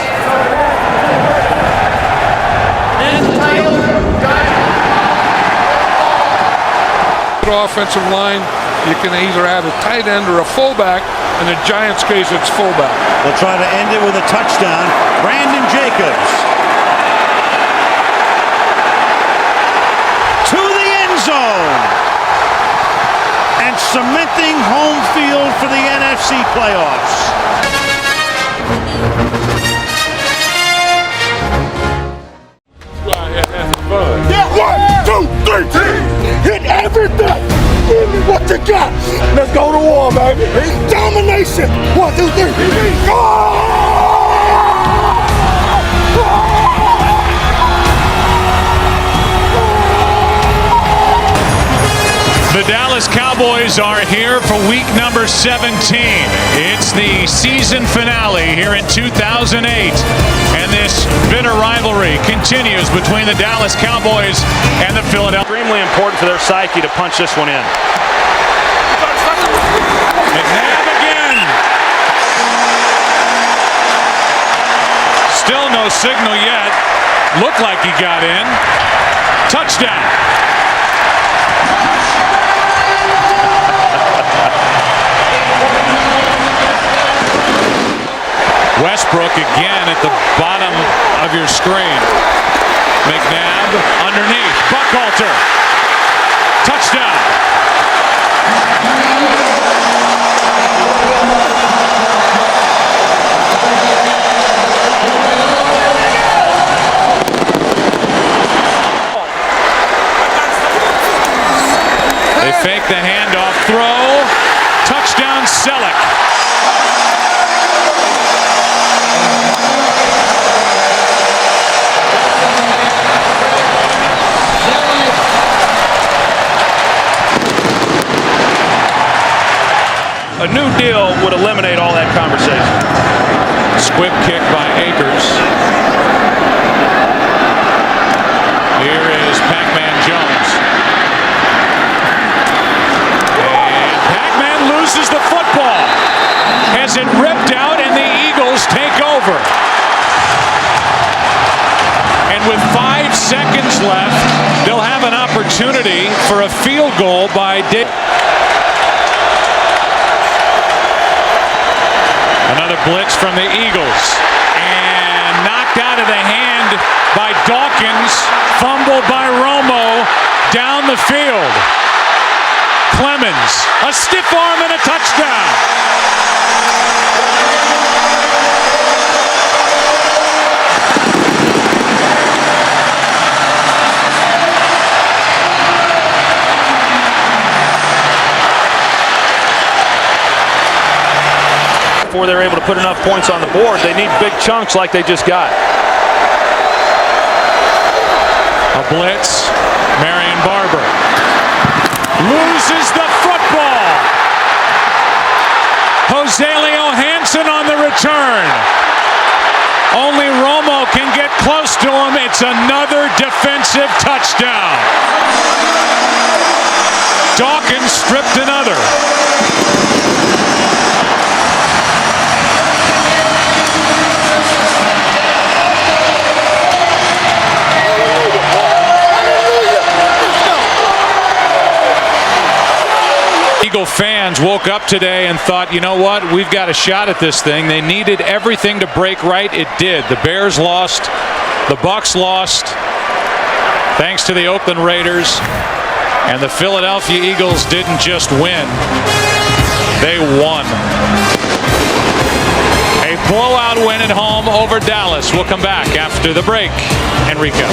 Offensive line, you can either have a tight end or a fullback. In the Giants' case, it's fullback. They'll try to end it with a touchdown. Brandon Jacobs to the end zone and cementing home field for the NFC playoffs. Yeah, 1, 2, 3, hit everything. Give me what you got. Let's go to war, baby. Domination. 1, 2, 3. Go! The Dallas Cowboys are here for week number 17. It's the season finale here in 2008. And this bitter rivalry continues between the Dallas Cowboys and the Philadelphia. Extremely important for their psyche to punch this one in. McNabb again. Still no signal yet. Looked like he got in. Touchdown. Westbrook again at the bottom of your screen. McNabb underneath. Buckhalter. Touchdown. They fake the handoff throw. Touchdown Selleck. a new deal would eliminate all that conversation. Squib kick by Akers. Here is Pac-Man Jones. And Pac-Man loses the football. Has it ripped out and the Eagles take over. And with 5 seconds left, they'll have an opportunity for a field goal by Dick. Another blitz from the Eagles. And knocked out of the hand by Dawkins. Fumbled by Romo down the field. Clemens, a stiff arm and a touchdown. Before they're able to put enough points on the board, they need big chunks like they just got. A blitz. Marion Barber loses the football. Joselio Hansen on the return. Only Romo can get close to him. It's another defensive touchdown. Dawkins stripped another. Eagle fans woke up today and thought, you know what, we've got a shot at this thing. They needed everything to break right. It did. The Bears lost. The Bucs lost. Thanks to the Oakland Raiders. And the Philadelphia Eagles didn't just win. They won. A blowout win at home over Dallas. We'll come back after the break and recap.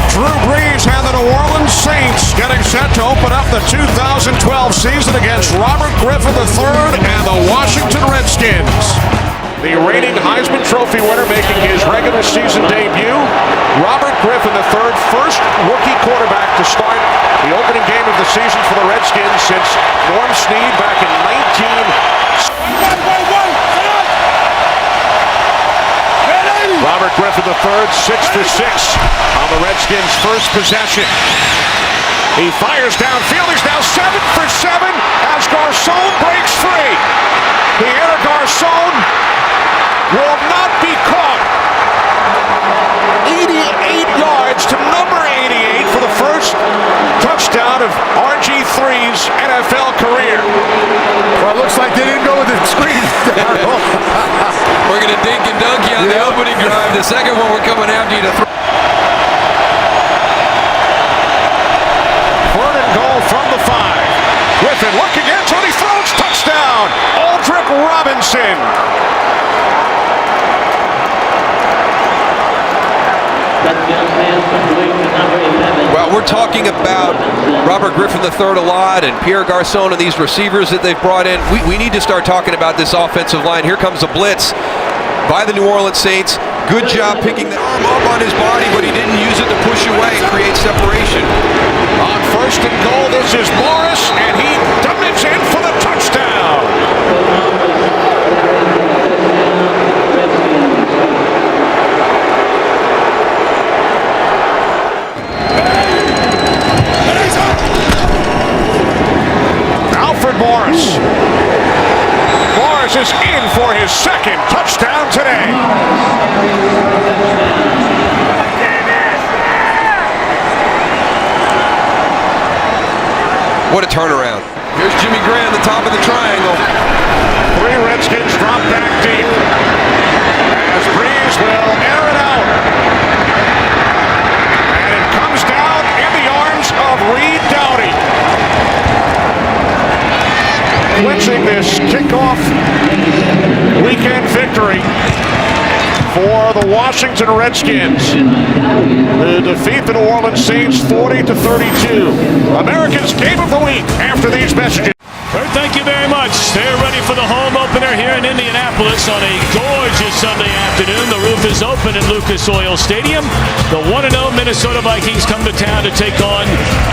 Drew Brees and the New Orleans Saints getting set to open up the 2012 season against Robert Griffin III and the Washington Redskins. The reigning Heisman Trophy winner making his regular season debut, Robert Griffin III, first rookie quarterback to start the opening game of the season for the Redskins since Norm Snead back in 19... Robert Griffin III, 6 for 6 on the Redskins' first possession. He fires downfield. He's now 7 for 7 as Garcon breaks free. Pierre Garcon will not be caught. 88 yards to number 88 for the first touchdown of RG3's NFL career. Well, it looks like they didn't go with the screen. We're going to dink and dunk you on the opening drive. The second one, we're coming after you to throw. Third and goal from the 5. Griffin looking in, Tony throws, touchdown! Aldrick Robinson. Well, we're talking about Robert Griffin III a lot and Pierre Garcon and these receivers that they've brought in. We need to start talking about this offensive line. Here comes a blitz by the New Orleans Saints. Good job picking the arm up on his body, but he didn't use it to push away and create separation. On first and goal, this is Morris, and he dives in for the touchdown. Morris. Morris is in for his second touchdown today. What a turnaround. Here's Jimmy Graham, the top of the triangle. 3 Redskins drop back deep. As Brees will air it out. And it comes down in the arms of Reed Doughty. Clinching this kickoff weekend victory for the Washington Redskins. They defeat the New Orleans Saints 40-32. America's Game of the Week after these messages. Kurt, thank you very much. They're ready for the home opener here in Indianapolis on a gorgeous Sunday afternoon. The roof is open at Lucas Oil Stadium. The 1-0 Minnesota Vikings come to town to take on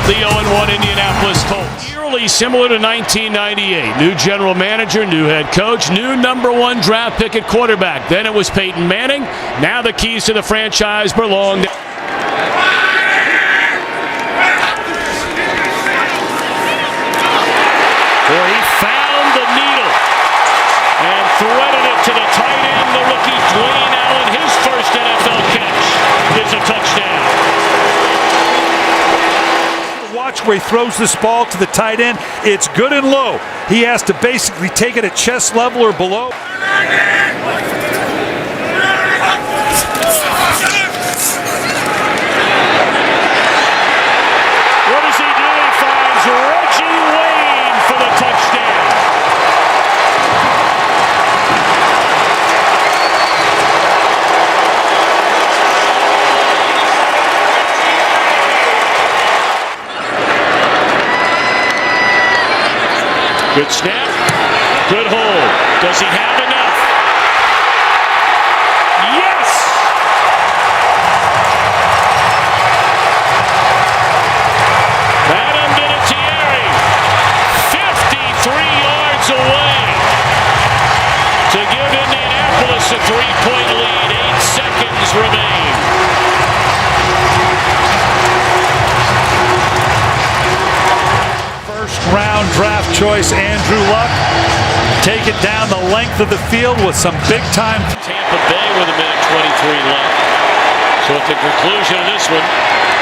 the 0-1 Indianapolis Colts. Literally similar to 1998. New general manager, new head coach, new #1 draft pick at quarterback. Then it was Peyton Manning. Now the keys to the franchise belong to... Boy, he found the needle and threaded it to the tight end, the rookie Dwayne Allen. His first NFL catch is a touchdown. Watch where he throws this ball to the tight end. It's good and low. He has to basically take it at chest level or below. What does he do? He finds Reggie Wayne for the touchdown. Good snap, good hold. Does he have enough? Yes! Madame Vinatieri, 53 yards away to give Indianapolis a 3-point lead. 8 seconds remain. First-round draft choice Andrew Luck. Take it down the length of the field with some big-time. Tampa Bay with a minute 23 left. So at the conclusion of this one,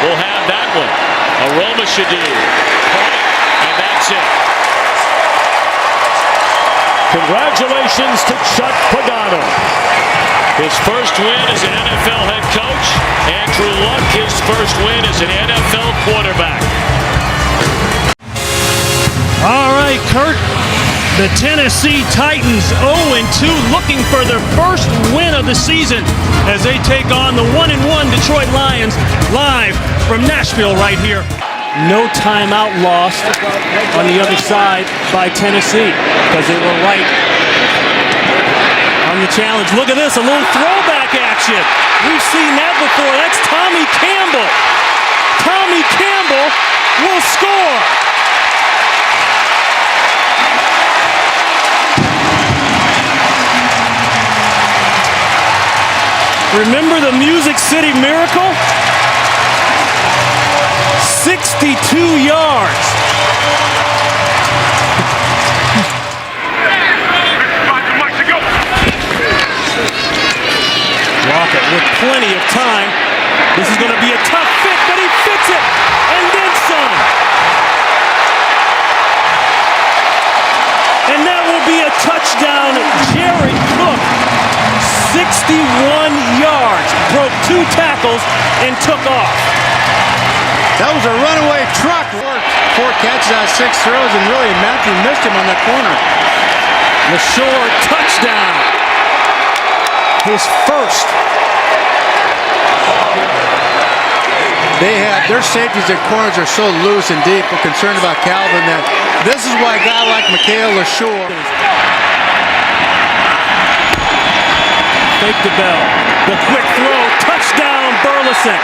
we'll have that one. Aroma should do. And that's it. Congratulations to Chuck Pagano. His first win as an NFL head coach. Andrew Luck, his first win as an NFL quarterback. All right, Kurt. The Tennessee Titans 0-2, looking for their first win of the season as they take on the 1-1 Detroit Lions live from Nashville right here. No timeout lost on the other side by Tennessee because they were right on the challenge. Look at this, a little throwback action. We've seen that before. That's Tommy Campbell. Tommy Campbell will score. Remember the Music City Miracle? 62 yards. Lockett with plenty of time. This is going to be a tough fit, but he fits it, and then some. And that will be a touchdown. Jared Cook, 61 yards, broke 2 tackles, and took off. That was a runaway truck. 4 catches out of 6 throws, and really Matthew missed him on that corner. LaShore, touchdown. His first. Their safeties and corners are so loose and deep. We're concerned about Calvin that this is why a guy like Mikhail LaShore. Fake the bell. The quick throw. Touchdown, Burleson.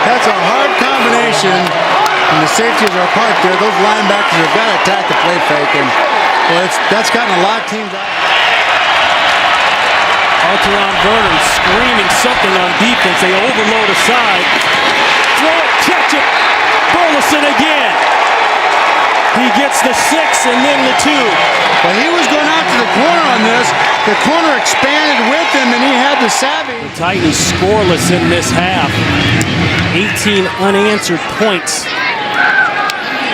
That's a hard combination. And the safeties are apart there. Those linebackers have got to attack the play fake. And well, that's gotten a lot of teams out. Alteron Vernon screaming something on defense. They overload aside. Throw it, catch it. Burleson again. He gets the 6 and then the 2. But he was going out to the corner on this. The corner expanded with him, and he had the savvy. The Titans scoreless in this half. 18 unanswered points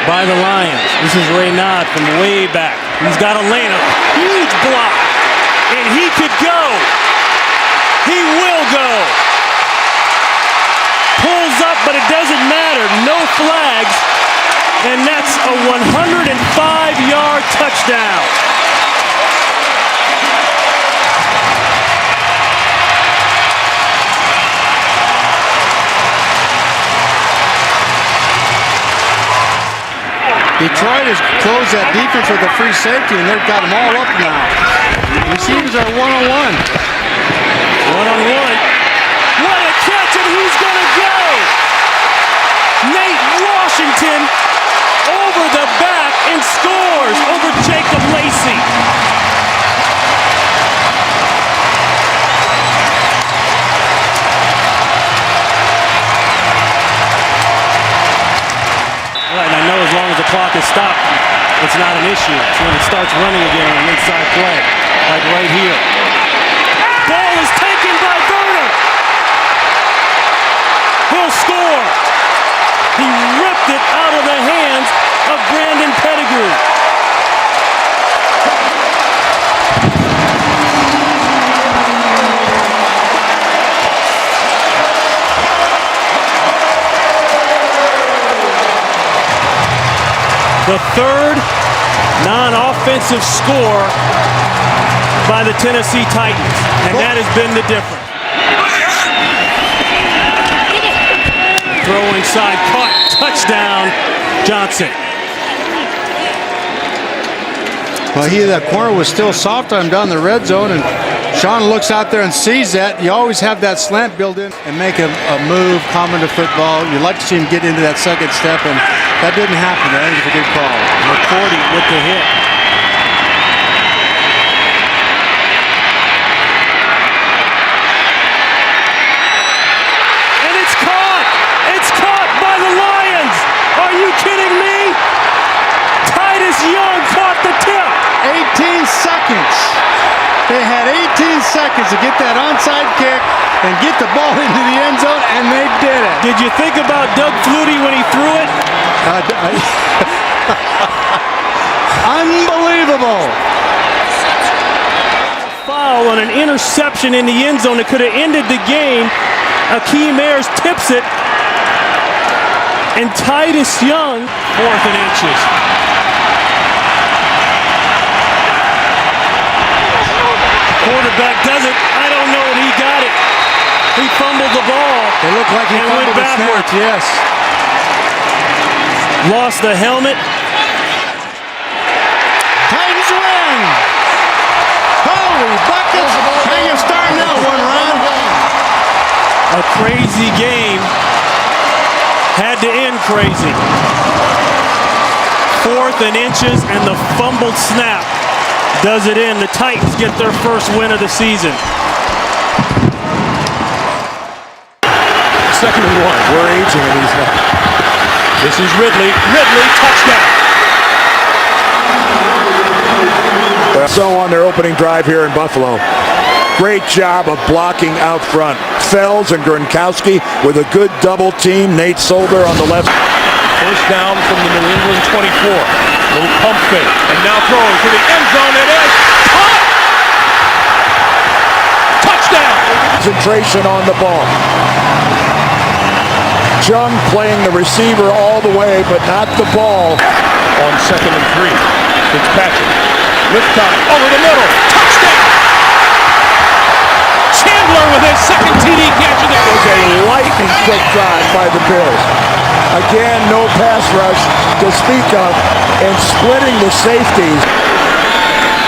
by the Lions. This is Raynaud from way back. He's got a lane, a huge block, and he could go. He will go. Pulls up, but it doesn't matter. No flags. And that's a 105-yard touchdown. Detroit has closed that defense with a free safety, and they've got them all up now. Receivers are one-on-one. One-on-one. What a catch, and he's going to go. it's not an issue. It's when it starts running again on an inside play, like right here. Ball is taken by Werner. He'll score. He ripped it out of the hands of Brandon Pettigrew. The third non-offensive score by the Tennessee Titans, and that has been the difference. Throwing side, caught, touchdown, Johnson. Well, that corner was still soft on him down the red zone, and Sean looks out there and sees that. You always have that slant built in and make a move common to football. You'd like to see him get into that second step, and that didn't happen. I think it's a good call. McCourty with the hit. And it's caught! It's caught by the Lions! Are you kidding me? Titus Young caught the tip! 18 seconds. They had 18 seconds to get that onside kick and get the ball into the end zone, and they did it. Did you think about Doug Flutie when he threw it? Unbelievable. Foul on an interception in the end zone that could have ended the game. Akeem Ayers tips it. And Titus Young, 4th and inches. Quarterback does it. I don't know if he got it. He fumbled the ball. It looked like he fumbled the snap, yes. Lost the helmet. Titans win. Holy buckets. How you starting out one round? A crazy game. Had to end crazy. 4th and inches and the fumbled snap does it in. The Titans get their first win of the season. 2nd and 1. We're aging in these now. This is Ridley. Ridley, touchdown. So on their opening drive here in Buffalo. Great job of blocking out front. Fells and Gronkowski with a good double team. Nate Solder on the left. First down from the New England 24. Little pump fake. And now throwing to the end zone. It is caught! Touchdown! Concentration on the ball. Jung playing the receiver all the way, but not the ball. On 2nd and 3. Fitzpatrick. Lift time. Over the middle. Touchdown! Chandler with his second TD catch of the game. It was a lightning quick drive by the Bills. Again, no pass rush to speak of, and splitting the safeties.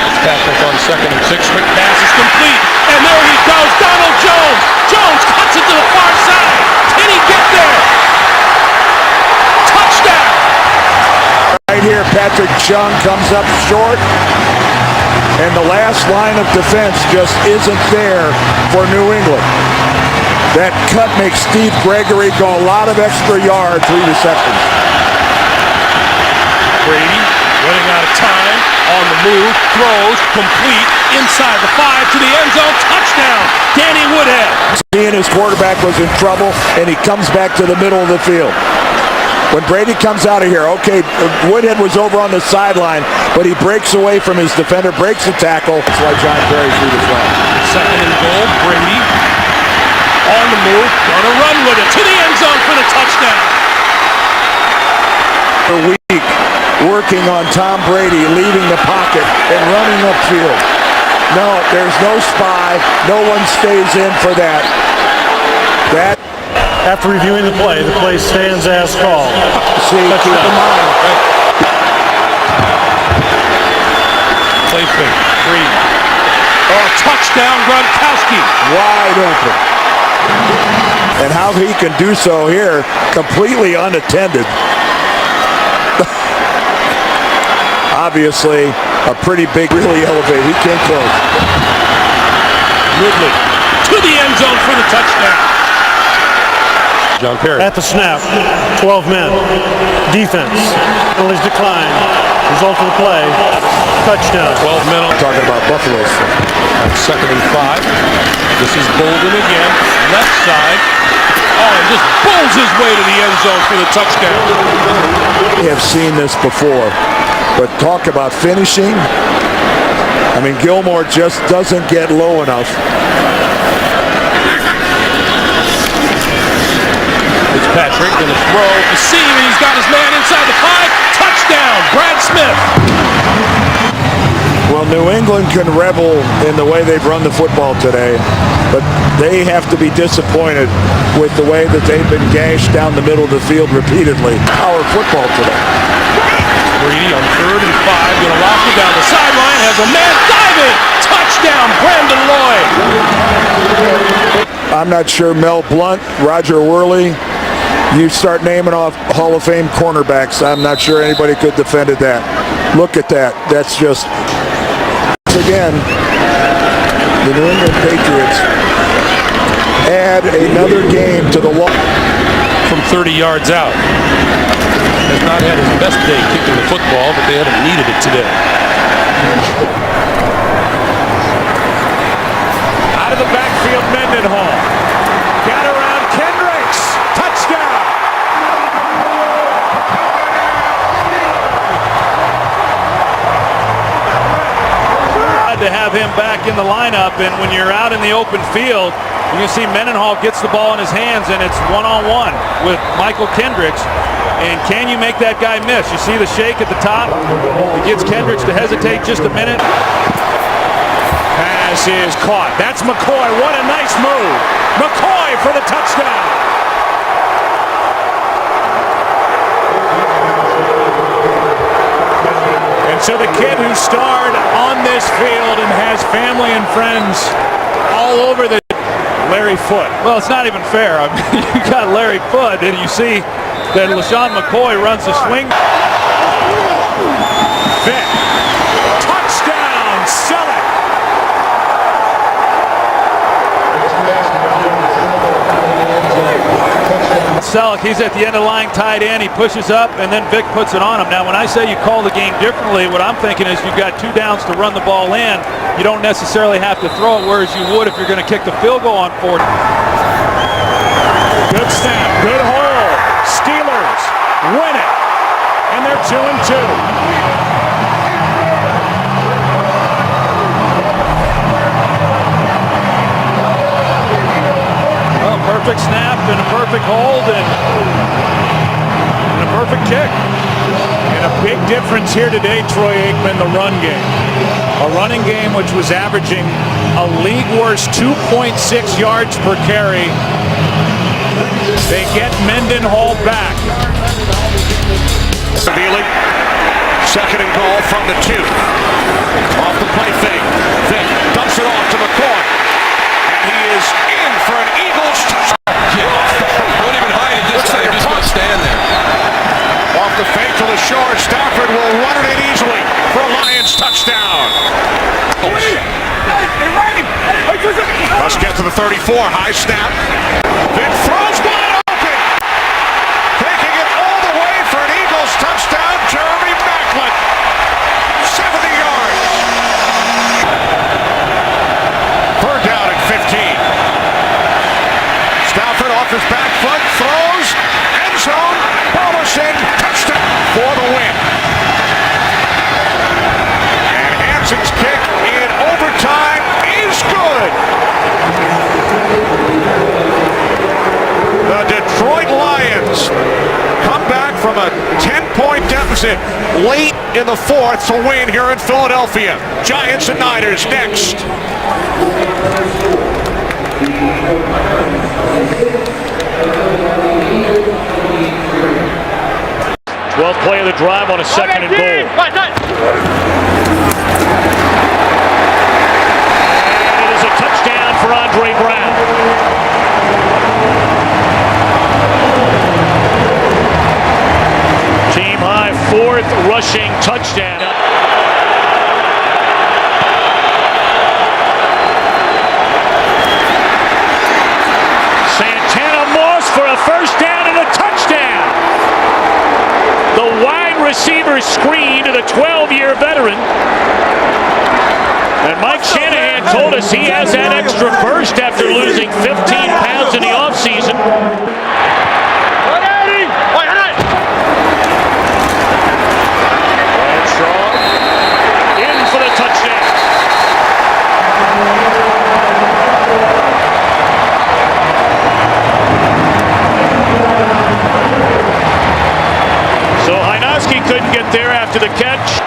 Fitzpatrick on 2nd and 6. Quick pass is complete. And there he goes. Donald Jones. Jones cuts it to the far side. Can he get there? Touchdown! Right here, Patrick Chung comes up short. And the last line of defense just isn't there for New England. That cut makes Steve Gregory go a lot of extra yards, 3 receptions. Brady running out of time, on the move, throws, complete, inside the 5 to the end zone, touchdown, Danny Woodhead. Seeing his quarterback was in trouble, and he comes back to the middle of the field. When Brady comes out of here, okay, Woodhead was over on the sideline, but he breaks away from his defender, breaks the tackle. That's why John Perry threw the flag. 2nd and goal, Brady on the move, gonna run with it to the end zone for the touchdown. For a week, working on Tom Brady, leaving the pocket and running upfield. No, there's no spy. No one stays in for that. After reviewing the play stands as called. See, keep in mind. Play fake, Brady. Oh, touchdown, Gronkowski. Wide open. And how he can do so here, completely unattended. Obviously, a pretty big, really elevated. He came close. Ridley to the end zone for the touchdown. John Perry. At the snap, 12 men. Defense. Penalties decline. Result of the play, touchdown. 12 men. Talking about Buffalo. Second and 5. This is Bolden again. Left side. Oh, and just bowls his way to the end zone for the touchdown. We have seen this before, but talk about finishing. I mean, Gilmore just doesn't get low enough. Fitzpatrick going to throw the seam, and he's got his man inside the 5. Touchdown, Brad Smith. Well, New England can revel in the way they've run the football today, but they have to be disappointed with the way that they've been gashed down the middle of the field repeatedly. Our football today. Brady on 3rd and 5, going to lock it down the sideline, has a man diving. Touchdown, Brandon Lloyd. I'm not sure Mel Blount, Roger Worley, you start naming off Hall of Fame cornerbacks, I'm not sure anybody could defend that. Look at that. That's just, again, the New England Patriots add another game to the law. From 30 yards out. Has not had his best day kicking the football, but they haven't needed it today. Out of the backfield, Mendenhall. Got around Kendricks. Touchdown. To have him back in the lineup, and when you're out in the open field, you can see Mendenhall gets the ball in his hands, and it's one-on-one with Michael Kendricks. And can you make that guy miss? You see the shake at the top? It gets Kendricks to hesitate just a minute. Pass is caught. That's McCoy. What a nice move. McCoy for the touchdown. And so the kid who starred on this field and has family and friends all over the Larry Foote. Well, it's not even fair. I mean, you got Larry Foote, and you see that LaShawn McCoy runs the swing. Vick. Touchdown, Selleck. Selleck, he's at the end of the line, tight end. He pushes up, and then Vick puts it on him. Now, when I say you call the game differently, what I'm thinking is you've got 2 downs to run the ball in. You don't necessarily have to throw it, whereas you would if you're going to kick the field goal on 4. Good snap, good hold. Steelers win it, and they're 2-2. Well, perfect snap and a perfect hold and a perfect kick. And a big difference here today, Troy Aikman, the run game. A running game which was averaging a league worst 2.6 yards per carry. They get Mendenhall back. Severely. 2nd and goal from the 2. Off the play fake. Vick dumps it off to McCoy. And he is in for an Eagles touchdown. Don't even hide it. Just say he's going to stand there. Off the fake to the short. Stafford will run it in easily for a Lions touchdown. Let's get to the 34. High snap. Vick throws wide open. Taking it all the way for an Eagles touchdown. Jeremy Maclin. 70 yards. 3rd down at 15. Stafford off his back foot. Throws. End zone. Bollison. Touchdown for the win. And Hanson's kick in overtime is good. The Detroit Lions come back from a 10-point deficit late in the 4th to win here in Philadelphia. Giants and Niners next. 12th play of the drive on a 2nd and goal. And it is a touchdown for Andre Brown. Team high 4th rushing touchdown. Santana Moss for a first the 12-year veteran. And Mike Shanahan told us he has that extra burst after losing 15 pounds in the offseason. Bradshaw in for the touchdown. So Hynoski couldn't get there after the catch.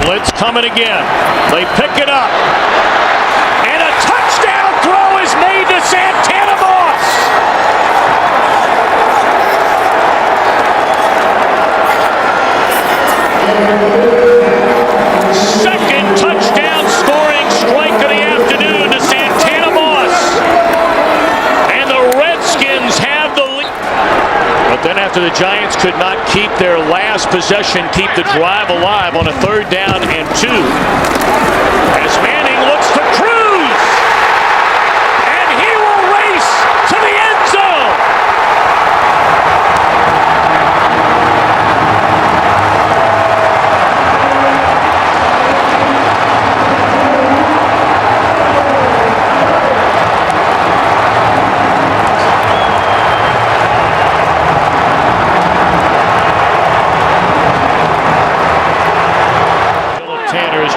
Blitz coming again. They pick it up. And a touchdown throw is made to Santana Moss. Second touchdown scoring strike of the afternoon to Santana Moss. And the Redskins have the lead. But then after the Giants could not keep their last possession, keep the drive alive on a 3rd down and 2. As Manning looks to cruise. And he will race to the end zone.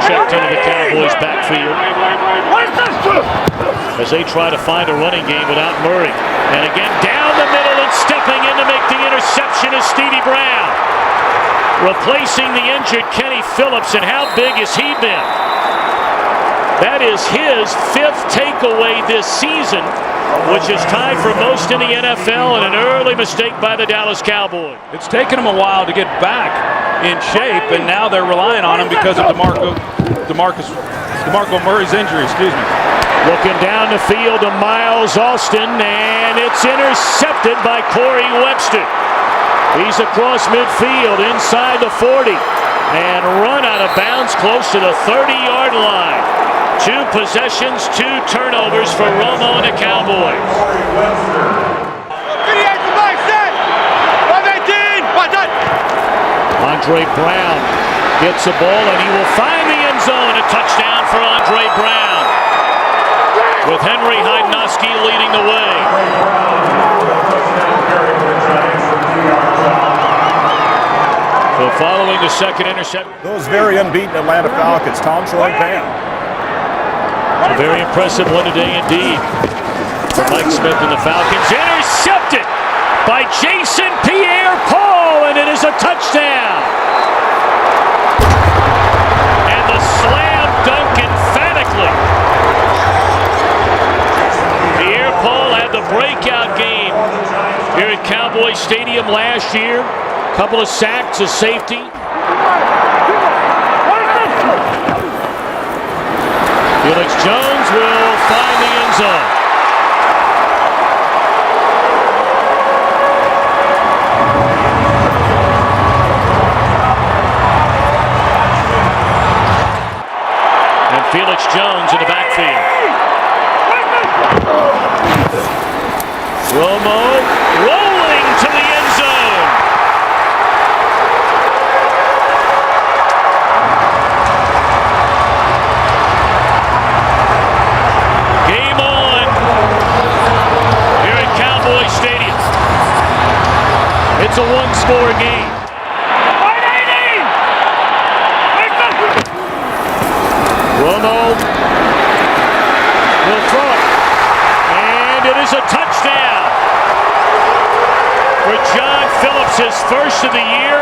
Checked into the Cowboys' backfield as they try to find a running game without Murray. And again, down the middle and stepping in to make the interception is Stevie Brown. Replacing the injured Kenny Phillips, and how big has he been? That is his 5th takeaway this season, which is tied for most in the NFL, and an early mistake by the Dallas Cowboys. It's taken them a while to get back in shape, and now they're relying on him because of DeMarco Murray's injury. Excuse me. Looking down the field to Miles Austin, and it's intercepted by Corey Webster. He's across midfield inside the 40 and run out of bounds close to the 30-yard line. 2 possessions, 2 turnovers for Romo and the Cowboys. Andre Brown gets the ball and he will find the end zone. A touchdown for Andre Brown, with Henry Hynoski leading the way. So following the second interception. Those very unbeaten Atlanta Falcons, Tom, Troy, Pam. A very impressive one today indeed for Mike Smith and the Falcons. Intercepted by Jason Pierre-Paul, and it is a touchdown. And the slam dunk emphatically. Pierre-Paul had the breakout game here at Cowboy Stadium last year. A couple of sacks, a safety. Felix Jones will find the end zone. And Felix Jones in the backfield. Romo rolling to the end zone. Game on here at Cowboy Stadium. It's a one-score game. Romo will throw it. And it is a touchdown for John Phillips, his first of the year.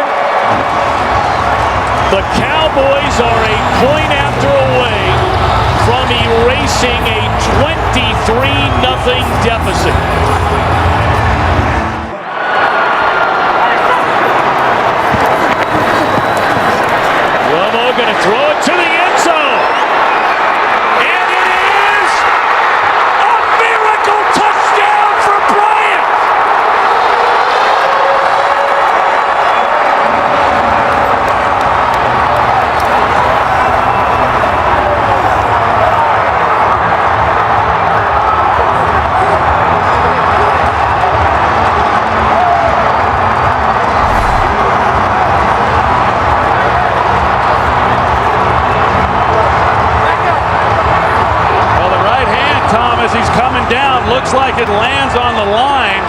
The Cowboys are a point after away from erasing a 23-0 deficit. Romo going to throw it to the end zone. And it is a miracle touchdown for Bryant. looks like it lands on the line.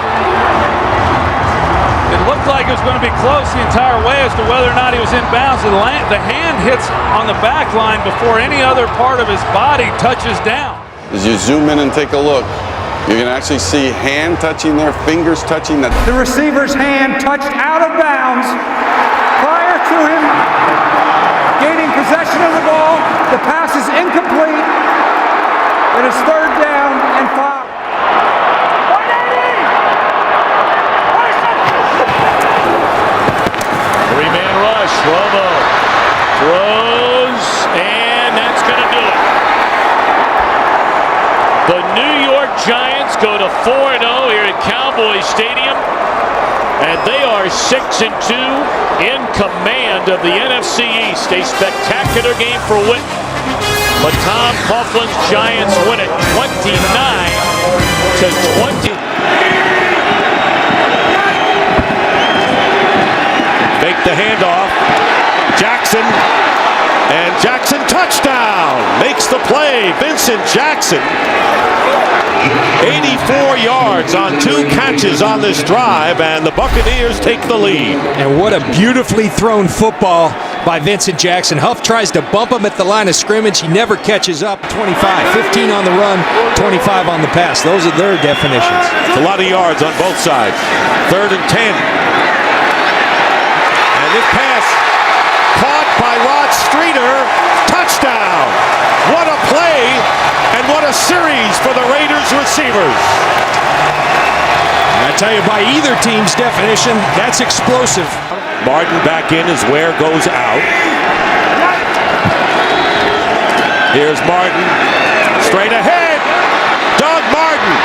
It looked like it was going to be close the entire way as to whether or not he was in bounds. The hand hits on the back line before any other part of his body touches down. As you zoom in and take a look, you can actually see hand touching there, fingers touching that. The receiver's hand touched out of bounds prior to him gaining possession of the ball. The pass is incomplete. It is 3rd down and 5. Three-man rush. Romo throws, and that's going to do it. The New York Giants go to 4-0 here at Cowboys Stadium, and they are 6-2 in command of the NFC East. A spectacular game for Witten, but Tom Coughlin's Giants win it 29-20. Make the handoff. Jackson. And Jackson touchdown. Makes the play. Vincent Jackson. 84 yards on 2 catches on this drive, and the Buccaneers take the lead. And what a beautifully thrown football by Vincent Jackson. Huff tries to bump him at the line of scrimmage. He never catches up. 25, 15 on the run, 25 on the pass. Those are their definitions. It's a lot of yards on both sides. 3rd and 10. And this pass caught by Rod Streeter. Touchdown. What a play and what a series for the Raiders receivers. I tell you, by either team's definition, that's explosive. Martin back in as Ware goes out. Here's Martin. Straight ahead. Doug Martin.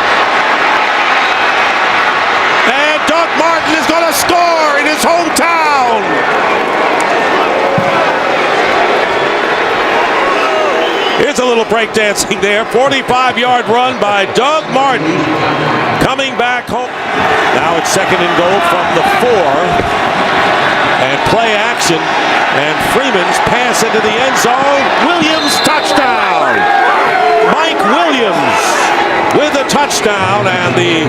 And Doug Martin is going to score in his hometown. Here's a little breakdancing there. 45-yard run by Doug Martin coming back home. Now it's 2nd and goal from the 4. And play action. And Freeman's pass into the end zone. Williams touchdown. Mike Williams with a touchdown. And the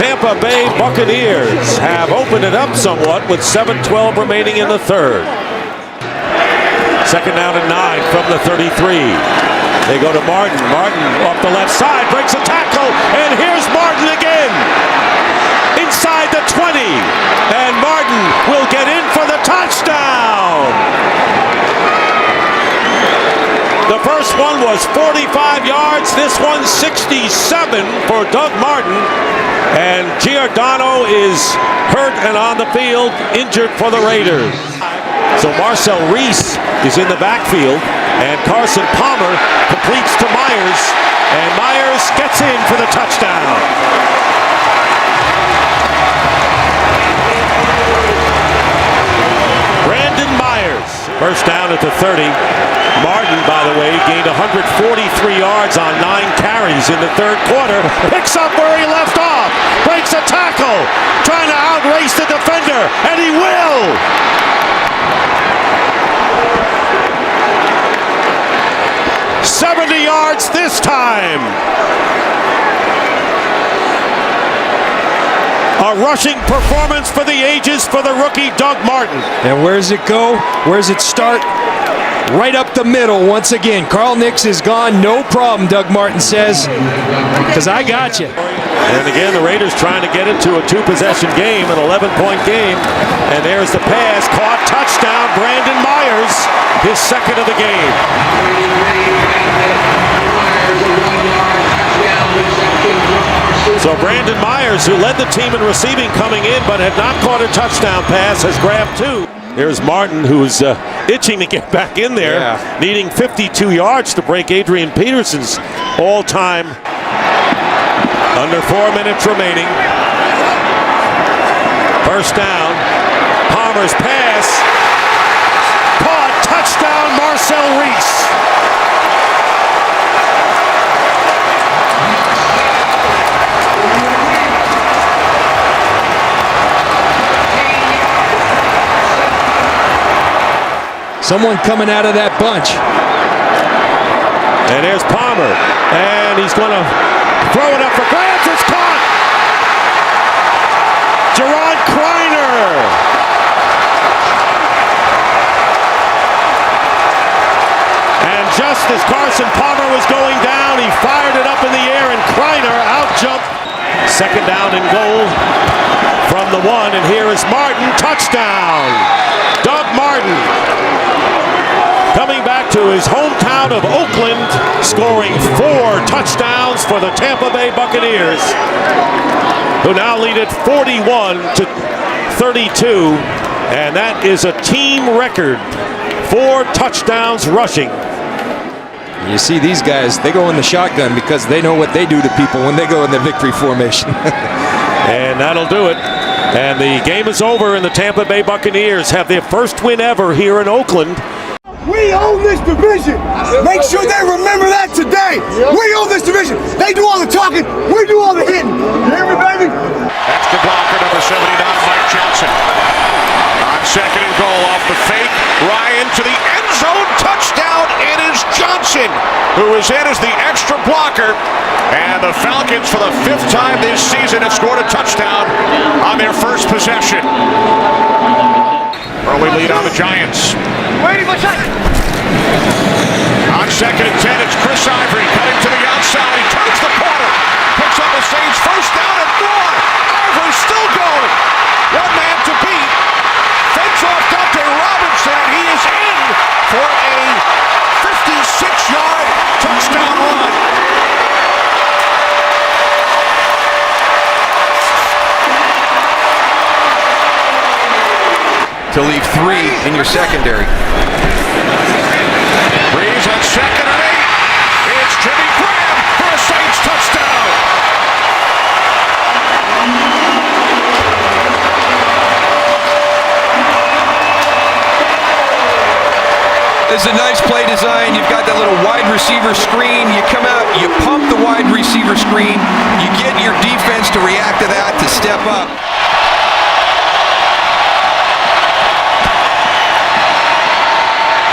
Tampa Bay Buccaneers have opened it up somewhat with 7:12 remaining in the 3rd. 2nd down and 9 from the 33. They go to Martin. Martin off the left side, breaks a tackle, and here's Martin again. Inside the 20, and Martin will get in for the touchdown. The first one was 45 yards. This one's 67 for Doug Martin. And Giordano is hurt and on the field, injured for the Raiders. So Marcel Reese is in the backfield, and Carson Palmer completes to Myers, and Myers gets in for the touchdown. Brandon Myers, first down at the 30. Martin, by the way, gained 143 yards on 9 carries in the 3rd quarter. Picks up where he left off, breaks a tackle, trying to outrace the defender, and he will! 70 yards this time. A rushing performance for the ages for the rookie Doug Martin. And where does it go? Where does it start? Right up the middle once again. Carl Nix is gone. No problem, Doug Martin says, because I got you. And again, the Raiders trying to get into a 2-possession game, an 11-point game. And there's the pass, caught, touchdown, Brandon Myers, his 2nd of the game. So Brandon Myers, who led the team in receiving coming in but had not caught a touchdown pass, has grabbed 2. Here's Martin, who's itching to get back in there, needing 52 yards to break Adrian Peterson's all-time. Under 4 minutes remaining. First down. Palmer's pass. Caught. Touchdown, Marcel Reese. Someone coming out of that bunch. And there's Palmer. And he's going to throw it up for grabs. It's caught. Gerard Kreiner. And just as Carson Palmer was going down, he fired it up in the air, and Kreiner out-jumped. Second down and goal from the 1, and here is Martin. Touchdown! Doug Martin coming back to his hometown of Oakland, scoring 4 touchdowns for the Tampa Bay Buccaneers, who now lead it 41-32, and that is a team record. 4 touchdowns rushing. You see these guys, they go in the shotgun because they know what they do to people when they go in the victory formation. And that'll do it. And the game is over, and the Tampa Bay Buccaneers have their first win ever here in Oakland. We own this division. Make sure they remember that today. We own this division. They do all the talking. We do all the hitting. You hear me, baby? That's the blocker, number 79, Mike Johnson. On second and goal off the fake. Ryan to the end zone. Touchdown. It is Johnson who is in as the extra blocker. And the Falcons, for the 5th time this season, have scored a touchdown on their first possession. Early lead on the Giants. On second and 10, it's Chris Ivory cutting to the outside. He turns the corner. Picks up the Saints. First down and more. Ivory still going. One man to beat. Fends off Dante Robinson, and he is in for a 56-yard touchdown run. To leave 3 in your secondary. Breeze on second and 8. It's Jimmy Graham for a Saints touchdown. This is a nice play design. You've got that little wide receiver screen. You come out, you pump the wide receiver screen. You get your defense to react to that, to step up.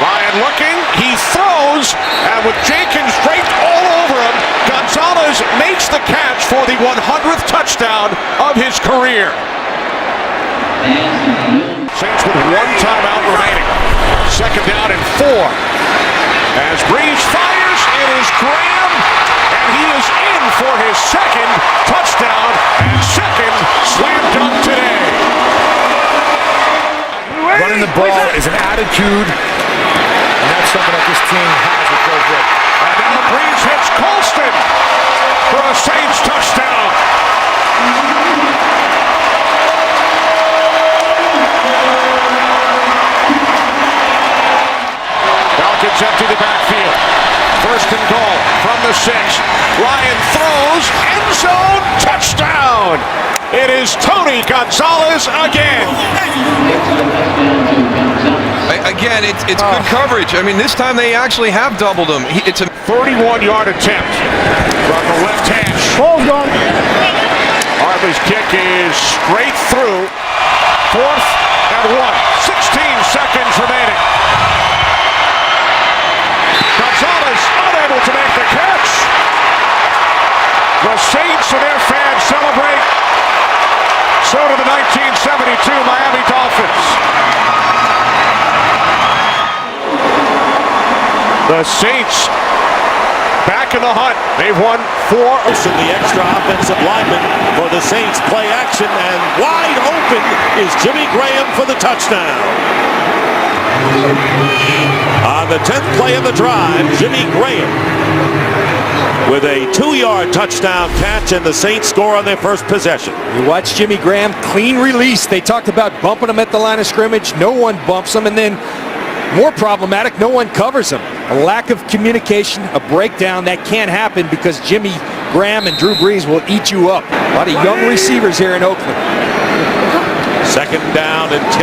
Ryan looking, he throws, and with Jenkins draped all over him, Gonzalez makes the catch for the 100th touchdown of his career. Saints with 1 timeout remaining. Second down and 4. As Breeze fires, it is Graham, and he is in for his second touchdown and second slam dunk today. Running the ball is an attitude, and that's something that this team has with Joe Vick. And now Breeze hits Colston for a Saints touchdown. Falcons empty the backfield. First and goal from the 6. Ryan throws, end zone, touchdown. It is Tony Gonzalez again. Again, it's good coverage. I mean, this time they actually have doubled him. It's a 31-yard attempt from the left hash. Ball's gone. Hartley's kick is straight through. 4th and 1. 16 seconds remaining. Gonzalez unable to make the catch. The Saints and their fans celebrate. So do the 1972 Miami Dolphins. The Saints back in the hunt. They've won 4. The extra offensive lineman for the Saints. Play action, and wide open is Jimmy Graham for the touchdown. On the 10th play of the drive, Jimmy Graham with a 2-yard touchdown catch, and the Saints score on their first possession. You watch Jimmy Graham, clean release. They talked about bumping him at the line of scrimmage. No one bumps him, and then more problematic, no one covers him. A lack of communication, a breakdown that can't happen because Jimmy Graham and Drew Brees will eat you up. A lot of young receivers here in Oakland. Second down and 10.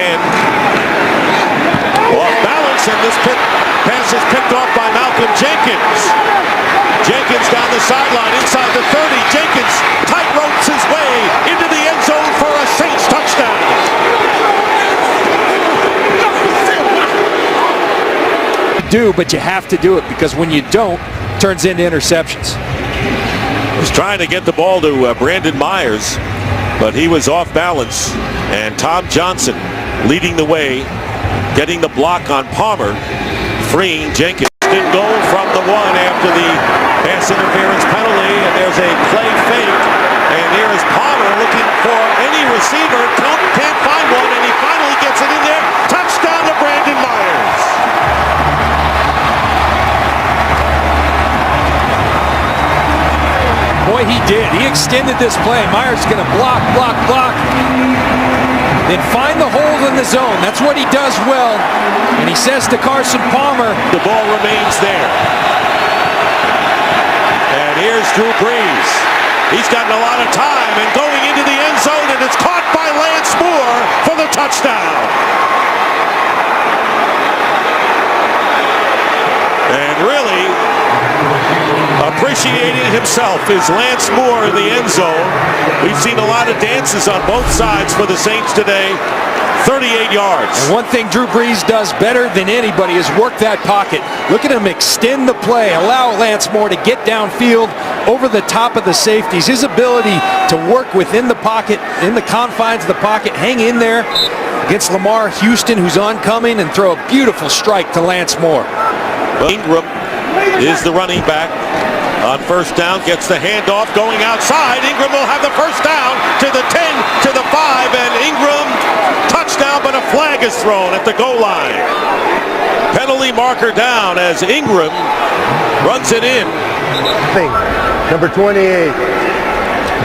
Off balance, and this pass is picked off by Malcolm Jenkins. Jenkins down the sideline, inside the 30. Jenkins tight ropes his way into the end zone for a Saints touchdown. do, but you have to do it because when you don't, it turns into interceptions. Was trying to get the ball to Brandon Myers, but he was off balance. And Tom Johnson leading the way, getting the block on Palmer, freeing Jenkins. Good goal from the one after the pass interference penalty, and there's a play fake. And here is Palmer looking for any receiver. Can't find one, and he finally gets it in there. Touchdown to Brandon Myers. Boy, he did. He extended this play. Myers going to block, then find the hole in the zone. That's what he does well. And he says to Carson Palmer, the ball remains there. And here's Drew Brees. He's gotten a lot of time and going into the end zone, and it's caught by Lance Moore for the touchdown. And really appreciating himself is Lance Moore in the end zone. We've seen a lot of dances on both sides for the Saints today. 38 yards. And one thing Drew Brees does better than anybody is work that pocket. Look at him extend the play, allow Lance Moore to get downfield over the top of the safeties. His ability to work within the pocket, in the confines of the pocket, hang in there against Lamar Houston, who's oncoming, and throw a beautiful strike to Lance Moore. Ingram is the running back on first down, gets the handoff going outside. Ingram will have the first down to the 10, to the 5, and Ingram touchdown, but a flag is thrown at the goal line. Penalty marker down as Ingram runs it in. Number 28.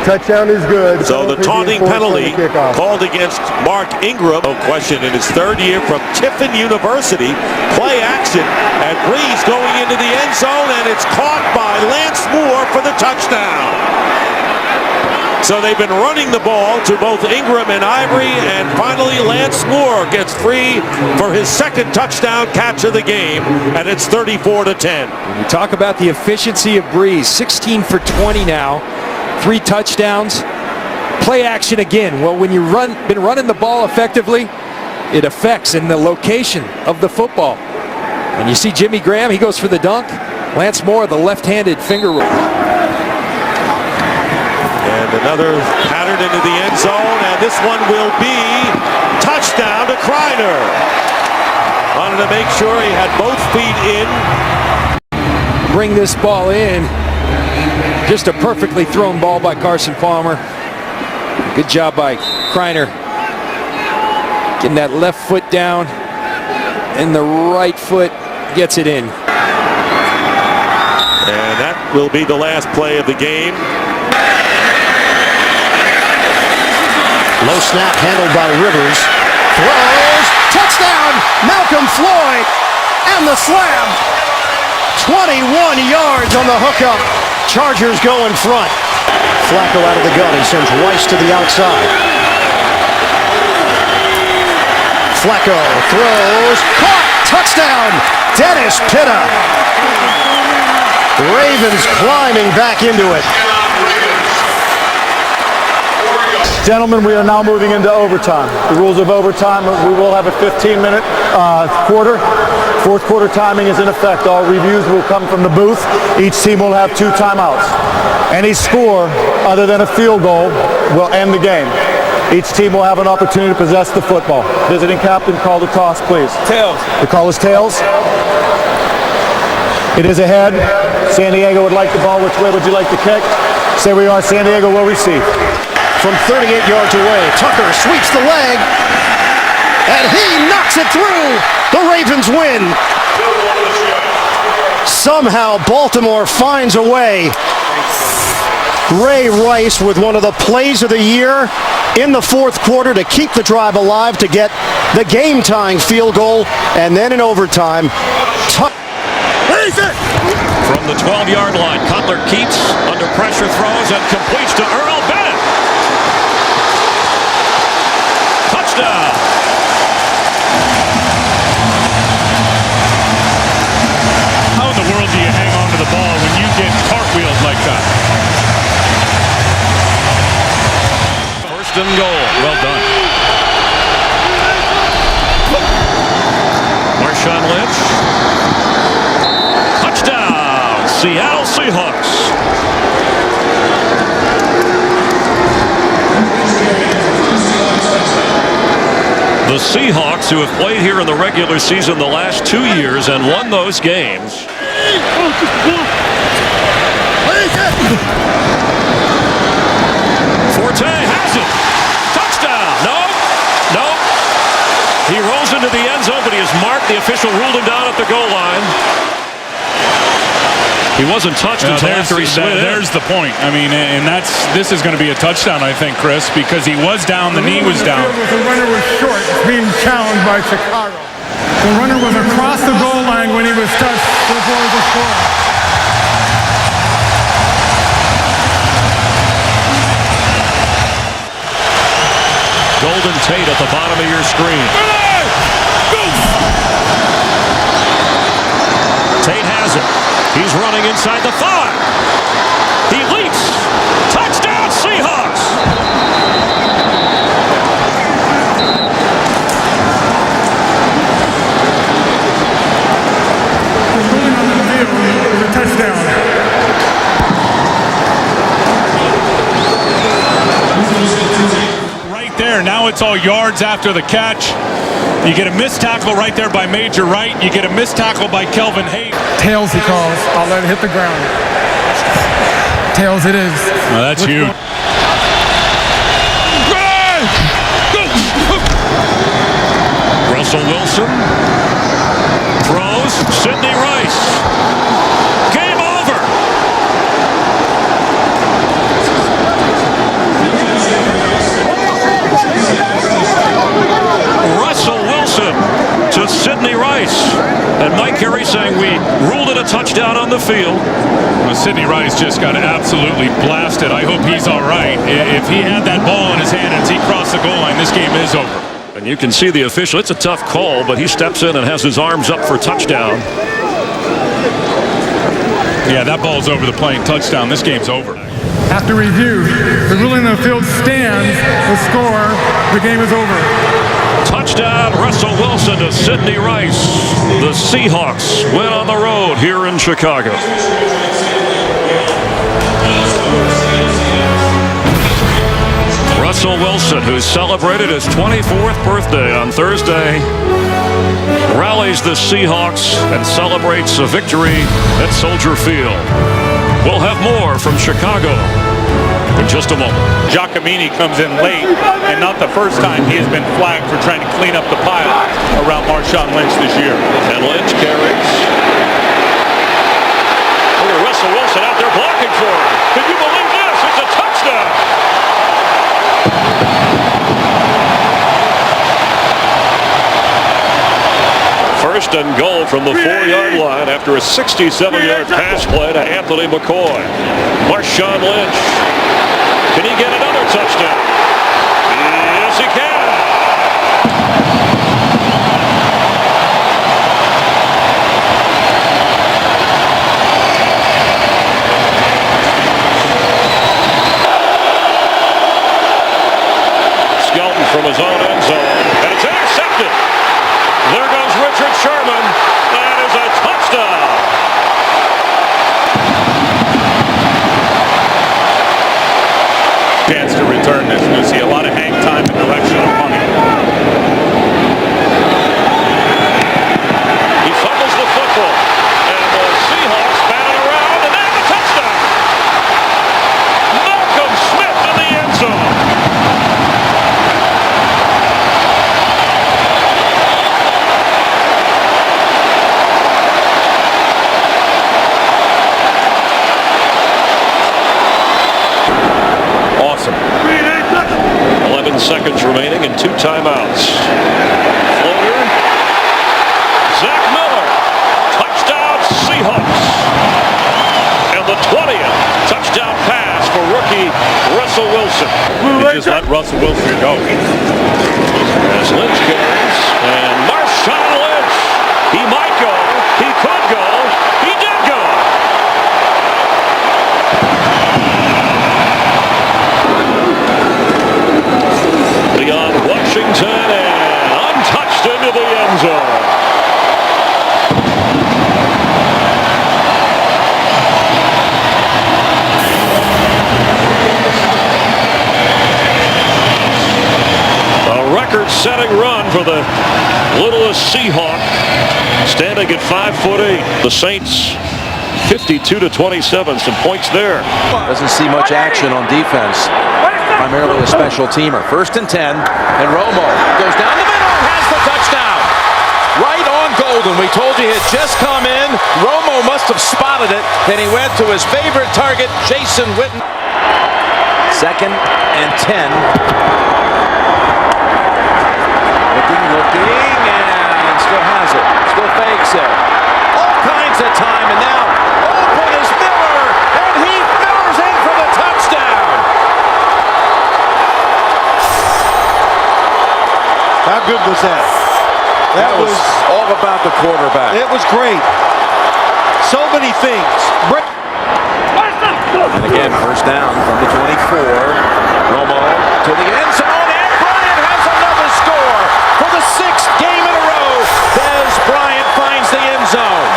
Touchdown is good. So the taunting penalty called against Mark Ingram. No question, in his third year from Tiffin University. Play action at Brees going into the end zone, and it's caught by Lance Moore for the touchdown. So they've been running the ball to both Ingram and Ivory, and finally Lance Moore gets free for his second touchdown catch of the game, and it's 34-10. When you talk about the efficiency of Brees, 16 for 20 now. 3 touchdowns. Play action again. Well, when you've been running the ball effectively, it affects in the location of the football. And you see Jimmy Graham, he goes for the dunk. Lance Moore, the left-handed finger roll. And another pattern into the end zone, and this one will be touchdown to Kreiner. Wanted to make sure he had both feet in. Bring this ball in. Just a perfectly thrown ball by Carson Palmer. Good job by Kreiner. Getting that left foot down, and the right foot gets it in. And that will be the last play of the game. Low snap handled by Rivers. Throws. Touchdown! Malcolm Floyd. And the slam. 21 yards on the hookup. Chargers go in front. Flacco out of the gun. He sends Rice to the outside. Flacco throws. Caught. Touchdown. Dennis Pitta. Ravens climbing back into it. Gentlemen, we are now moving into overtime. The rules of overtime, we will have a 15-minute quarter. Fourth quarter timing is in effect. All reviews will come from the booth. Each team will have 2 timeouts. Any score other than a field goal will end the game. Each team will have an opportunity to possess the football. Visiting captain, call the toss, please. Tails. The call is tails. It is ahead. San Diego would like the ball. Which way would you like to kick? Say we are. San Diego will receive. From 38 yards away, Tucker sweeps the leg, and he knocks it through. The Ravens win. Somehow Baltimore finds a way. Ray Rice with one of the plays of the year in the fourth quarter to keep the drive alive, to get the game-tying field goal, and then in overtime. From the 12-yard line, Cutler keeps under pressure, throws, and completes to Earl Bennett. Touchdown. How in the world do you hang on to the ball when you get cartwheeled like that? First and goal. Well done. Marshawn Lynch Seattle Seahawks. The Seahawks, who have played here in the regular season the last 2 years and won those games. Forte has it. Touchdown. No. He rolls into the end zone, but he is marked. The official ruled him down at the goal line. He wasn't touched until after he slid in. There's the point. I mean, and this is going to be a touchdown, I think, Chris, because he was down, the knee was down. The runner was short, being challenged by Chicago. The runner was across the goal line when he was touched before the score. Golden Tate at the bottom of your screen. Tate has it. He's running inside the 5. He leaps. Touchdown, Seahawks. A touchdown. Right there. Now it's all yards after the catch. You get a missed tackle right there by Major Wright. You get a missed tackle by Kelvin Hayes. Tails, he calls. I'll let it hit the ground. Tails it is. Oh, that's huge. Russell Wilson throws. Sidney Rice. Game over. Russell Wilson to Sidney Rice. And Mike Carey saying we ruled it a touchdown on the field. Well, Sidney Rice just got absolutely blasted. I hope he's all right. If he had that ball in his hand and he crossed the goal line, this game is over. And you can see the official. It's a tough call, but he steps in and has his arms up for touchdown. Yeah, that ball's over the plane. Touchdown. This game's over. After review, the ruling on the field stands. The score, the game is over. Touchdown, Russell Wilson to Sidney Rice. The Seahawks win on the road here in Chicago. Russell Wilson, who celebrated his 24th birthday on Thursday, rallies the Seahawks and celebrates a victory at Soldier Field. We'll have more from Chicago in just a moment. Giacomini comes in late, and not the first time he has been flagged for trying to clean up the pile around Marshawn Lynch this year. And Lynch carries. Look at Russell Wilson out there blocking for him. Can you believe this? It's a touchdown. First and goal from the 4-yard line after a 67-yard pass play to Anthony McCoy. Marshawn Lynch. Can he get another touchdown? Yes, he can. Skelton from his own end zone. And it's intercepted. There goes Richard Sherman. That is a touchdown. Chance to return this. You'll see a lot of hang time and direction of punting. He fumbles the football. And the Seahawks bat it around, and they have a touchdown. Malcolm Smith in the end zone. Awesome. 11 seconds remaining and 2 timeouts. Floater. Zach Miller. Touchdown Seahawks. And the 20th touchdown pass for rookie Russell Wilson. They just let Russell Wilson go. As Lynch carries. And Marshawn Lynch. He might go. He could go. He did go. Beyond Washington and untouched into the end zone. record-setting run for the littlest Seahawk, standing at 5'8". The Saints 52-27, some points there. Doesn't see much action on defense, primarily a special teamer. 1st and 10, and Romo goes down the middle and has the touchdown. Right on Golden. We told you he had just come in. Romo must have spotted it. Then he went to his favorite target, Jason Witten. 2nd and 10. Looking, and still has it. Still fakes it. All kinds of time, and now open is Miller, and he Miller's in for the touchdown. How good was that? That was all about the quarterback. It was great. So many things. And again, 1st down from the 24. Romo to the end zone, and Bryant has another score for the 6th game in a row. Dez Bryant finds the end zone.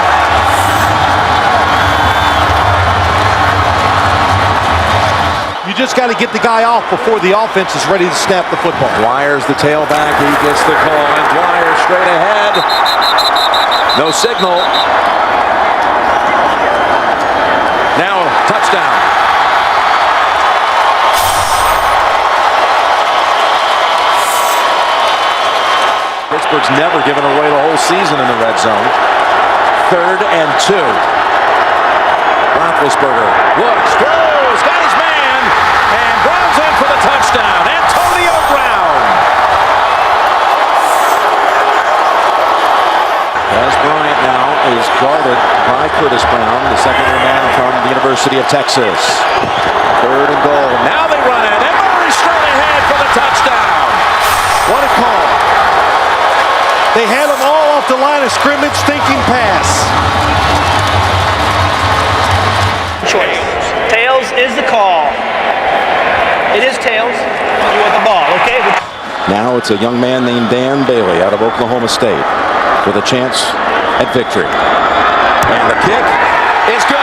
You just got to get the guy off before the offense is ready to snap the football. Dwyer's the tailback. He gets the call, and Dwyer straight ahead. No signal. Now, touchdown. Pittsburgh's never given away the whole season in the red zone. 3rd and 2. Roethlisberger looks, throws, got his man, and Brown's in for the touchdown. Antonio Brown. As Bryant now is guarded by Curtis Brown, the second-year man from the University of Texas. 3rd and goal. Now they run it, and Murray straight ahead for the touchdown. What a call. They had them all off the line of scrimmage thinking pass. Choice. Tails is the call. It is tails. You want the ball, okay? Now it's a young man named Dan Bailey out of Oklahoma State with a chance at victory. And the kick is good.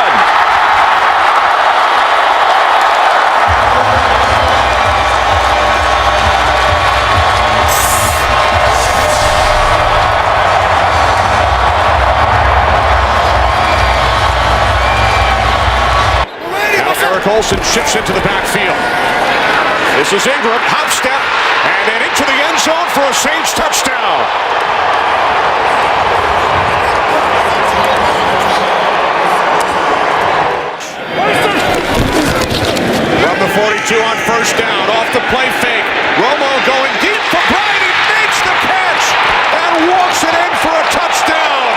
Olsen shifts into the backfield. This is Ingram, hop step, and then into the end zone for a Saints touchdown. From the 42 on 1st down, off the play fake. Romo going deep for Bryant. He makes the catch and walks it in for a touchdown.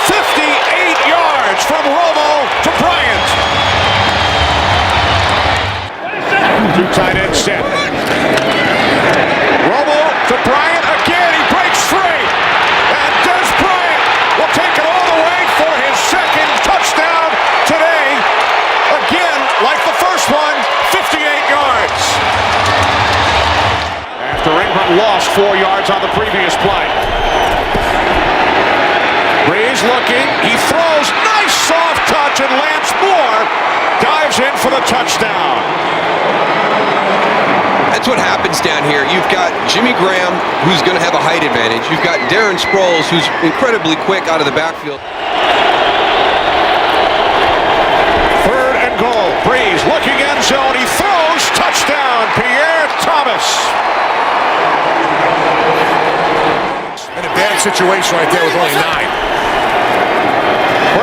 58 yards from Romo to Bryant. 2 tight end set. Romo to Bryant again. He breaks free. And Dez Bryant will take it all the way for his 2nd touchdown today. Again, like the first one, 58 yards. After Ingram lost 4 yards on the previous play. Breeze looking. He throws. Nice soft touch, and Lance Moore dives in for the touchdown. That's what happens down here. You've got Jimmy Graham, who's going to have a height advantage. You've got Darren Sproles, who's incredibly quick out of the backfield. 3rd and goal. Breeze looking end zone. He throws. Touchdown. Pierre Thomas. An advantage situation right there with only 9.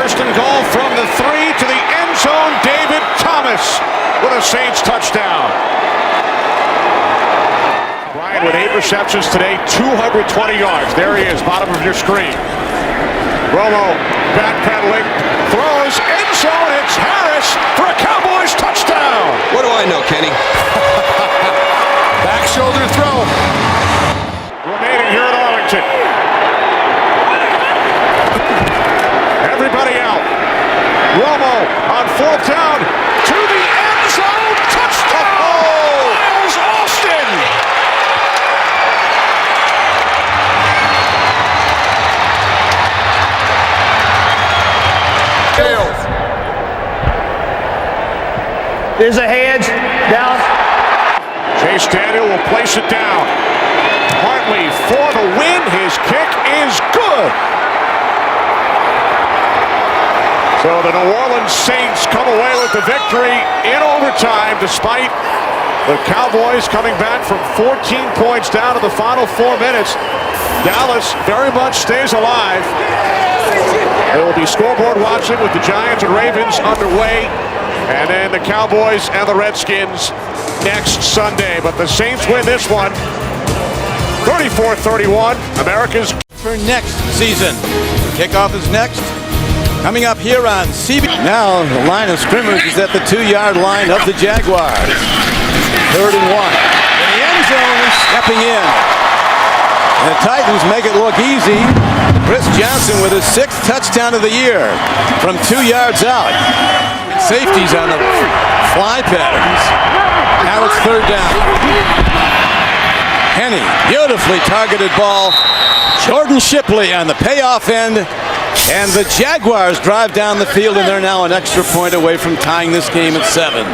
1st and goal from the 3 to the end zone. David Thomas with a Saints touchdown. Bryant with 8 receptions today, 220 yards. There he is, bottom of your screen. Romo backpedaling, throws, end zone. It's Harris for a Cowboys touchdown. What do I know, Kenny? Back shoulder throw. Remaining here at Arlington. Everybody out. Romo on 4th down to the end zone. Touchdown! Miles Austin! There's a hedge down. Chase Daniel will place it down. Hartley for the win. His kick is good. So the New Orleans Saints come away with the victory in overtime despite the Cowboys coming back from 14 points down to the final 4 minutes. Dallas very much stays alive. There will be scoreboard watching with the Giants and Ravens underway. And then the Cowboys and the Redskins next Sunday. But the Saints win this one 34-31. America's for next season. Kickoff is next. Coming up here on CB. Now the line of scrimmage is at the 2-yard line of the Jaguars. 3rd and 1. In the end zone, stepping in. And the Titans make it look easy. Chris Johnson with his 6th touchdown of the year from 2 yards out. Safeties on the fly patterns. Now it's 3rd down. Henny, beautifully targeted ball. Jordan Shipley on the payoff end. And the Jaguars drive down the field, and they're now an extra point away from tying this game at 7.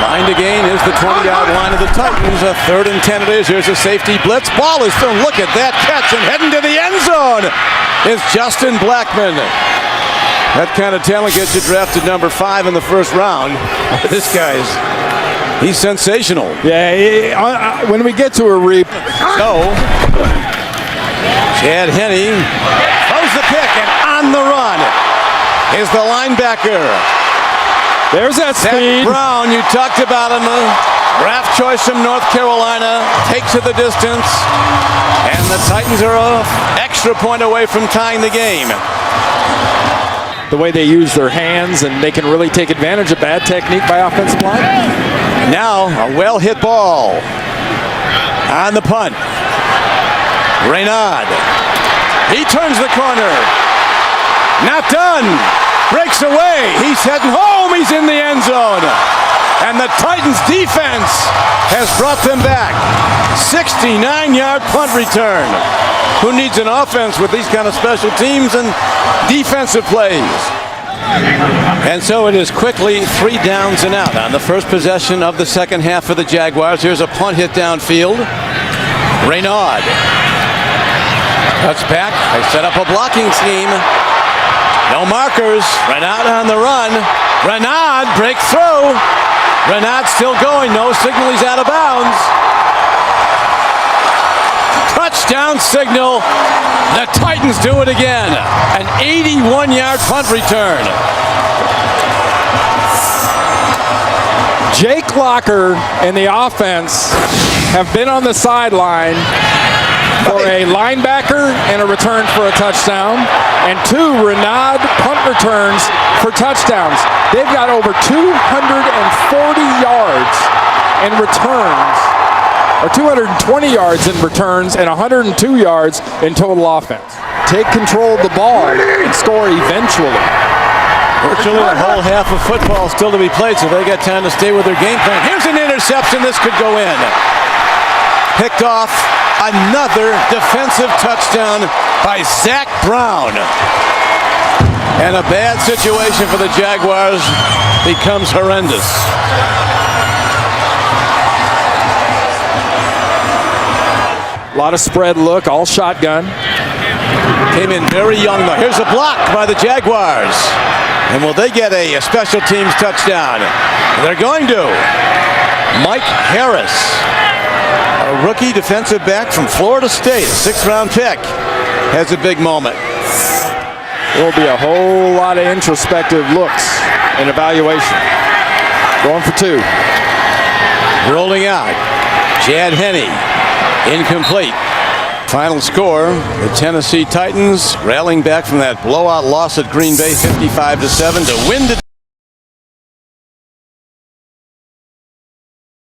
Line to gain is the 20-yard line of the Titans. A 3rd and 10 it is. Here's a safety blitz. Ball is thrown. Look at that catch, and heading to the end zone is Justin Blackmon. That kind of talent gets you drafted number 5 in the 1st round. This guy's, he's sensational. Yeah, when we get to a So, Chad Henne throws the pick, and on the run is the linebacker. There's that speed. Zach Brown, you talked about him, draft choice from North Carolina, takes it the distance, and the Titans are an extra point away from tying the game. The way they use their hands, and they can really take advantage of bad technique by offensive line. Now a well-hit ball on the punt. Reynard, he turns the corner. Not done. Breaks away. He's heading home. He's in the end zone. And the Titans defense has brought them back. 69-yard punt return. Who needs an offense with these kind of special teams and defensive plays? And so it is quickly 3 downs and out on the first possession of the second half for the Jaguars. Here's a punt hit downfield. Reynard cuts back. They set up a blocking scheme. No markers. Reynard on the run. Reynard breaks through. Reynard still going. No signal. He's out of bounds. Touchdown signal. The Titans do it again. An 81-yard punt return. Jake Locker and the offense have been on the sideline for a linebacker and a return for a touchdown, and 2 Reynard punt returns for touchdowns. They've got over 240 yards in returns, or 220 yards in returns, and 102 yards in total offense. Take control of the ball and score eventually. Virtually a whole half of football still to be played, so they got time to stay with their game plan. Here's an interception. This could go in. Picked off. Another defensive touchdown by Zach Brown. And a bad situation for the Jaguars becomes horrendous. A lot of spread look, all shotgun. Came in very young though. Here's a block by the Jaguars. And will they get a special teams touchdown? They're going to. Mike Harris, a rookie defensive back from Florida State, a 6th-round pick, has a big moment. There will be a whole lot of introspective looks and evaluation. Going for 2. Rolling out. Chad Henne, incomplete. Final score, the Tennessee Titans rallying back from that blowout loss at Green Bay, 55-7, to win today.